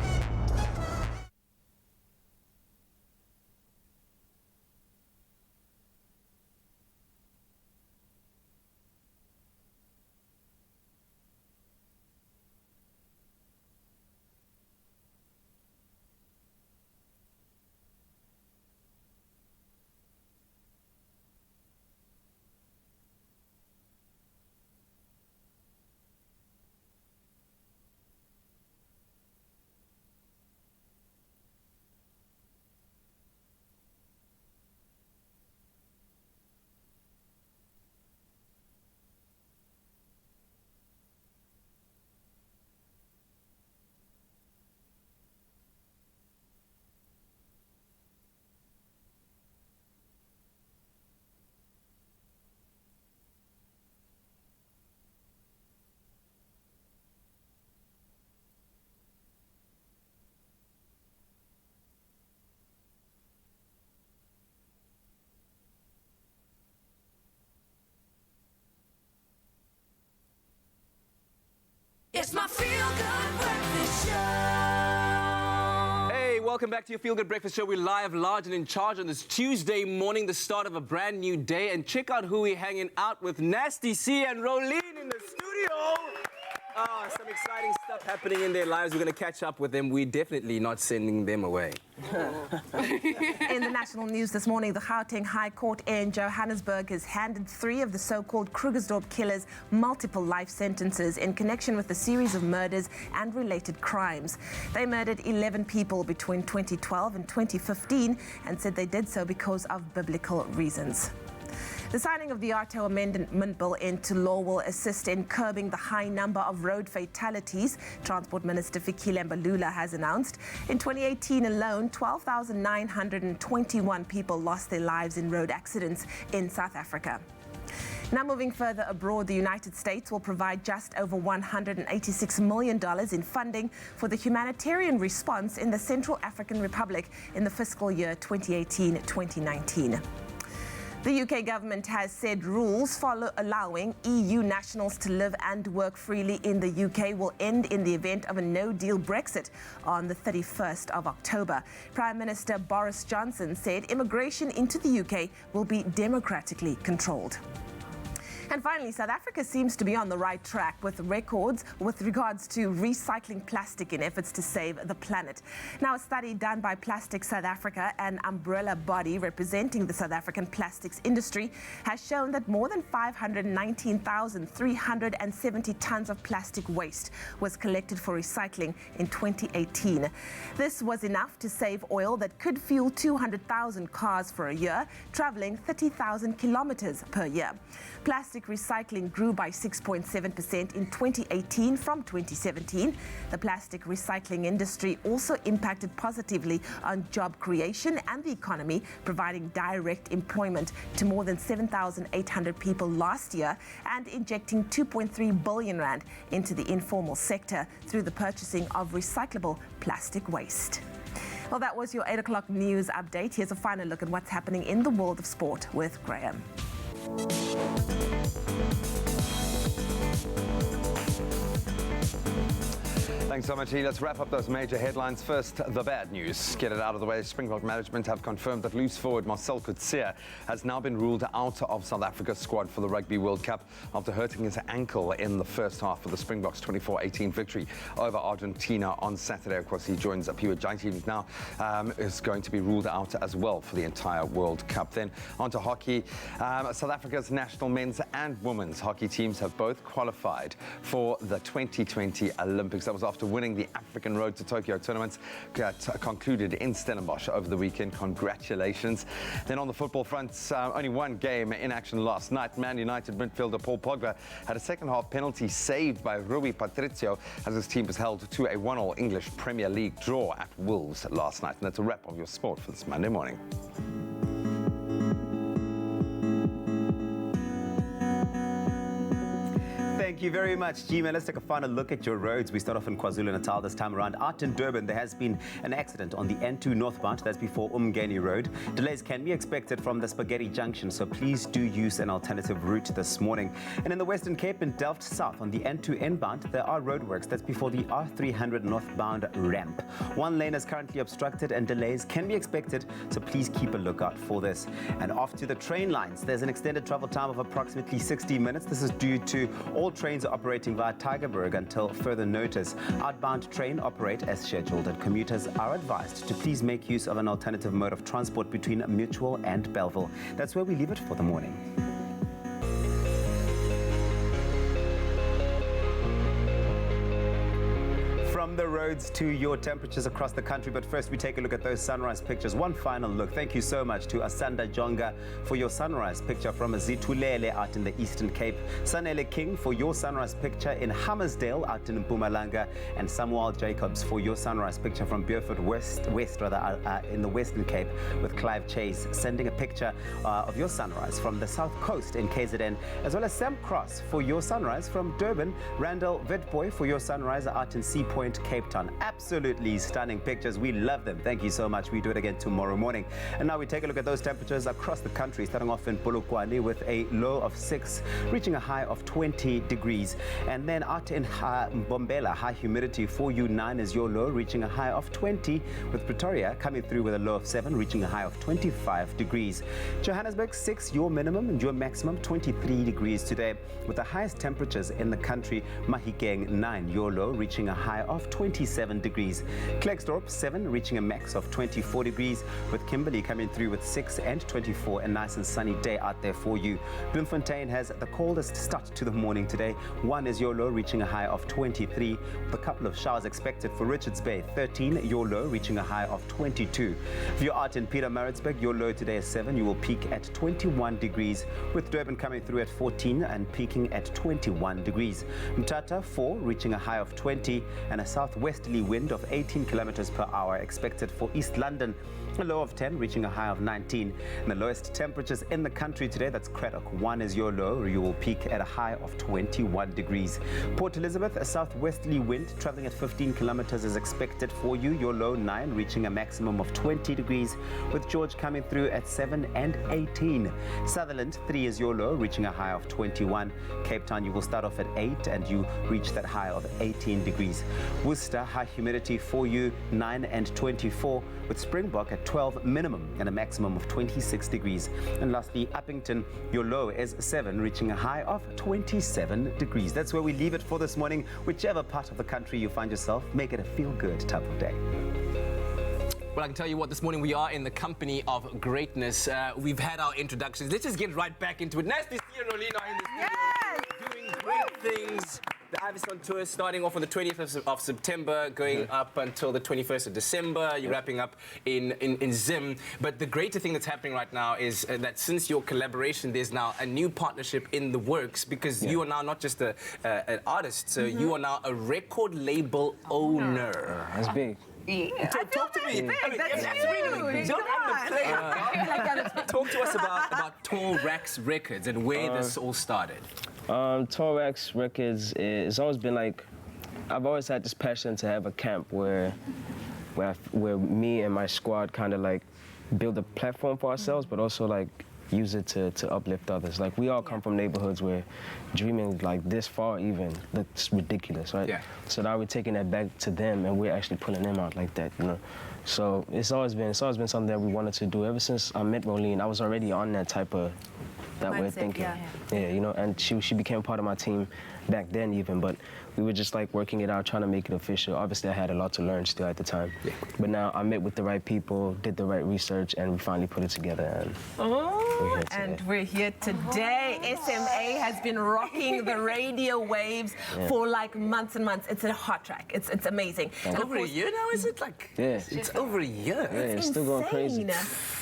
It's my Feel Good Breakfast Show. Hey, welcome back to your Feel Good Breakfast Show. We're live, large, and in charge on this Tuesday morning, the start of a brand new day. And check out who we're hanging out with. Nasty C and Rolene in the studio. Some exciting stuff happening in their lives. We're going to catch up with them. We're definitely not sending them away. In the national news this morning, the Gauteng High Court in Johannesburg has handed 3 of the so-called Krugersdorp killers multiple life sentences in connection with a series of murders and related crimes. They murdered 11 people between 2012 and 2015 and said they did so because of biblical reasons. The signing of the ARTO Amendment Bill into law will assist in curbing the high number of road fatalities, Transport Minister Fikile Mbalula has announced. In 2018 alone, 12,921 people lost their lives in road accidents in South Africa. Now moving further abroad, the United States will provide just over $186 million in funding for the humanitarian response in the Central African Republic in the fiscal year 2018-2019. The UK government has said rules allowing EU nationals to live and work freely in the UK will end in the event of a no-deal Brexit on the 31st of October. Prime Minister Boris Johnson said immigration into the UK will be democratically controlled. And finally, South Africa seems to be on the right track with records with regards to recycling plastic in efforts to save the planet. Now, a study done by Plastic South Africa, an umbrella body representing the South African plastics industry, has shown that more than 519,370 tons of plastic waste was collected for recycling in 2018. This was enough to save oil that could fuel 200,000 cars for a year, traveling 30,000 kilometers per year. Plastic Plastic recycling grew by 6.7% in 2018 from 2017. The plastic recycling industry also impacted positively on job creation and the economy, providing direct employment to more than 7,800 people last year and injecting 2.3 billion rand into the informal sector through the purchasing of recyclable plastic waste. Well, that was your 8 o'clock news update. Here's a final look at what's happening in the world of sport with Graham. Thanks so much, Lee. Let's wrap up those major headlines. First, the bad news. Get it out of the way. Springbok management have confirmed that loose forward Marcel Coetzee has now been ruled out of South Africa's squad for the Rugby World Cup after hurting his ankle in the first half of the Springboks' 24-18 victory over Argentina on Saturday. Of course, he joins Aphiwe Jaithi now, is going to be ruled out as well for the entire World Cup. Then on to hockey. South Africa's national men's and women's hockey teams have both qualified for the 2020 Olympics. That was after winning the African Road to Tokyo tournament concluded in Stellenbosch over the weekend. Congratulations. Then on the football front, only one game in action last night. Man United midfielder Paul Pogba had a second-half penalty saved by Rui Patricio as his team was held to a 1-1 English Premier League draw at Wolves last night. And that's a wrap of your sport for this Monday morning. Thank you very much, Gma. Let's take a final look at your roads. We start off in KwaZulu-Natal this time around. Out in Durban, there has been an accident on the N2 northbound. That's before Umgeni Road. Delays can be expected from the Spaghetti Junction, so please do use an alternative route this morning. And in the Western Cape, in Delft South, on the N2 inbound, there are roadworks. That's before the R300 northbound ramp. One lane is currently obstructed and delays can be expected, so please keep a lookout for this. And off to the train lines. There's an extended travel time of approximately 60 minutes. This is due to all trains are operating via Tygerberg until further notice. Outbound train operate as scheduled, and commuters are advised to please make use of an alternative mode of transport between Mutual and Bellville. That's where we leave it for the morning. From the roads to your temperatures across the country, but first we take a look at those sunrise pictures. One final look. Thank you so much to Asanda Jonga for your sunrise picture from Zitulele out in the Eastern Cape, Sanele King for your sunrise picture in Hammersdale out in Mpumalanga, and Samuel Jacobs for your sunrise picture from Beaufort West in the Western Cape, with Clive Chase sending a picture of your sunrise from the South Coast in KZN, as well as Sam Cross for your sunrise from Durban, Randall Vitboy for your sunrise out in Sea Point, Cape Town. Absolutely stunning pictures. We love them. Thank you so much. We do it again tomorrow morning. And now we take a look at those temperatures across the country, starting off in Polokwane with a low of 6, reaching a high of 20 degrees. And then out in Mbombela, high humidity for you, 9 is your low, reaching a high of 20, with Pretoria coming through with a low of 7, reaching a high of 25 degrees. Johannesburg, 6, your minimum, and your maximum, 23 degrees today, with the highest temperatures in the country. Mahikeng, 9, your low, reaching a high of 27 degrees. Klerksdorp, 7, reaching a max of 24 degrees, with Kimberley coming through with 6 and 24, a nice and sunny day out there for you. Bloemfontein has the coldest start to the morning today. 1 is your low, reaching a high of 23, with a couple of showers expected for Richards Bay. 13, your low, reaching a high of 22. If you're out in Pietermaritzburg, your low today is 7. You will peak at 21 degrees, with Durban coming through at 14 and peaking at 21 degrees. Mthatha, 4, reaching a high of 20, and a southwesterly wind of 18 kilometers per hour expected for East London. A low of 10, reaching a high of 19. And the lowest temperatures in the country today, that's Craddock. 1 is your low. You will peak at a high of 21 degrees. Port Elizabeth, a southwesterly wind traveling at 15 kilometers is expected for you. Your low 9, reaching a maximum of 20 degrees, with George coming through at 7 and 18. Sutherland, 3 is your low, reaching a high of 21. Cape Town, you will start off at 8 and you reach that high of 18 degrees. Worcester, high humidity for you, 9 and 24, with Springbok at 12 minimum and a maximum of 26 degrees. And lastly, Uppington, your low is 7, reaching a high of 27 degrees. That's where we leave it for this morning. Whichever part of the country you find yourself, make it a feel-good type of day. Well, I can tell you what, this morning we are in the company of greatness. We've had our introductions. Let's just get right back into it. Nice to see you, Rolina, in the studio. Yes! Doing Great things. The Iverson tour is starting off on the 20th of September, going up until the 21st of December. You're wrapping up in Zim. But the greater thing that's happening right now is that since your collaboration, there's now a new partnership in the works, because you are now not just an artist, so you are now a record label owner. That's big. Yeah. Talk to me. That's huge. Don't underplay. Talk to us about Torax Records and where this all started. Torax Records, it's always been like, I've always had this passion to have a camp where me and my squad kind of like build a platform for ourselves, but also like use it to uplift others. Like, we all come from neighborhoods where dreaming like this far even, that's ridiculous, right? Yeah. So now we're taking that back to them, and we're actually pulling them out like that, you know? So it's always been something that we wanted to do. Ever since I met Rolene, I was already on that type of, that way of thinking. Yeah, you know, and she became part of my team back then even, but we were just like working it out, trying to make it official. Obviously, I had a lot to learn still at the time. Yeah. But now I met with the right people, did the right research, and we finally put it together. And we're here today. SMA has been rocking the radio waves for like months and months. It's a hot track. It's amazing. And over a year now, is it? Like, it's over a year. Yeah, it's still going crazy.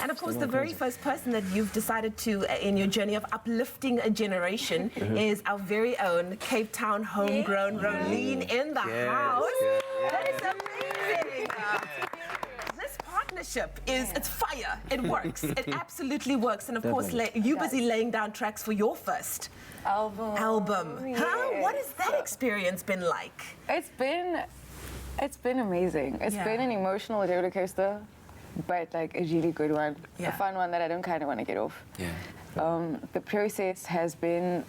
And of course, the very first person that you've decided to, in your journey of uplifting a generation, is our very own Cape Town homegrown Rolene in the house. That is amazing. This partnership it's fire. It works. It absolutely works. And of course, you're busy laying down tracks for your first album. Huh? What has that experience been like? It's been amazing. It's been an emotional roller coaster, but like a really good one. A fun one that I don't kind of want to get off. The process has been,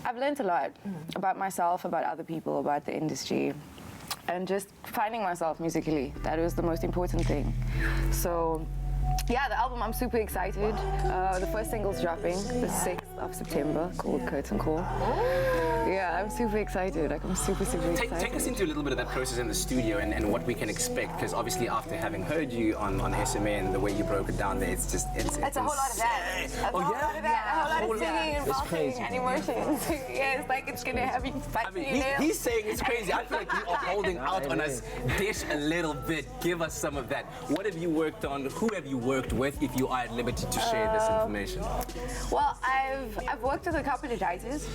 I've learned a lot about myself, about other people, about the industry, and just finding myself musically. That was the most important thing. So, yeah, the album, I'm super excited. The first single's dropping the 6th of September, called Curtain Call. Yeah, I'm super excited. Like, I'm super excited. Take us into a little bit of that process in the studio and what we can expect, because obviously after having heard you on SMA and the way you broke it down there, it's just... It's a whole lot of that. A whole lot of that. A whole lot of singing and vaulting and emotions. Yeah, it's like it's going to have you fighting your nails. He's saying it's crazy. I feel like you are holding out on us. Dish a little bit. Give us some of that. What have you worked on? Who have you worked with, if you are at liberty to share this information? Well, I've worked with a couple of writers,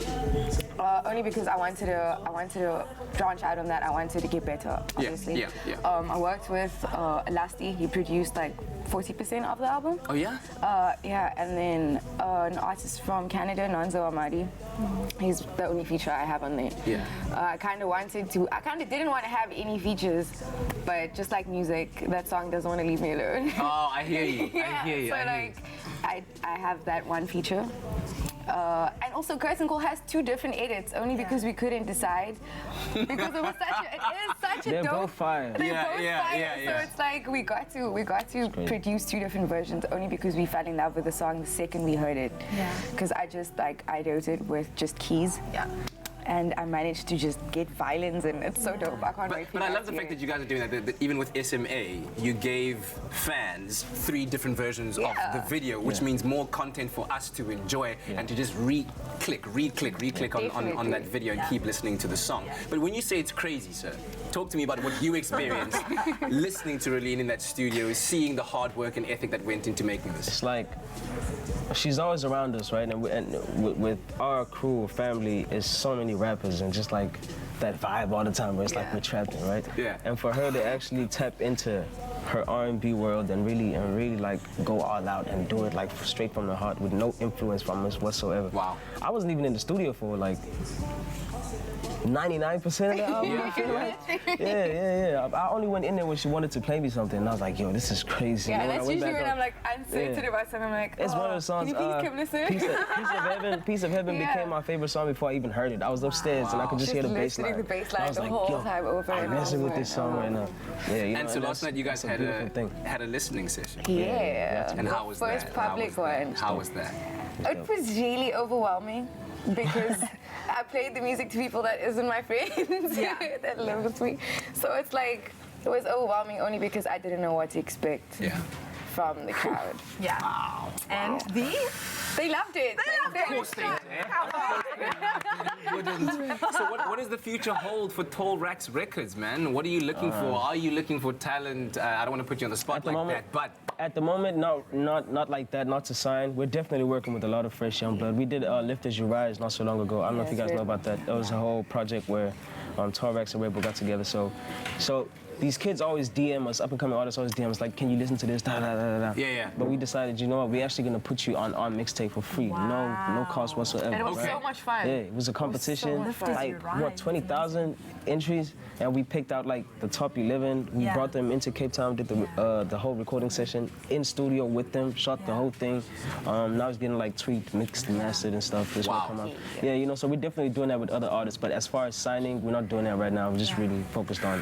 only because I wanted to branch out on that. I wanted to get better, obviously. I worked with Lasty. He produced like 40% of the album. Oh yeah? Yeah, and then an artist from Canada, Nonzo Amadi. He's the only feature I have on there. Yeah. I kind of didn't want to have any features, but just like music, that song doesn't want to leave me alone. Oh, I hear you. I hear you. So I have that one feature. And also, Curtain Call has 2 different edits, only because we couldn't decide. Because it is such a They're dope. both fire. They're both fire. So it's like we got to produce 2 different versions, only because we fell in love with the song the second we heard it. Because I wrote it with just keys. And I managed to just get violins, and it's so dope. I can't wait for But I love the fact that you guys are doing that even with SMA, you gave fans 3 different versions of the video, which means more content for us to enjoy and to just re-click on that video and keep listening to the song. But when you say it's crazy, sir, talk to me about what you experienced listening to Rolene in that studio, seeing the hard work and ethic that went into making this. It's like, she's always around us, right? And with our crew, family, is so many rappers, and just like that vibe all the time where it's like we're trapping, right? Yeah. And for her to actually tap into her R&B world and really like go all out and do it like straight from the heart with no influence from us whatsoever. Wow. I wasn't even in the studio for like 99% of the album, I feel like. Yeah. I only went in there when she wanted to play me something, and I was like, yo, this is crazy. Yeah, that's usually when I'm like uncertain about something. I'm like, it's one of the songs. Can you please come listen? Piece of Heaven became my favorite song before I even heard it. I was upstairs and I could just hear the bass line. The bass line I was the like, whole time over I'm messing with this song right now. Yeah, you know, and so last night you guys had a listening session. Yeah. And how was that? First public one. How was that? It was really overwhelming, because I played the music to people that isn't my friends that live with me. So it's like, it was overwhelming only because I didn't know what to expect from the crowd. Wow. And They loved it. Of course they did. So what does the future hold for Tall Racks Records, man? What are you looking for? Are you looking for talent? I don't want to put you on the spot like that, but... At the moment, not like that, not to sign. We're definitely working with a lot of fresh young blood. We did Lift As You Rise not so long ago. I don't know if you guys know about that. That was a whole project where Tall Racks and Red Bull got together. So these kids always DM us, up-and-coming artists always DM us, like, can you listen to this, da, da, da, da. Yeah. But we decided, you know what, we're actually going to put you on our mixtape for free. No cost whatsoever. And it was so much fun. Yeah, it was a competition. Like, 20,000 entries, and we picked out, like, the top 11. We brought them into Cape Town, did the whole recording session in studio with them, shot the whole thing. Now it's getting, like, tweaked, mixed, and mastered and stuff. This will come out. Yeah, you know, so we're definitely doing that with other artists, but as far as signing, we're not doing that right now. We're just really focused on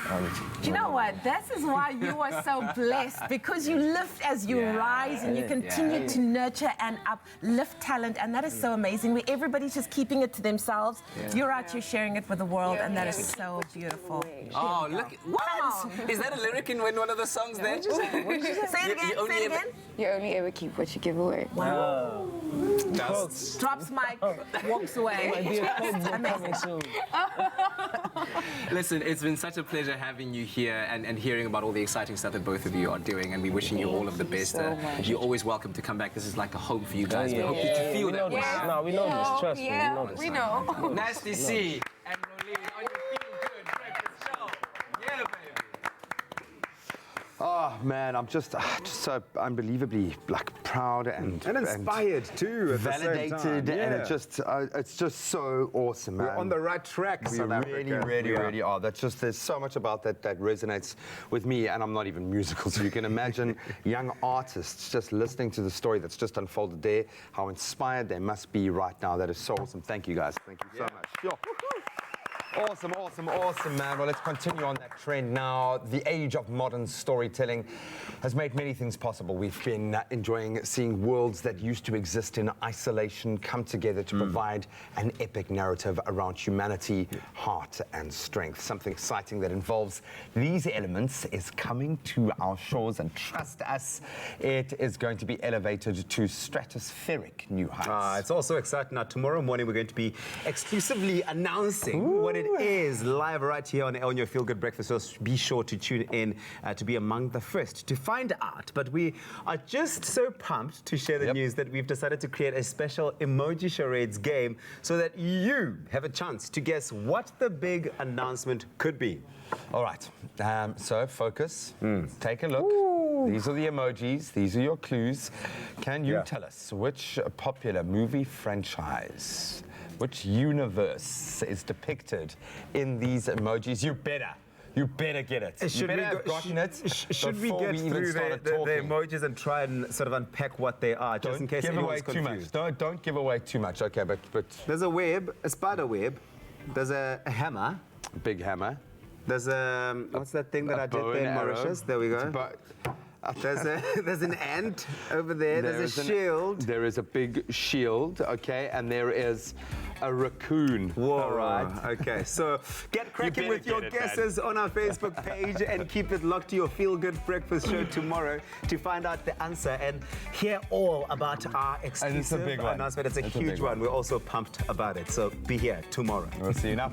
Do you know what? This is why you are so blessed, because you lift as you rise and you continue to nurture and uplift talent, and that is so amazing. Where everybody's just keeping it to themselves. You're out here sharing it with the world, and that is so beautiful. Oh, look. What? Is that a lyric in one of the songs there? Say it again. You only ever keep what you give away. Wow. Drops mic, walks away. Amazing. Listen, it's been such a pleasure having you here and hearing about all the exciting stuff that both of you are doing, and we're wishing you all of the best. You're always welcome to come back. This is like a home for you guys. We hope you can feel that. No, we know this. Trust me. Yeah, we know this. we know. Nasty C and Rolene on your Feel Good Breakfast Show. Yeah, baby. Oh man, I'm just so unbelievably proud and inspired too. At validated, the same time. and it's just so awesome, man. We're on the right track. We South really, Africa. really are. There's so much about that resonates with me, and I'm not even musical, so you can imagine young artists just listening to the story that's just unfolded there, how inspired they must be right now. That is so awesome. Thank you guys. Thank you so much. Yo. Awesome, man. Well, let's continue on that trend now. The age of modern storytelling has made many things possible. We've been enjoying seeing worlds that used to exist in isolation come together to provide an epic narrative around humanity, heart, and strength. Something exciting that involves these elements is coming to our shores, and trust us, it is going to be elevated to stratospheric new heights. It's also exciting. Now, tomorrow morning, we're going to be exclusively announcing what it is live right here on your Feel Good Breakfast. So be sure to tune in to be among the first to find out. But we are just so pumped to share the news that we've decided to create a special emoji charades game so that you have a chance to guess what the big announcement could be. All right, so focus, take a look. These are the emojis, these are your clues. Can you tell us which popular movie franchise, which universe is depicted in these emojis? You better get it. Should we get through the emojis and try and sort of unpack what they are, just in case anyone's confused? Don't give away too much. Okay, but there's a web, a spider web. There's a hammer. Big hammer. There's a what's that thing that I did there in Mauritius? There we go. There's an ant over there. There's a shield. There is a big shield, okay, and there is a raccoon. Whoa, right. Okay, so get cracking with your guesses on our Facebook page and keep it locked to your Feel Good Breakfast Show tomorrow to find out the answer and hear all about our exclusive announcement. It's a huge one. We're also pumped about it. So be here tomorrow. We'll see you now.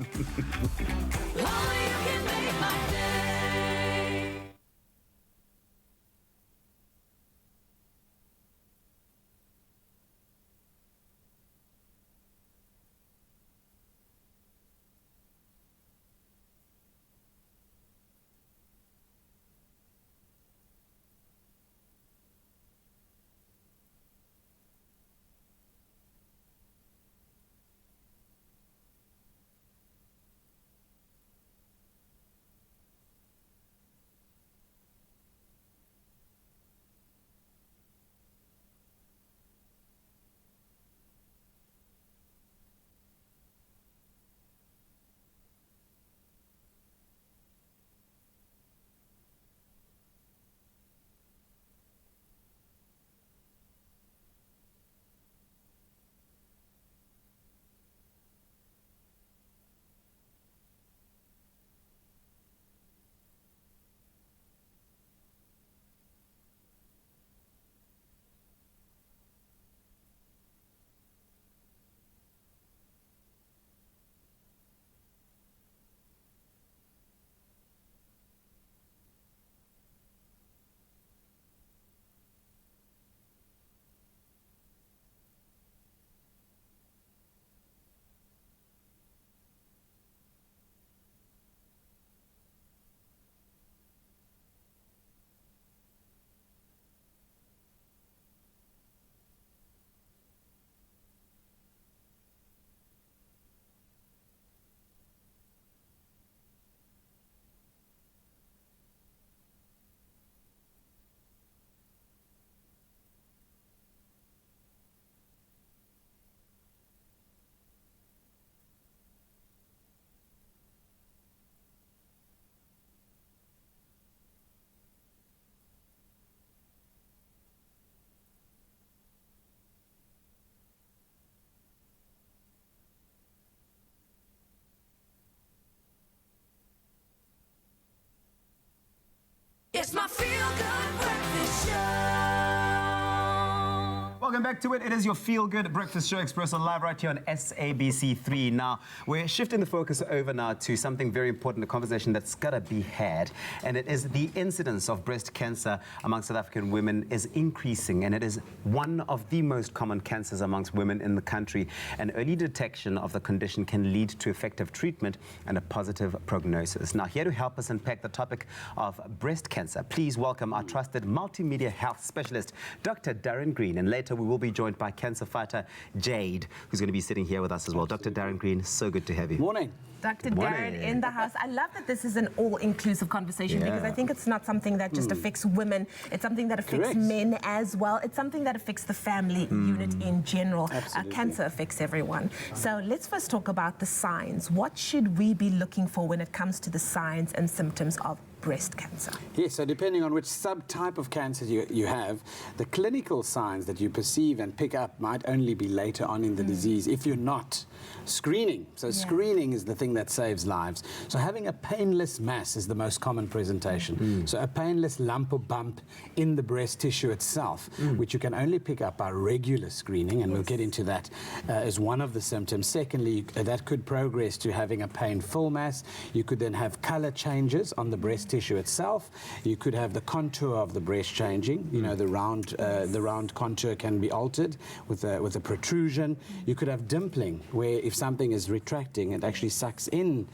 Welcome back to it. It is your feel-good breakfast show, Expresso, live right here on SABC3. Now, we're shifting the focus over now to something very important, a conversation that's got to be had, and it is the incidence of breast cancer among South African women is increasing, and it is one of the most common cancers amongst women in the country. And early detection of the condition can lead to effective treatment and a positive prognosis. Now, here to help us unpack the topic of breast cancer, please welcome our trusted multimedia health specialist, Dr. Darren Green. And later we will be joined by cancer fighter Jade, who's going to be sitting here with us as well. Dr. Darren Green, so good to have you. Morning. Dr. Darren in the house. I love that this is an all-inclusive conversation because I think it's not something that just affects women. It's something that affects men as well. It's something that affects the family unit in general. Cancer affects everyone. So let's first talk about the signs. What should we be looking for when it comes to the signs and symptoms of breast cancer? Yes, so depending on which subtype of cancer you have, the clinical signs that you perceive and pick up might only be later on in the disease if you're not screening. So screening is the thing that saves lives. So having a painless mass is the most common presentation. So a painless lump or bump in the breast tissue itself, which you can only pick up by regular screening, and we'll get into that as one of the symptoms. Secondly, that could progress to having a painful mass. You could then have color changes on the breast tissue itself. You could have the contour of the breast changing. You know, the round contour can be altered with a protrusion. You could have dimpling, where if something is retracting, it actually sucks in,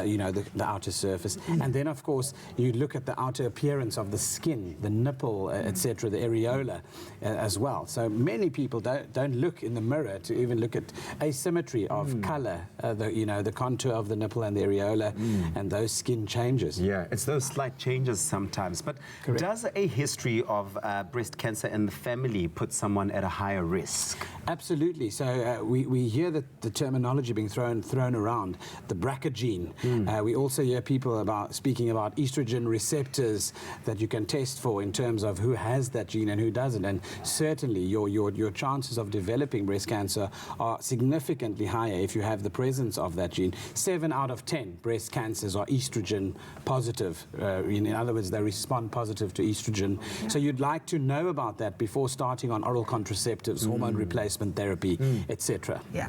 you know, the outer surface. And then, of course, you look at the outer appearance of the skin, the nipple, etc., the areola as well. So many people don't look in the mirror to even look at asymmetry of color, the contour of the nipple and the areola, and those skin changes. Yeah, it's those slight changes sometimes. But does a history of breast cancer in the family put someone at a higher risk? Absolutely. So we hear that the terminology being thrown around, the BRCA gene. We also hear people speaking about estrogen receptors that you can test for in terms of who has that gene and who doesn't. And certainly your chances of developing breast cancer are significantly higher if you have the presence of that gene. 7 out of 10 breast cancers are estrogen positive. In other words, they respond positive to estrogen. So you'd like to know about that before starting on oral contraceptives, hormone replacement therapy, etc. Yeah.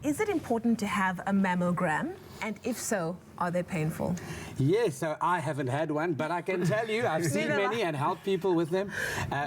Is it important to have a mammogram? And if so, are they painful? Yes, so I haven't had one, but I can tell you I've seen many and helped people with them.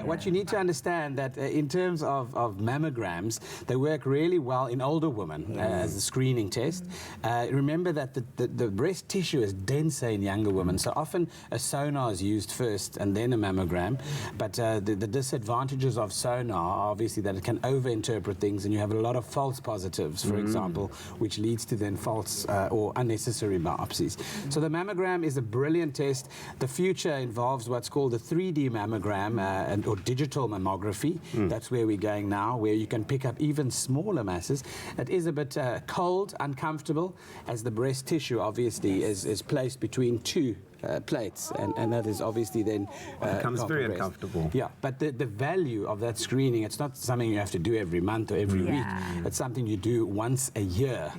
What you need to understand that in terms of mammograms, they work really well in older women as a screening test. Remember that the breast tissue is denser in younger women, so often a sonar is used first and then a mammogram. But the disadvantages of sonar are obviously that it can overinterpret things, and you have a lot of false positives, for example, which leads to then false or unnecessary biopsies. So the mammogram is a brilliant test. The future involves what's called the 3D mammogram or digital mammography. That's where we're going now, where you can pick up even smaller masses. It is a bit cold, uncomfortable, as the breast tissue obviously is placed between two plates, and that is obviously then becomes very uncomfortable. Yeah, but the value of that screening, it's not something you have to do every month or every week. It's something you do once a year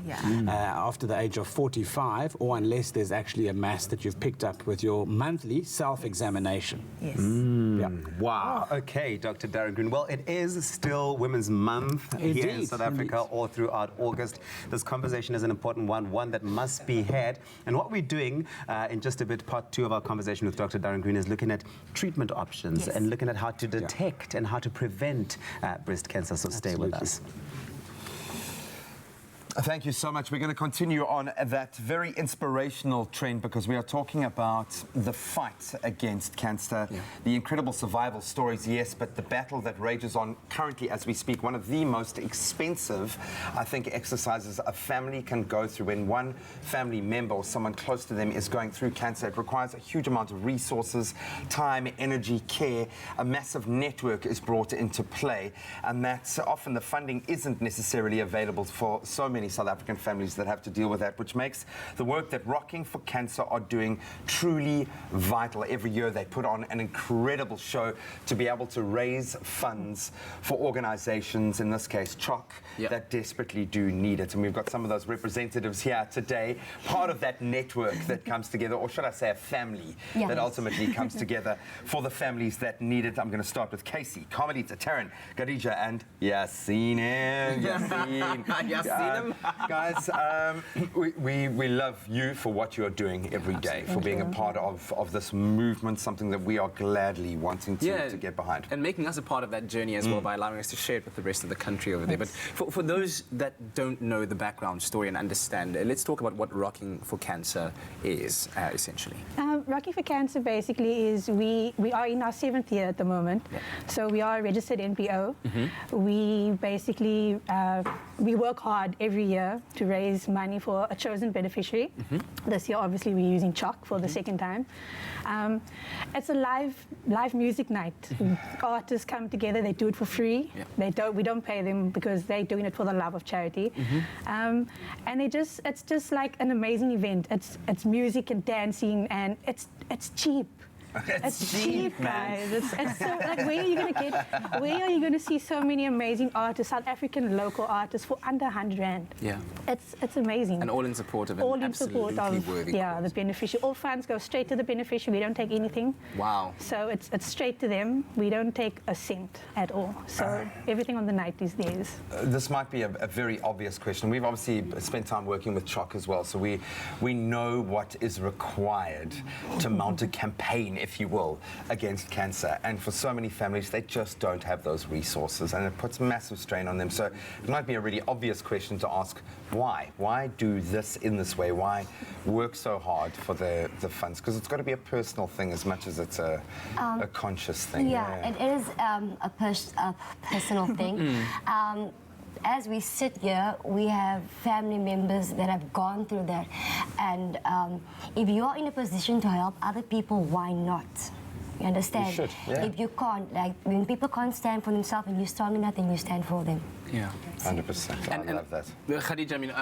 after the age of 45, or unless there's actually a mass that you've picked up with your monthly self-examination. Wow. Okay, Dr. Darren Green. Well, it is still Women's Month here in South Africa all throughout August. This conversation is an important one that must be had. And what we're doing in just a bit, part 2 of our conversation with Dr. Darren Green, is looking at treatment options and looking at how to detect and how to prevent breast cancer. So stay with us. Thank you so much. We're going to continue on that very inspirational trend because we are talking about the fight against cancer, the incredible survival stories, yes, but the battle that rages on currently as we speak. One of the most expensive, I think, exercises a family can go through when one family member or someone close to them is going through cancer. It requires a huge amount of resources, time, energy, care. A massive network is brought into play, and that's often the funding isn't necessarily available for so many many South African families that have to deal with that, which makes the work that Rocking for Cancer are doing truly vital. Every year they put on an incredible show to be able to raise funds for organizations, in this case CHOC, that desperately do need it. And we've got some of those representatives here today, part of that network that comes together, or should I say a family that ultimately comes together for the families that need it. I'm going to start with Casey, Carmelita, Taryn, Khadija, and Yassine. Yassine. Guys, we love you for what you're doing every day, for being a part of this movement, something that we are gladly wanting to get behind. And making us a part of that journey as well by allowing us to share it with the rest of the country over there. But for those that don't know the background story and understand, let's talk about what Rocking for Cancer is, essentially. Rocking for Cancer basically is we are in our 7th year at the moment. So we are a registered NPO. We basically we work hard every year to raise money for a chosen beneficiary. This year obviously we're using CHOC for the second time. It's a live music night. Artists come together, they do it for free. We don't pay them because they're doing it for the love of charity. And it's just like an amazing event. It's music and dancing, and it's cheap. It's cheap, guys. It's so, like, where are you going to see so many amazing artists, South African local artists, for under 100 rand? Yeah. It's amazing. And all in support of an absolutely worthy cause. The beneficiary. All funds go straight to the beneficiary. We don't take anything. Wow. So it's straight to them. We don't take a cent at all. So everything on the night is theirs. This might be a very obvious question. We've obviously spent time working with CHOC as well, so we know what is required to mount a campaign, if you will, against cancer. And for so many families, they just don't have those resources, and it puts massive strain on them. So it might be a really obvious question to ask, why? Why do this in this way? Why work so hard for the funds? Because it's got to be a personal thing as much as it's a conscious thing. Yeah, it is a personal thing. As we sit here, we have family members that have gone through that. And if you're in a position to help other people, why not? You understand? You should, yeah. If you can't, like when people can't stand for themselves and you're strong enough, then you stand for them. Yeah. 100%. I love that. Khadija, I mean,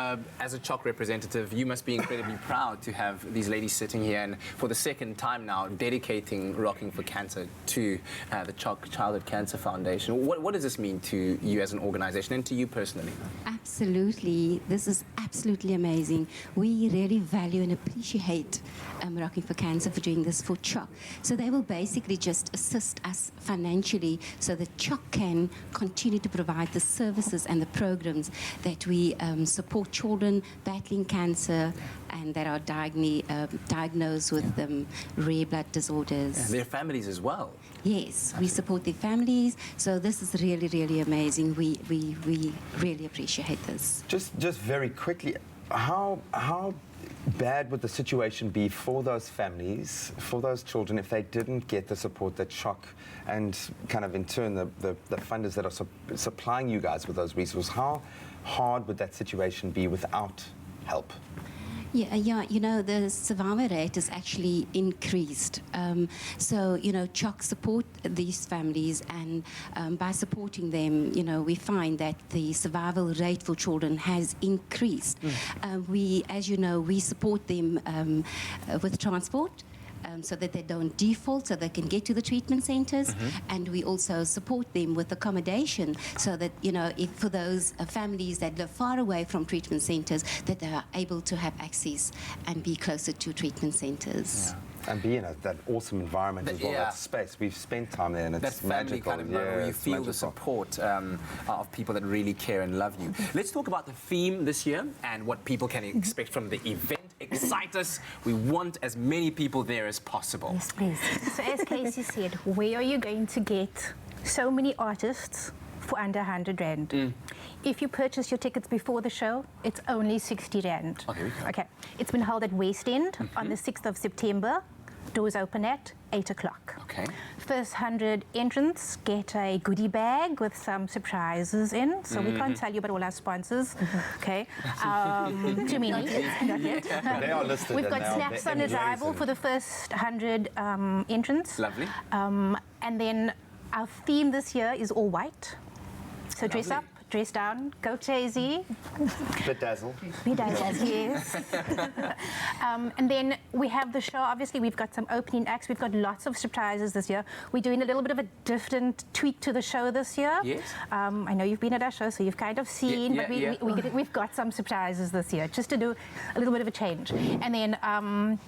as a CHOC representative, you must be incredibly proud to have these ladies sitting here and for the second time now dedicating Rocking for Cancer to the CHOC Childhood Cancer Foundation. What does this mean to you as an organization and to you personally? Absolutely. This is absolutely amazing. We really value and appreciate Rocking for Cancer for doing this for CHOC. So they will basically just assist us financially so that CHOC can continue to provide the services and the programs that we support children battling cancer and that are diagnosed with rare blood disorders. Yeah, their families as well. Yes, we support their families. So this is really, really amazing. We really appreciate this. Just very quickly, how bad would the situation be for those families, for those children, if they didn't get the support that CHOC and kind of in turn the funders that are supplying you guys with those resources? How hard would that situation be without help? Yeah, you know, the survival rate is actually increased. So, you know, CHOC support these families, and by supporting them, you know, we find that the survival rate for children has increased. We, as you know, we support them with transport. So that they don't default, so they can get to the treatment centres, and we also support them with accommodation, so that, you know, if for those families that live far away from treatment centres, that they are able to have access and be closer to treatment centres. Yeah. And be in that awesome environment as well, that space. We've spent time there, and it's magical. Kind of where you feel the support of people that really care and love you. Let's talk about the theme this year and what people can expect from the event. Excite us. We want as many people there as possible. Yes, please. So as Casey said, where are you going to get so many artists for under 100 rand? If you purchase your tickets before the show, it's only 60 rand. Okay. It's been held at West End on the 6th of September. Doors open at 8 o'clock. Okay. First 100 entrants get a goodie bag with some surprises in. So we can't tell you about all our sponsors. Okay. Too many. Not yet. They are listed. We've got snacks on arrival for the first 100 entrants. Lovely. And then our theme this year is all white. So dress up dress down, go crazy. Bedazzle. Bedazzle, yes. And then we have the show. Obviously, we've got some opening acts. We've got lots of surprises this year. We're doing a little bit of a different tweak to the show this year. Yes. I know you've been at our show, so you've kind of seen, but we've got some surprises this year, just to do a little bit of a change. And then,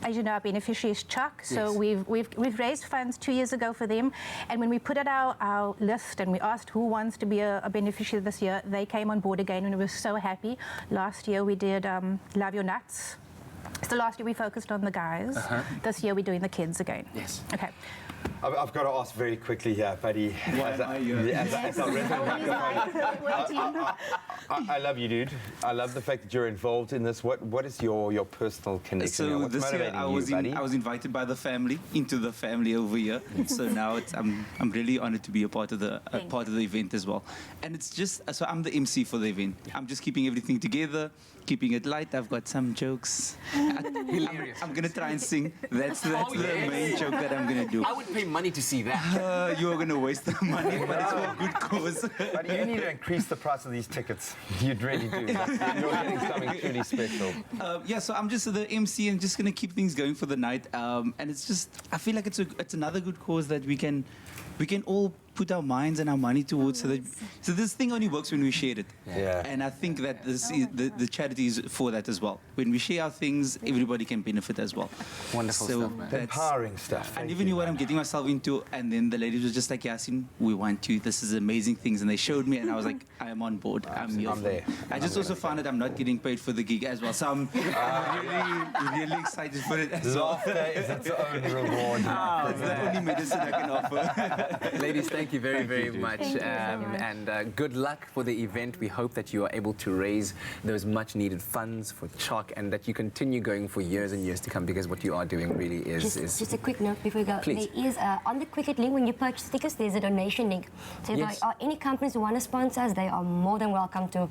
as you know, our beneficiary is Chuck, so we've raised funds 2 years ago for them, and when we put out our list and we asked who wants to be a beneficiary this year, they came on board again, and we were so happy. Last year we did Love Your Nuts. So last year we focused on the guys. This year we're doing the kids again. Yes. Okay. I've got to ask very quickly here, buddy. As our resident microphone. I love you, dude. I love the fact that you're involved in this. What is your personal connection? So What's this year motivating I was invited by the family into the family over here. So now I'm really honored to be a part of the event as well. And it's just so I'm the MC for the event. I'm just keeping everything together, keeping it light. I've got some jokes. Hilarious. I'm gonna try and sing. That's the main joke that I'm gonna do. I would pay money to see that. You're gonna waste the money, but it's for a good cause. But you need to increase the price of these tickets. You'd really do. You're getting something truly special. Yeah, so I'm just the MC and just gonna keep things going for the night. And it's just I feel like it's another good cause that we can all put our minds and our money towards. So this thing only works when we share it. Yeah. And I think that the charity is for that as well. When we share our things, everybody can benefit as well. Wonderful stuff, man. Empowering stuff. I never knew what I'm getting myself into, and then the ladies were just like, Yasin, we want you. This is amazing things. And they showed me, and I was like, I am on board. I'm there. I just also found that I'm not getting paid for the gig as well. So I'm really excited for it as well. Laughter is its own reward. That's the only medicine I can offer. Ladies, thank you very much. And good luck for the event. We hope that you are able to raise those much needed funds for Chuck and that you continue going for years and years to come, because what you are doing really is... Just a quick note before we go. Please. There is, on the Quicket link, when you purchase tickets, there's a donation link. So if there are any companies who want to sponsor us, they are more than welcome to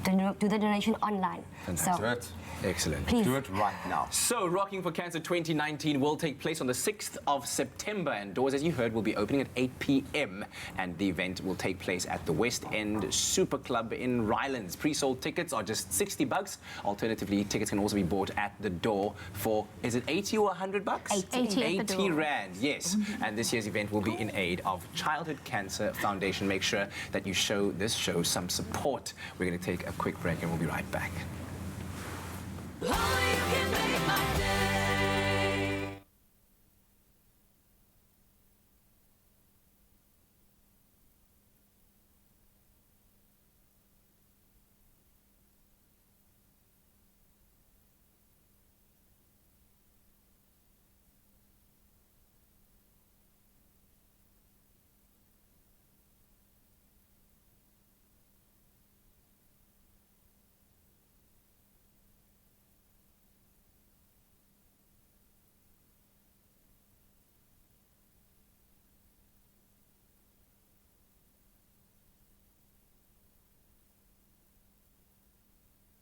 do the donation online. So, excellent. Please. Do it right now. So, Rocking for Cancer 2019 will take place on the 6th of September, and doors, as you heard, will be opening at 8 p.m. And the event will take place at the West End Super Club in Rylands. Pre-sold tickets are just $60. Alternatively, tickets can also be bought at the door for, is it 80 or $100? 80 Rand, yes. And this year's event will be in aid of Childhood Cancer Foundation. Make sure that you show this show some support. We're going to take a quick break and we'll be right back.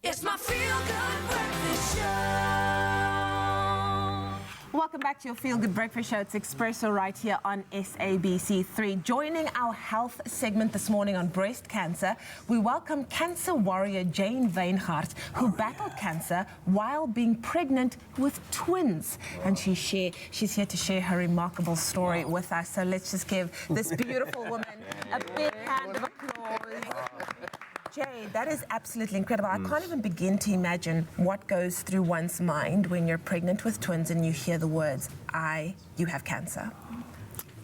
It's my feel-good breakfast show. Welcome back to your feel-good breakfast show. It's Expresso right here on SABC3. Joining our health segment this morning on breast cancer, we welcome cancer warrior Jane Weinhardt, who battled cancer while being pregnant with twins. And she's here to share her remarkable story with us. So let's just give this beautiful woman a big hand of applause. Jay, that is absolutely incredible. I can't even begin to imagine what goes through one's mind when you're pregnant with twins and you hear the words, you have cancer.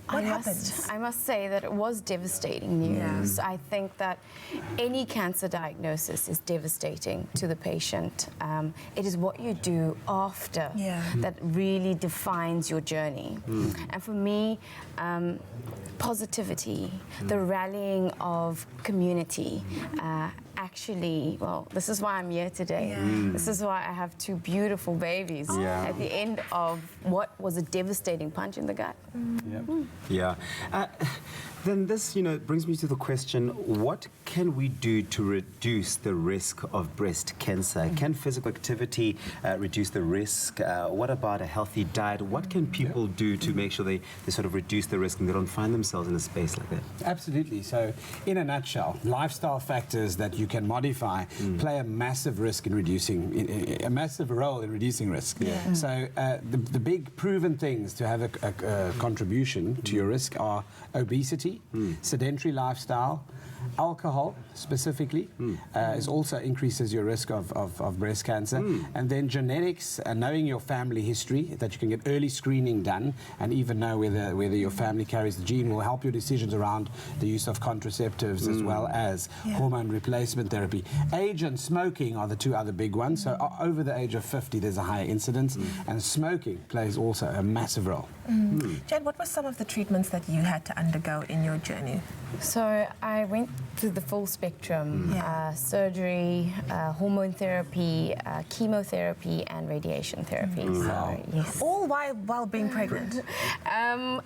What happens? I must say that it was devastating news. Yeah. I think that any cancer diagnosis is devastating to the patient. It is what you do after that really defines your journey. And for me, positivity, the rallying of community, actually, well, this is why I'm here today. This is why I have two beautiful babies at the end of what was a devastating punch in the gut. Yeah. Then this, brings me to the question, what can we do to reduce the risk of breast cancer? Can physical activity reduce the risk? What about a healthy diet? What can people do to make sure they sort of reduce the risk and they don't find themselves in a space like that? Absolutely. So, in a nutshell, lifestyle factors that you can modify play a massive role in reducing risk. Yeah. So, the big proven things to have a contribution to your risk are obesity, sedentary lifestyle, alcohol specifically is also increases your risk of breast cancer, and then genetics and knowing your family history, that you can get early screening done and even know whether your family carries the gene, will help your decisions around the use of contraceptives as well as hormone replacement therapy. Age and smoking are the two other big ones. So over the age of 50 there's a higher incidence, and smoking plays also a massive role. Jade, what were some of the treatments that you had to undergo in your journey? So I went through the full spectrum, surgery, hormone therapy, chemotherapy, and radiation therapy. So, yes. All while being pregnant?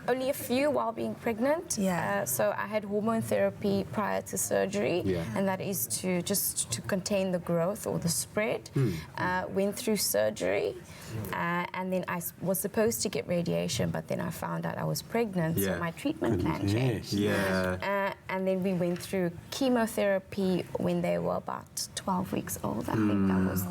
Only a few while being pregnant. So I had hormone therapy prior to surgery, and that is to contain the growth or the spread. Went through surgery. And then I was supposed to get radiation, but then I found out I was pregnant, so my treatment plan changed. And then we went through chemotherapy when they were about 12 weeks old. I think that was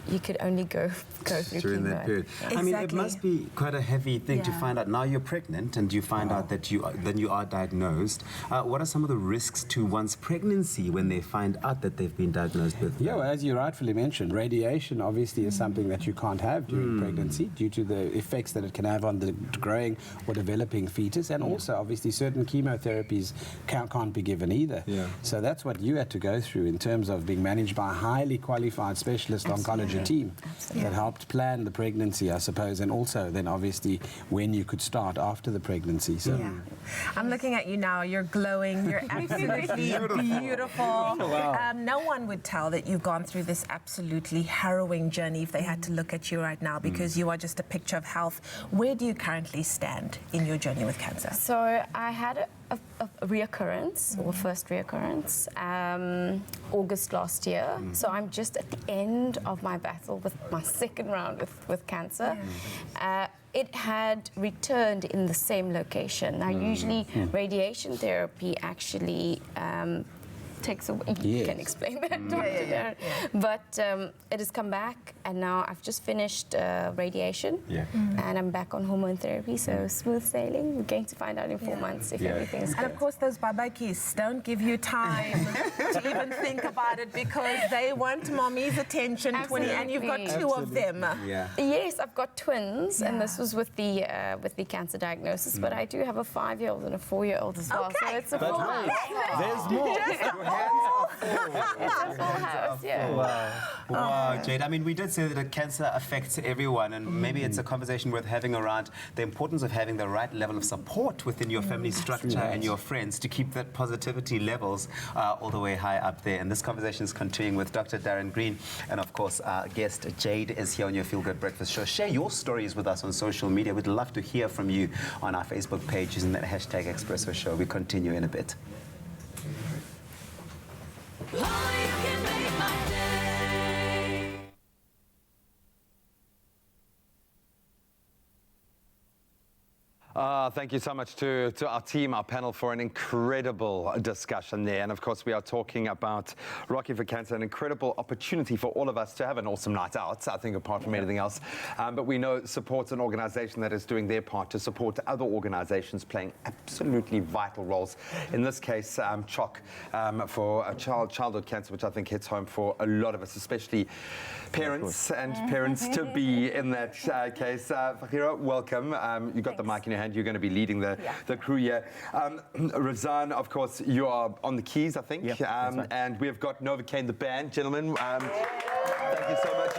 you could only go through during chemo. that period. Exactly. I mean, it must be quite a heavy thing to find out. Now you're pregnant and you find out that you are diagnosed. What are some of the risks to one's pregnancy when they find out that they've been diagnosed with? Yeah, well, as you rightfully mentioned, radiation obviously is something that you can't have during pregnancy due to the effects that it can have on the growing or developing fetus, and also obviously certain chemotherapies can't be given either. So that's what you had to go through in terms of being managed by a highly qualified specialist oncology team that helped plan the pregnancy, I suppose, and also then obviously when you could start after the pregnancy. So I'm looking at you now. You're glowing. You're absolutely beautiful. No one would tell that you've gone through this absolutely harrowing journey if they had to look at you right now, because you are just a picture of health. Where do you currently stand in your journey with cancer? So I had a reoccurrence, or first reoccurrence, August last year. So I'm just at the end of my battle with my second round with cancer. It had returned in the same location. Now, usually radiation therapy actually takes away. You can explain that, Dr. Darren. But it has come back, and now I've just finished radiation, and I'm back on hormone therapy. So smooth sailing. We're going to find out in 4 months if everything is good. And of course, those babakis don't give you time to even think about it, because they want mommy's attention. And you've got two of them. Yes, I've got twins, and this was with the cancer diagnosis. But I do have a 5-year-old and a 4-year-old as well. So it's a full house. There's more. Wow, Jade. I mean, we did say that cancer affects everyone, and maybe it's a conversation worth having around the importance of having the right level of support within your family structure and your friends to keep that positivity levels all the way high up there. And this conversation is continuing with Dr. Darren Green, and of course, our guest Jade is here on your Feel Good Breakfast Show. Share your stories with us on social media. We'd love to hear from you on our Facebook page using that hashtag Expresso Show. We continue in a bit. Thank you so much to our team, our panel, for an incredible discussion there. And of course, we are talking about Rocky for Cancer, an incredible opportunity for all of us to have an awesome night out, I think, apart from anything else. But we know support's an organization that is doing their part to support other organizations playing absolutely vital roles. In this case, CHOC for childhood cancer, which I think hits home for a lot of us, especially parents and parents-to-be in that case. Fakhira, welcome. You've got the mic in your hand. You're going to be leading the crew here. Razan, of course, you are on the keys, I think. And we've got Novocaine, the band. Gentlemen, thank you so much.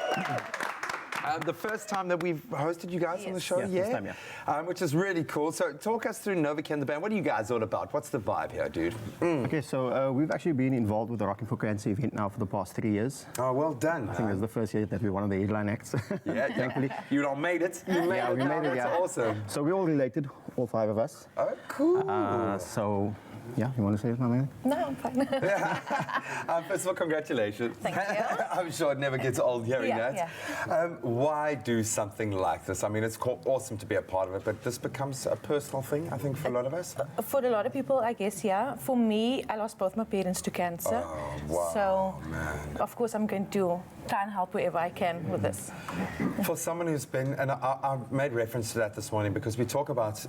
The first time that we've hosted you guys on the show, Yeah, first time, which is really cool. So talk us through Novaken, the band. What are you guys all about? What's the vibe here, dude? Okay, so we've actually been involved with the Rocking for Cancer event now for the past 3 years. Oh, well done. I think it's the first year that we're one of the headline acts. Yeah, thankfully. You all made it. You made it. We made it, That's awesome. So we're all related, all 5 of us. Oh, cool. So, yeah, you want to say it, my man? No, I'm fine. First of all, congratulations. Thank you. I'm sure it never gets old hearing that. Why do something like this? I mean, it's awesome to be a part of it, but this becomes a personal thing, I think, for a lot of us. For a lot of people, I guess, yeah. For me, I lost both my parents to cancer. Oh, wow, so, man. of course, I'm going to try and help wherever I can with this. For someone who's been, and I made reference to that this morning because we talk about,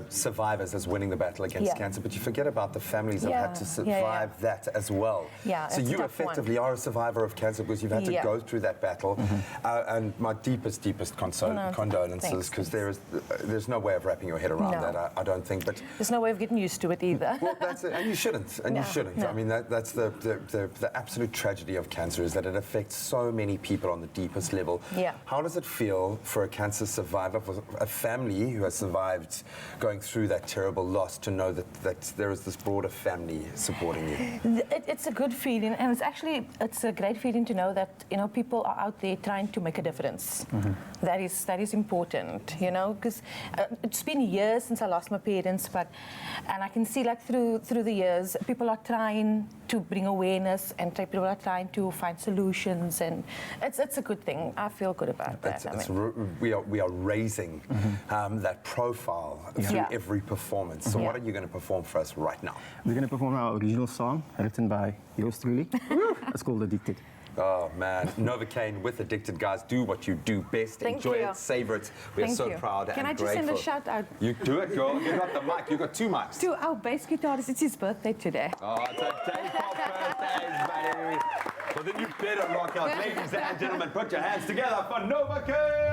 survivors as winning the battle against cancer, but you forget about the families that had to survive that as well. Yeah, so you effectively are a survivor of cancer because you've had to go through that battle. And my deepest condolences, because there's no way of wrapping your head around that, I don't think. But there's no way of getting used to it either. Well, that's it, and you shouldn't. You shouldn't. No. I mean, that's the absolute tragedy of cancer is that it affects so many people on the deepest level. Yeah. How does it feel for a cancer survivor, for a family who has survived going through that terrible loss, to know that there is this broader family supporting you? It's a good feeling, and it's a great feeling to know that people are out there trying to make a difference. That is important, because it's been years since I lost my parents, and I can see through the years people are trying to bring awareness, and people are trying to find solutions, and it's a good thing. I feel good about that. We are raising that profile through every performance. So what are you going to perform for us right now? We're going to perform our original song written by yours truly. It's called Addicted. Oh, man. Novaken with Addicted, guys. Do what you do best. Thank Enjoy you. it. Savor it. We are so proud and Can I just grateful. send a shout out? You do it, girl. You got the mic. You got 2 mics. To our bass guitarist. It's his birthday today. Oh, it's a day for birthdays, buddy. Well, then you better rock out. Ladies and gentlemen, put your hands together for Novaken!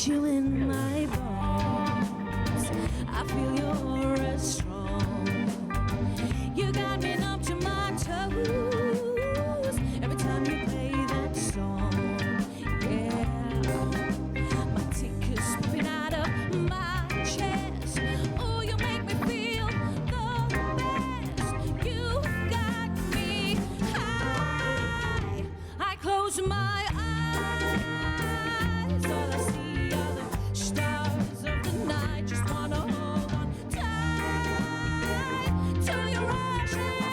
You in my bones, I feel you're as strong. You got me up to my toes every time you play that song. Yeah, my ticket's popping out of my chest. Oh, you make me feel the best. You got me high. I close my eyes, all I see. Stars of the night, just wanna hold on tight till you're rushing.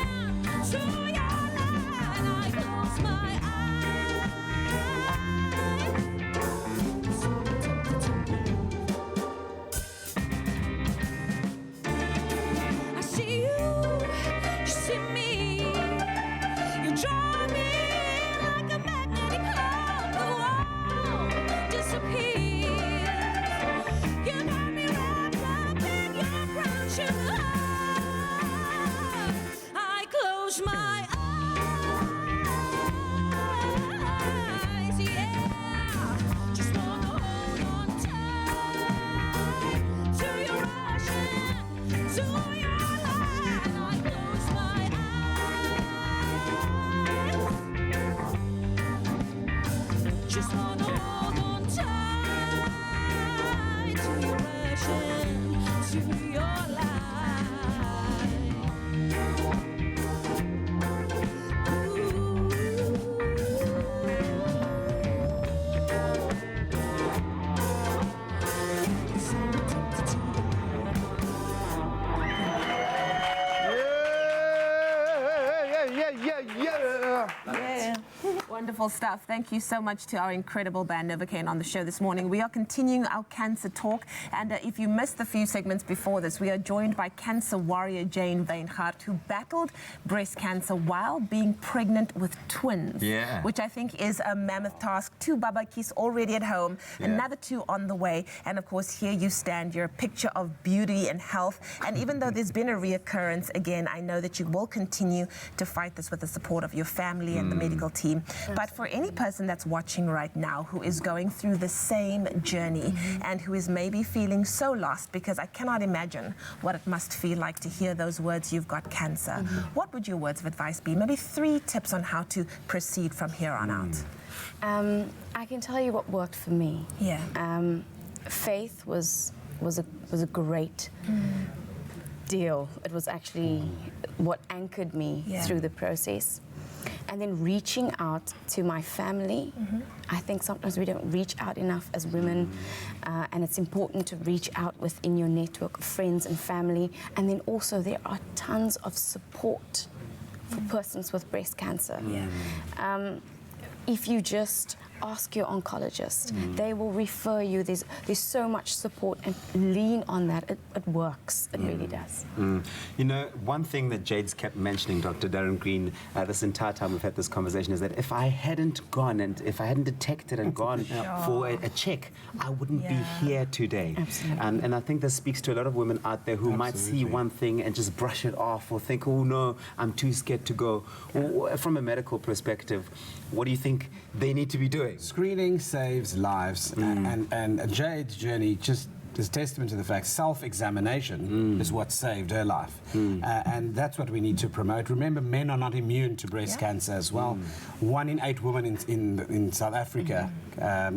to your life. Wonderful stuff. Thank you so much to our incredible band Novocaine on the show this morning. We are continuing our cancer talk, and if you missed the few segments before this, we are joined by cancer warrior Jane Weinhardt, who battled breast cancer while being pregnant with twins, which I think is a mammoth task. 2 babakis already at home, another 2 on the way, and of course here you stand. You're a picture of beauty and health, and even though there's been a reoccurrence again, I know that you will continue to fight this with the support of your family and the medical team. But for any person that's watching right now who is going through the same journey and who is maybe feeling so lost, because I cannot imagine what it must feel like to hear those words, "You've got cancer." What would your words of advice be? Maybe 3 tips on how to proceed from here on out. I can tell you what worked for me. Faith was a great deal. It was actually what anchored me through the process. And then reaching out to my family. I think sometimes we don't reach out enough as women, and it's important to reach out within your network of friends and family. And then also there are tons of support for persons with breast cancer. If you just ask your oncologist, they will refer you. There's so much support, and lean on that. It works. It really does. You know, one thing that Jade's kept mentioning, Dr. Darren Green, this entire time we've had this conversation, is that if I hadn't gone and if I hadn't detected and gone for a check, I wouldn't be here today. And I think this speaks to a lot of women out there who might see one thing and just brush it off, or think, oh no, I'm too scared to go. From a medical perspective, what do you think they need to be doing? Screening saves lives, and Jade's journey just is testament to the fact self-examination is what saved her life. And that's what we need to promote. Remember, men are not immune to breast cancer as well. 1 in 8 women in South Africa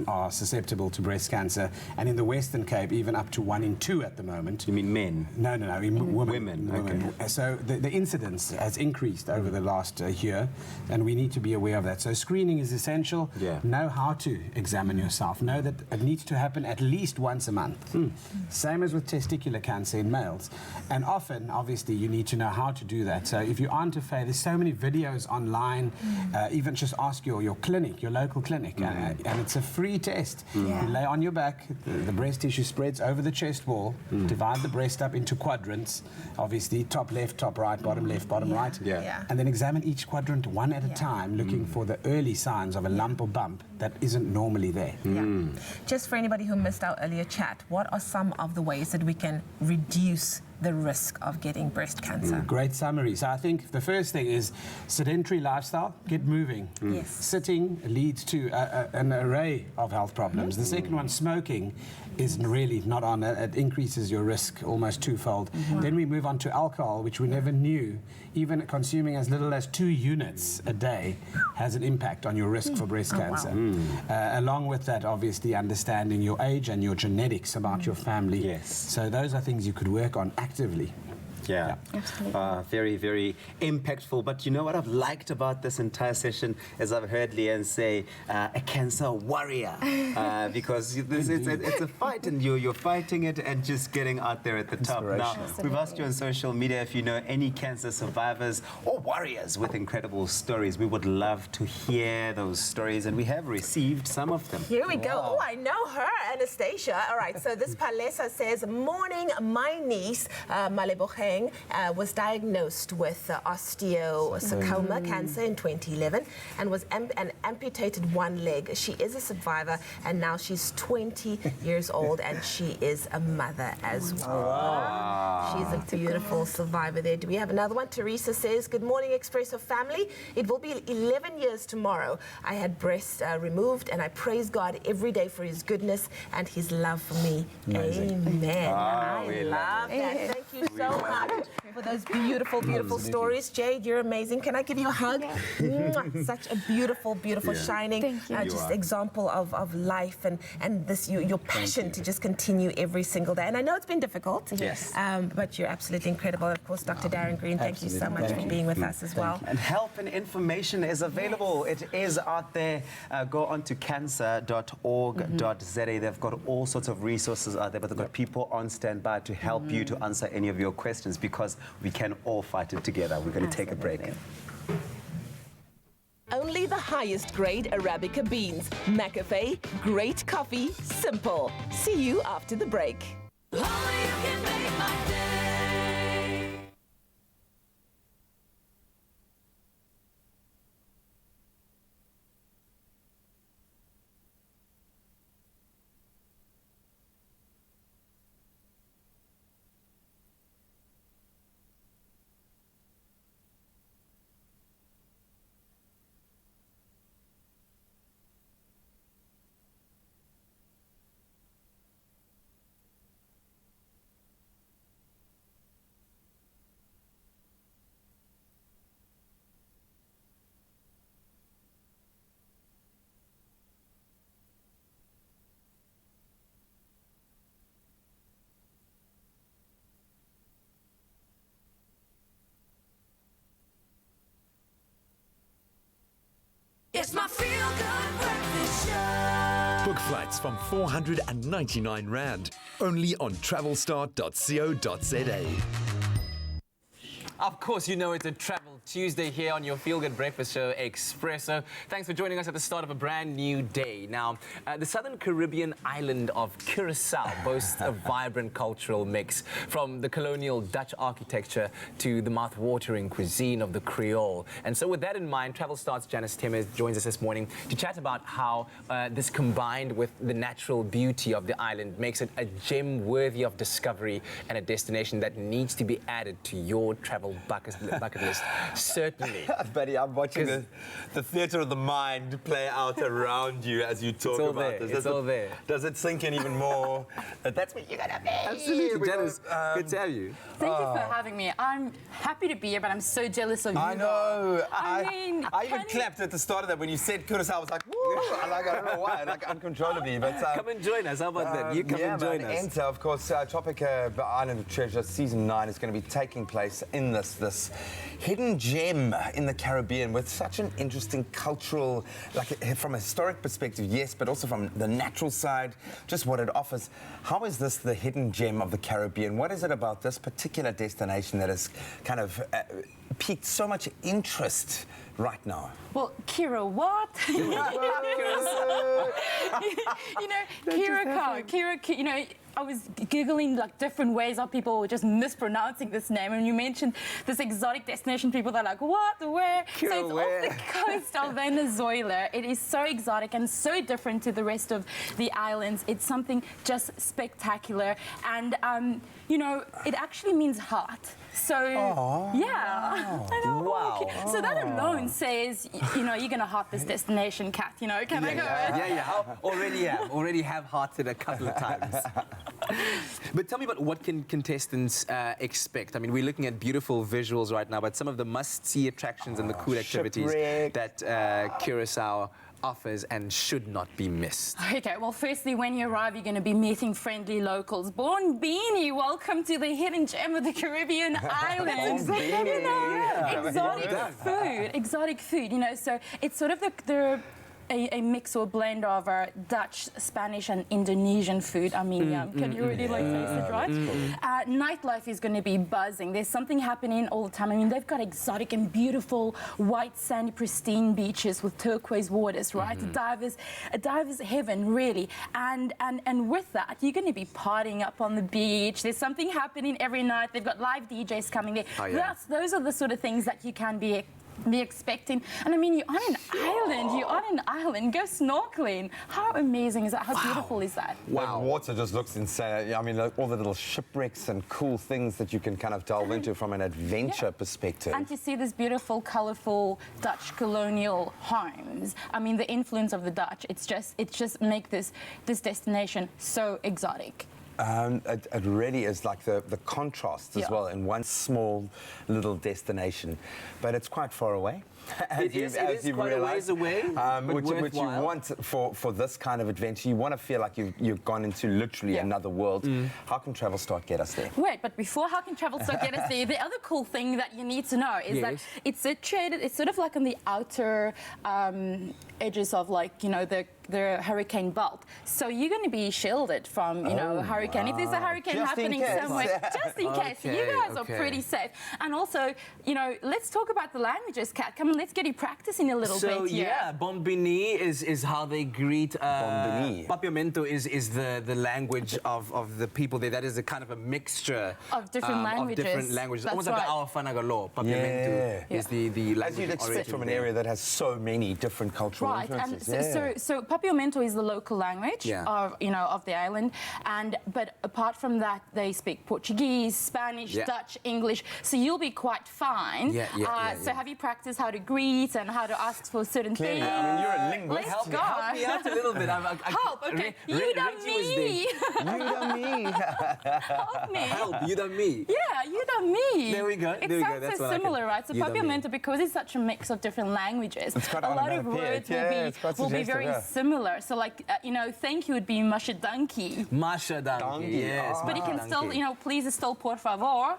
are susceptible to breast cancer, and in the Western Cape, even up to 1 in 2 at the moment. You mean men? No, women. Okay. So the incidence has increased over the last year, and we need to be aware of that. So screening is essential. Know how to examine yourself. Know that it needs to happen at least once a month. Same as with testicular cancer in males. And often, obviously, you need to know how to do that. So if you aren't afraid, there's so many videos online. Even just ask your clinic, your local clinic, and it's a free test. You lay on your back, the breast tissue spreads over the chest wall, divide the breast up into quadrants, obviously top left, top right, bottom left, bottom right, and then examine each quadrant one at a time, looking for the early signs of a lump or bump that isn't normally there. Just for anybody who missed our earlier chat, what are some of the ways that we can reduce the risk of getting breast cancer? Great summary. So I think the first thing is sedentary lifestyle, get moving. Sitting leads to an array of health problems. The second one, smoking, is really not on it. It increases your risk almost twofold. Then we move on to alcohol, which we never knew. Even consuming as little as 2 units a day has an impact on your risk for breast cancer. Along with that, obviously, understanding your age and your genetics about your family. So those are things you could work on actively. Very, very impactful. But you know what I've liked about this entire session is I've heard Leanne say a cancer warrior, because it's a fight, and you're fighting it and just getting out there at the top. Now, we've asked you on social media if you know any cancer survivors or warriors with incredible stories. We would love to hear those stories, and we have received some of them. Here we go. Oh, I know her, Anastasia. All right, so this Palesa says, morning, my niece, Maleboheng, was diagnosed with osteosarcoma cancer in 2011 and was amputated 1 leg. She is a survivor, and now she's 20 years old, and she is a mother as well. She's a beautiful survivor there. Do we have another one? Teresa says, good morning, Expresso family. It will be 11 years tomorrow. I had breast removed, and I praise God every day for his goodness and his love for me. Amazing. Amen. I love that. Thank you so much. for those beautiful, beautiful stories. Jade, you're amazing. Can I give you a hug? Mwah. Such a beautiful, beautiful, shining just example of life and this your passion to just continue every single day. And I know it's been difficult. Yes. But you're absolutely incredible. Of course, Dr. Darren Green, thank you so much for being with us as well. And help and information is available. It is out there. Go on to cancer.org.za. They've got all sorts of resources out there, but they've got people on standby to help you to answer any of your questions, because we can all fight it together. We're going to take a break. Only the highest grade Arabica beans. McAfee, great coffee, simple. See you after the break. It's my feel-good breakfast show. Book flights from 499 Rand, only on travelstar.co.za. Of course, you know it's a Travel Tuesday here on your feel-good breakfast show, Expresso. Thanks for joining us at the start of a brand new day. Now, the southern Caribbean island of Curacao boasts a vibrant cultural mix, from the colonial Dutch architecture to the mouth-watering cuisine of the Creole. And so with that in mind, Travel Star's Janice Timmer joins us this morning to chat about how this, combined with the natural beauty of the island, makes it a gem worthy of discovery and a destination that needs to be added to your travel bucket list. Certainly. Buddy, I'm watching the theatre of the mind play out around you as you talk about this. It's all there. Does it sink in even more that that's what you're going to be? Absolutely. Janice, good to have you. Thank you for having me. I'm happy to be here, but I'm so jealous of you. I know. I even clapped at the start of that when you said Curacao. I was like, woo! I don't know why, like uncontrollably. But come and join us. How about that? You come and join us. Enter, of course, Tropica Island of Treasure Season 9 is going to be taking place in this hidden gem in the Caribbean with such an interesting cultural, like from a historic perspective, yes, but also from the natural side, just what it offers. How is this the hidden gem of the Caribbean? What is it about this particular destination that has kind of piqued so much interest right now? Well, Kira, what? Kira, I was Googling like different ways how people were just mispronouncing this name, and you mentioned this exotic destination. People are like, what, where? Kira, so it's where? off the coast of Venezuela. It is so exotic and so different to the rest of the islands. It's something just spectacular, and it actually means heart. So yeah, I know. Wow. So that alone says, you're gonna heart this destination, Kat. Can I go? Yeah. Already have hearted a couple of times. But tell me about what can contestants expect. I mean, we're looking at beautiful visuals right now, but some of the must-see attractions and the cool activities that Curacao offers and should not be missed. Okay, well, firstly, when you arrive, you're going to be meeting friendly locals. Born Beanie, welcome to the hidden gem of the Caribbean islands. Exotic food, so it's sort of a mix or blend of Dutch, Spanish, and Indonesian food. I mean, can you really taste it, right? Nightlife is going to be buzzing. There's something happening all the time. I mean, they've got exotic and beautiful white, sandy, pristine beaches with turquoise waters, right? A diver's heaven, really. And with that, you're going to be partying up on the beach. There's something happening every night. They've got live DJs coming there. Those are the sort of things that you can be expecting. And I mean, you're on an island. Go snorkeling. How amazing is that? How beautiful is that? Wow. The water just looks insane. I mean, all the little shipwrecks and cool things that you can kind of delve into from an adventure perspective. And to see this beautiful, colourful Dutch colonial homes. I mean, the influence of the Dutch, it's just make this destination so exotic. It really is like the contrast as well in one small little destination, but it's quite far away. It is quite a ways away, which you want for this kind of adventure. You want to feel like you've gone into literally another world. How can Travel Start get us there? Wait, but before How Can Travel Start get us there, the other cool thing that you need to know is that it's situated, it's sort of like on the outer edges of, like, you know, the hurricane belt. So you're going to be shielded from, you know, hurricane. If there's a hurricane happening somewhere, just in case. You guys are pretty safe. And also, you know, let's talk about the languages, Kat. Come on, let's get you practicing a little bit here. Yeah, Bombini is how they greet. Papiamento is the language of the people there. That is a kind of a mixture of different languages. That's almost like our Fanagalo. Papiamento is the language. As you'd expect from an area that has so many different cultural influences. And so Papiamento is the local language of, you know, of the island, but apart from that, they speak Portuguese, Spanish, Dutch, English. So you'll be quite fine. So have you practiced how to greet and how to ask for certain things? I mean, you're a linguist. Let's go. Help me out a little bit. Help, okay. You done me. You done me. Help me. Help, you done me. Yeah, you done me. There we go. It sounds so similar, right? So Papiamento, because it's such a mix of different languages, a lot of words will be very similar. So, like, you know, thank you would be Mashadanki. Mashadanki, yes. But you can still, you know, please is still por favor.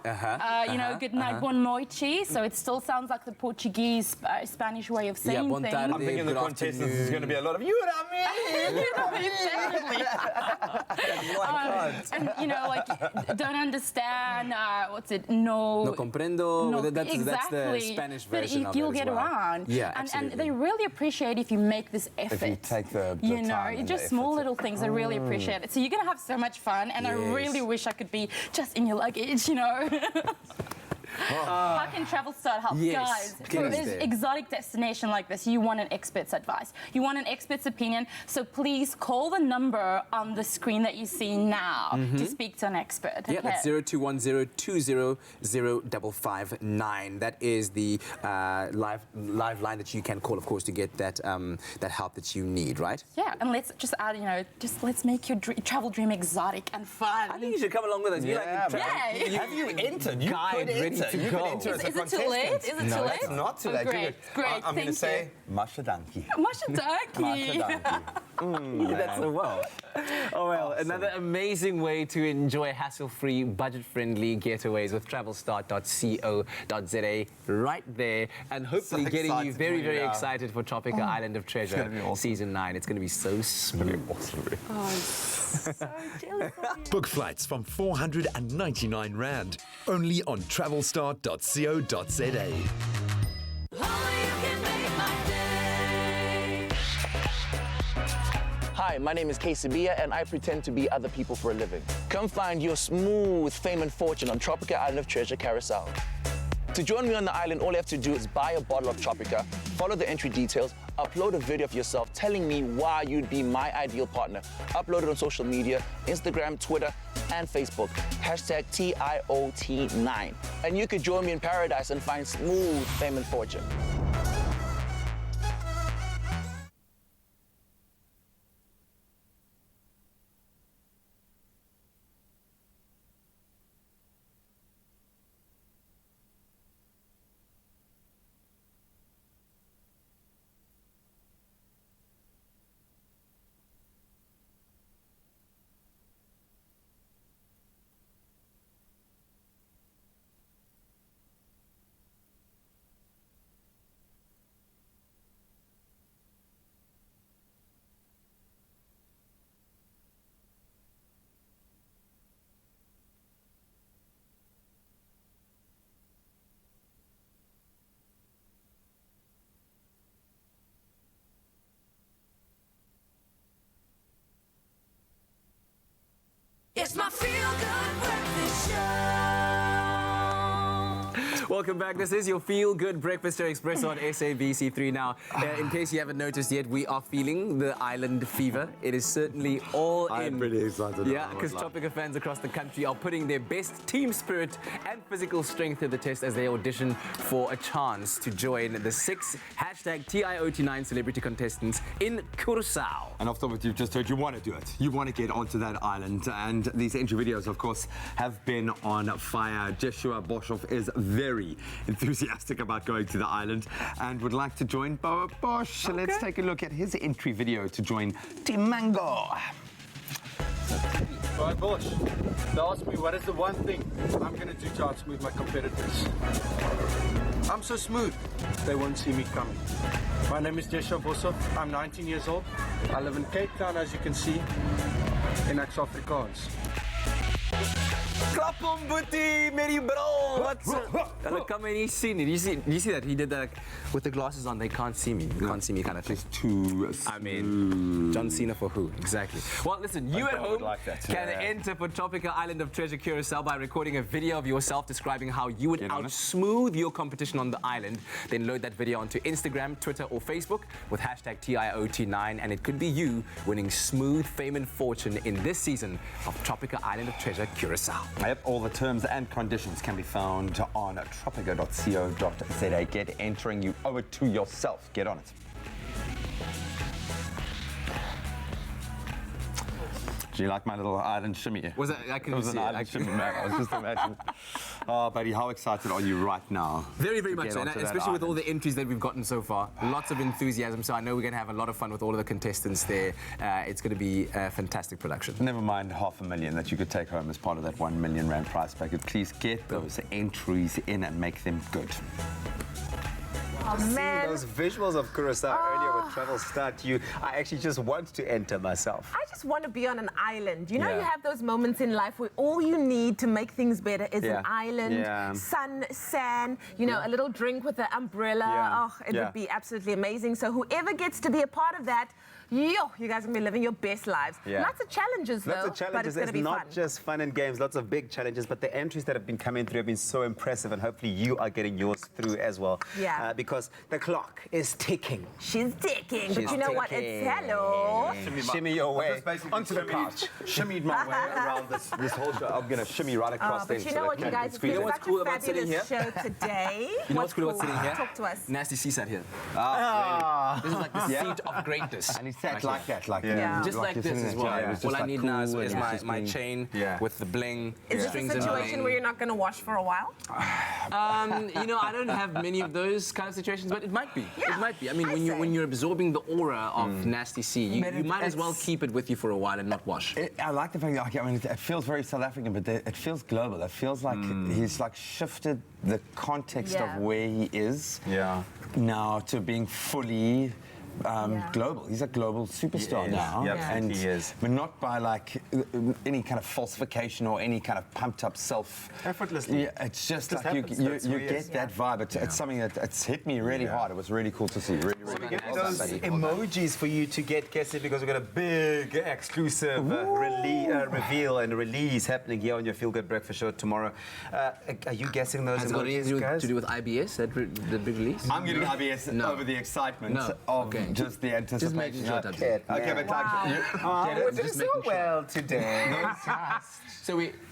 You know, good night, bon noite. So it still sounds like the Portuguese, Spanish way of saying things. I'm thinking the contestants is going to be a lot of you done me. You done me, definitely. And, you know, like, don't understand, what's it, no comprendo. No, that's the Spanish version of it. You'll get well. around. Yeah, and they really appreciate if you make this effort. If you take the you know, time just small little things. I really appreciate it. So you're going to have so much fun, and I really wish I could be just in your luggage, you know. How can Travel Start help? Guys, for an exotic destination like this, you want an expert's advice. You want an expert's opinion. So please call the number on the screen that you see now to speak to an expert. Yeah, that's 0210200559. That is the live line that you can call, of course, to get that that help that you need, right? Yeah, and let's just add, you know, let's make your travel dream exotic and fun. I think you should come along with us. Have you entered? You could enter. Is it too late? Is it too late? It's not too late. Great. I'm going to say Mashadanki. Mashadanki. That's so well. Oh, well, another amazing way to enjoy hassle-free, budget-friendly getaways with travelstart.co.za right there, and hopefully getting you very, very excited for Tropica Island of Treasure Season 9. It's going to be so smooth. Awesome. Oh, I'm so jealous of you. Book flights from 499 Rand, only on travelstar.co.za. Hi, my name is Sabia, and I pretend to be other people for a living. Come find your smooth fame and fortune on Tropica Island of Treasure Carousel. To join me on the island, all you have to do is buy a bottle of Tropica, follow the entry details, upload a video of yourself telling me why you'd be my ideal partner. Upload it on social media, Instagram, Twitter, and Facebook. Hashtag TIOT9. And you could join me in paradise and find smooth fame and fortune. Welcome back. This is your Feel Good Breakfast Show Expresso on SABC3 now. In case you haven't noticed yet, we are feeling the island fever. It is certainly all in. I'm pretty excited. Yeah, because Tropica fans across the country are putting their best team spirit and physical strength to the test as they audition for a chance to join the 6 #TIOT9 celebrity contestants in Curaçao. And after what you've just heard, you want to do it. You want to get onto that island. And these entry videos, of course, have been on fire. Joshua Boshoff is very enthusiastic about going to the island and would like to join Boa Bosch. Okay. Let's take a look at his entry video to join Team Mango. Right, Bosch, they asked me what is the one thing I'm going to do to outsmooth my competitors. I'm so smooth, they won't see me coming. My name is Joshua Boshoff. I'm 19 years old. I live in Cape Town, as you can see, in Afrikaans. Klap hom, boetie, met die bril. Wat se? Hulle kan my nie sien nie. You see that? He did that with the glasses on. They can't see me. You can't see me kind of thing. It's too I mean, John Cena for who? Exactly. Well, listen, you at home can enter for Tropica Island of Treasure Curaçao by recording a video of yourself describing how you would outsmooth your competition on the island. Then load that video onto Instagram, Twitter or Facebook with #TIOT9 and it could be you winning smooth fame and fortune in this season of Tropica Island of Treasure Curaçao. Yep, all the terms and conditions can be found on tropica.co.za. Get entering. You owe it to yourself. Get on it. Do you like my little island shimmy? Was it? I couldn't see an island shimmy, man. I was just imagining. Oh, buddy, how excited are you right now? Very, very much so, and especially with all the entries that we've gotten so far. Lots of enthusiasm, so I know we're going to have a lot of fun with all of the contestants there. It's going to be a fantastic production. Never mind $500,000 that you could take home as part of that R1 million prize packet. Please get those entries in and make them good. Oh, man. Those visuals of Curaçao earlier with Travel Start, I actually just want to enter myself. I just want to be on an island. You know, you have those moments in life where all you need to make things better is an island, sun, sand, you know, a little drink with an umbrella. Oh, it would be absolutely amazing. So whoever gets to be a part of that, you guys are going to be living your best lives. Lots of challenges, though. Lots of challenges. But it's going to be not fun. just fun and games, lots of big challenges, but the entries that have been coming through have been so impressive, and hopefully you are getting yours through as well. Yeah. Because the clock is ticking. She's ticking. But you know what? It's hello. Shimmy your way onto the couch. Shimmied my way around this whole show. I'm going to shimmy right across But you know what, you guys? It's been such a fabulous show today. You know what's cool about sitting here? Talk to us. Nasty C sat here. Really? This is like the seat of greatness. And he sat like that, just like this as well. All I need now is my chain with the bling. Is this a situation where you're not going to wash for a while? You know, I don't have many of those kind of situations, but it might be. It might be. I mean, when you're absorbing the aura of Nasty C, you might as well keep it with you for a while and not wash. I like the fact that it feels very South African, but it feels global. It feels like he's like shifted the context of where he is now to being fully global. He's a global superstar now. And he is. But not by like any kind of falsification or any kind of pumped up self. Effortlessly. Yeah, it's just like you get that vibe. It's something it's hit me really hard. It was really cool to see. Really, so we get those emojis for you to get guessed because we've got a big exclusive reveal and release happening here on your Feel Good Breakfast Show tomorrow. Are you guessing those Has it got emojis, guys? to do with IBS, the big release? I'm getting IBS over the excitement of just the anticipation. Just making sure that okay, but like, we're doing so well today.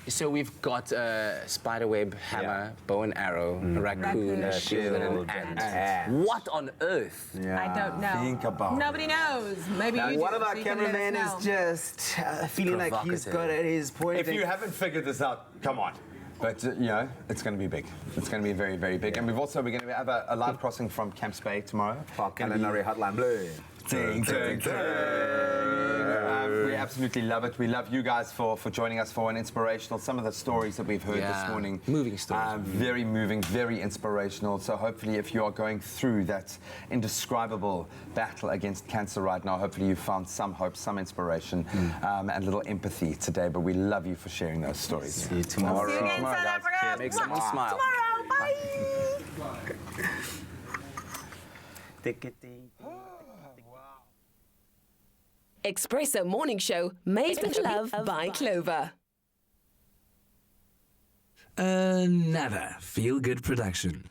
So we've got a spiderweb, hammer, bow and arrow, a raccoon, a shield, and an ant. What on earth? I don't know. Think about Nobody knows. Maybe you do. One of our so cameramen is just feeling like he's got it. He's pointing. If you haven't figured this out, come on. But, you know, it's going to be big. It's going to be very, very big. And we're going to have a live crossing from Camps Bay tomorrow. Culinary Hotline Blue. Ding, ding, ding. We absolutely love it. We love you guys for joining us for an inspirational. Some of the stories that we've heard this morning. Moving stories. Very moving, very inspirational. So hopefully if you are going through that indescribable battle against cancer right now, hopefully you found some hope, some inspiration, and a little empathy today. But we love you for sharing those stories. See you tomorrow. See you again, South Africa. Make someone smile. Tomorrow. Bye. Expresso Morning Show, made with love by Clover. Another feel-good production.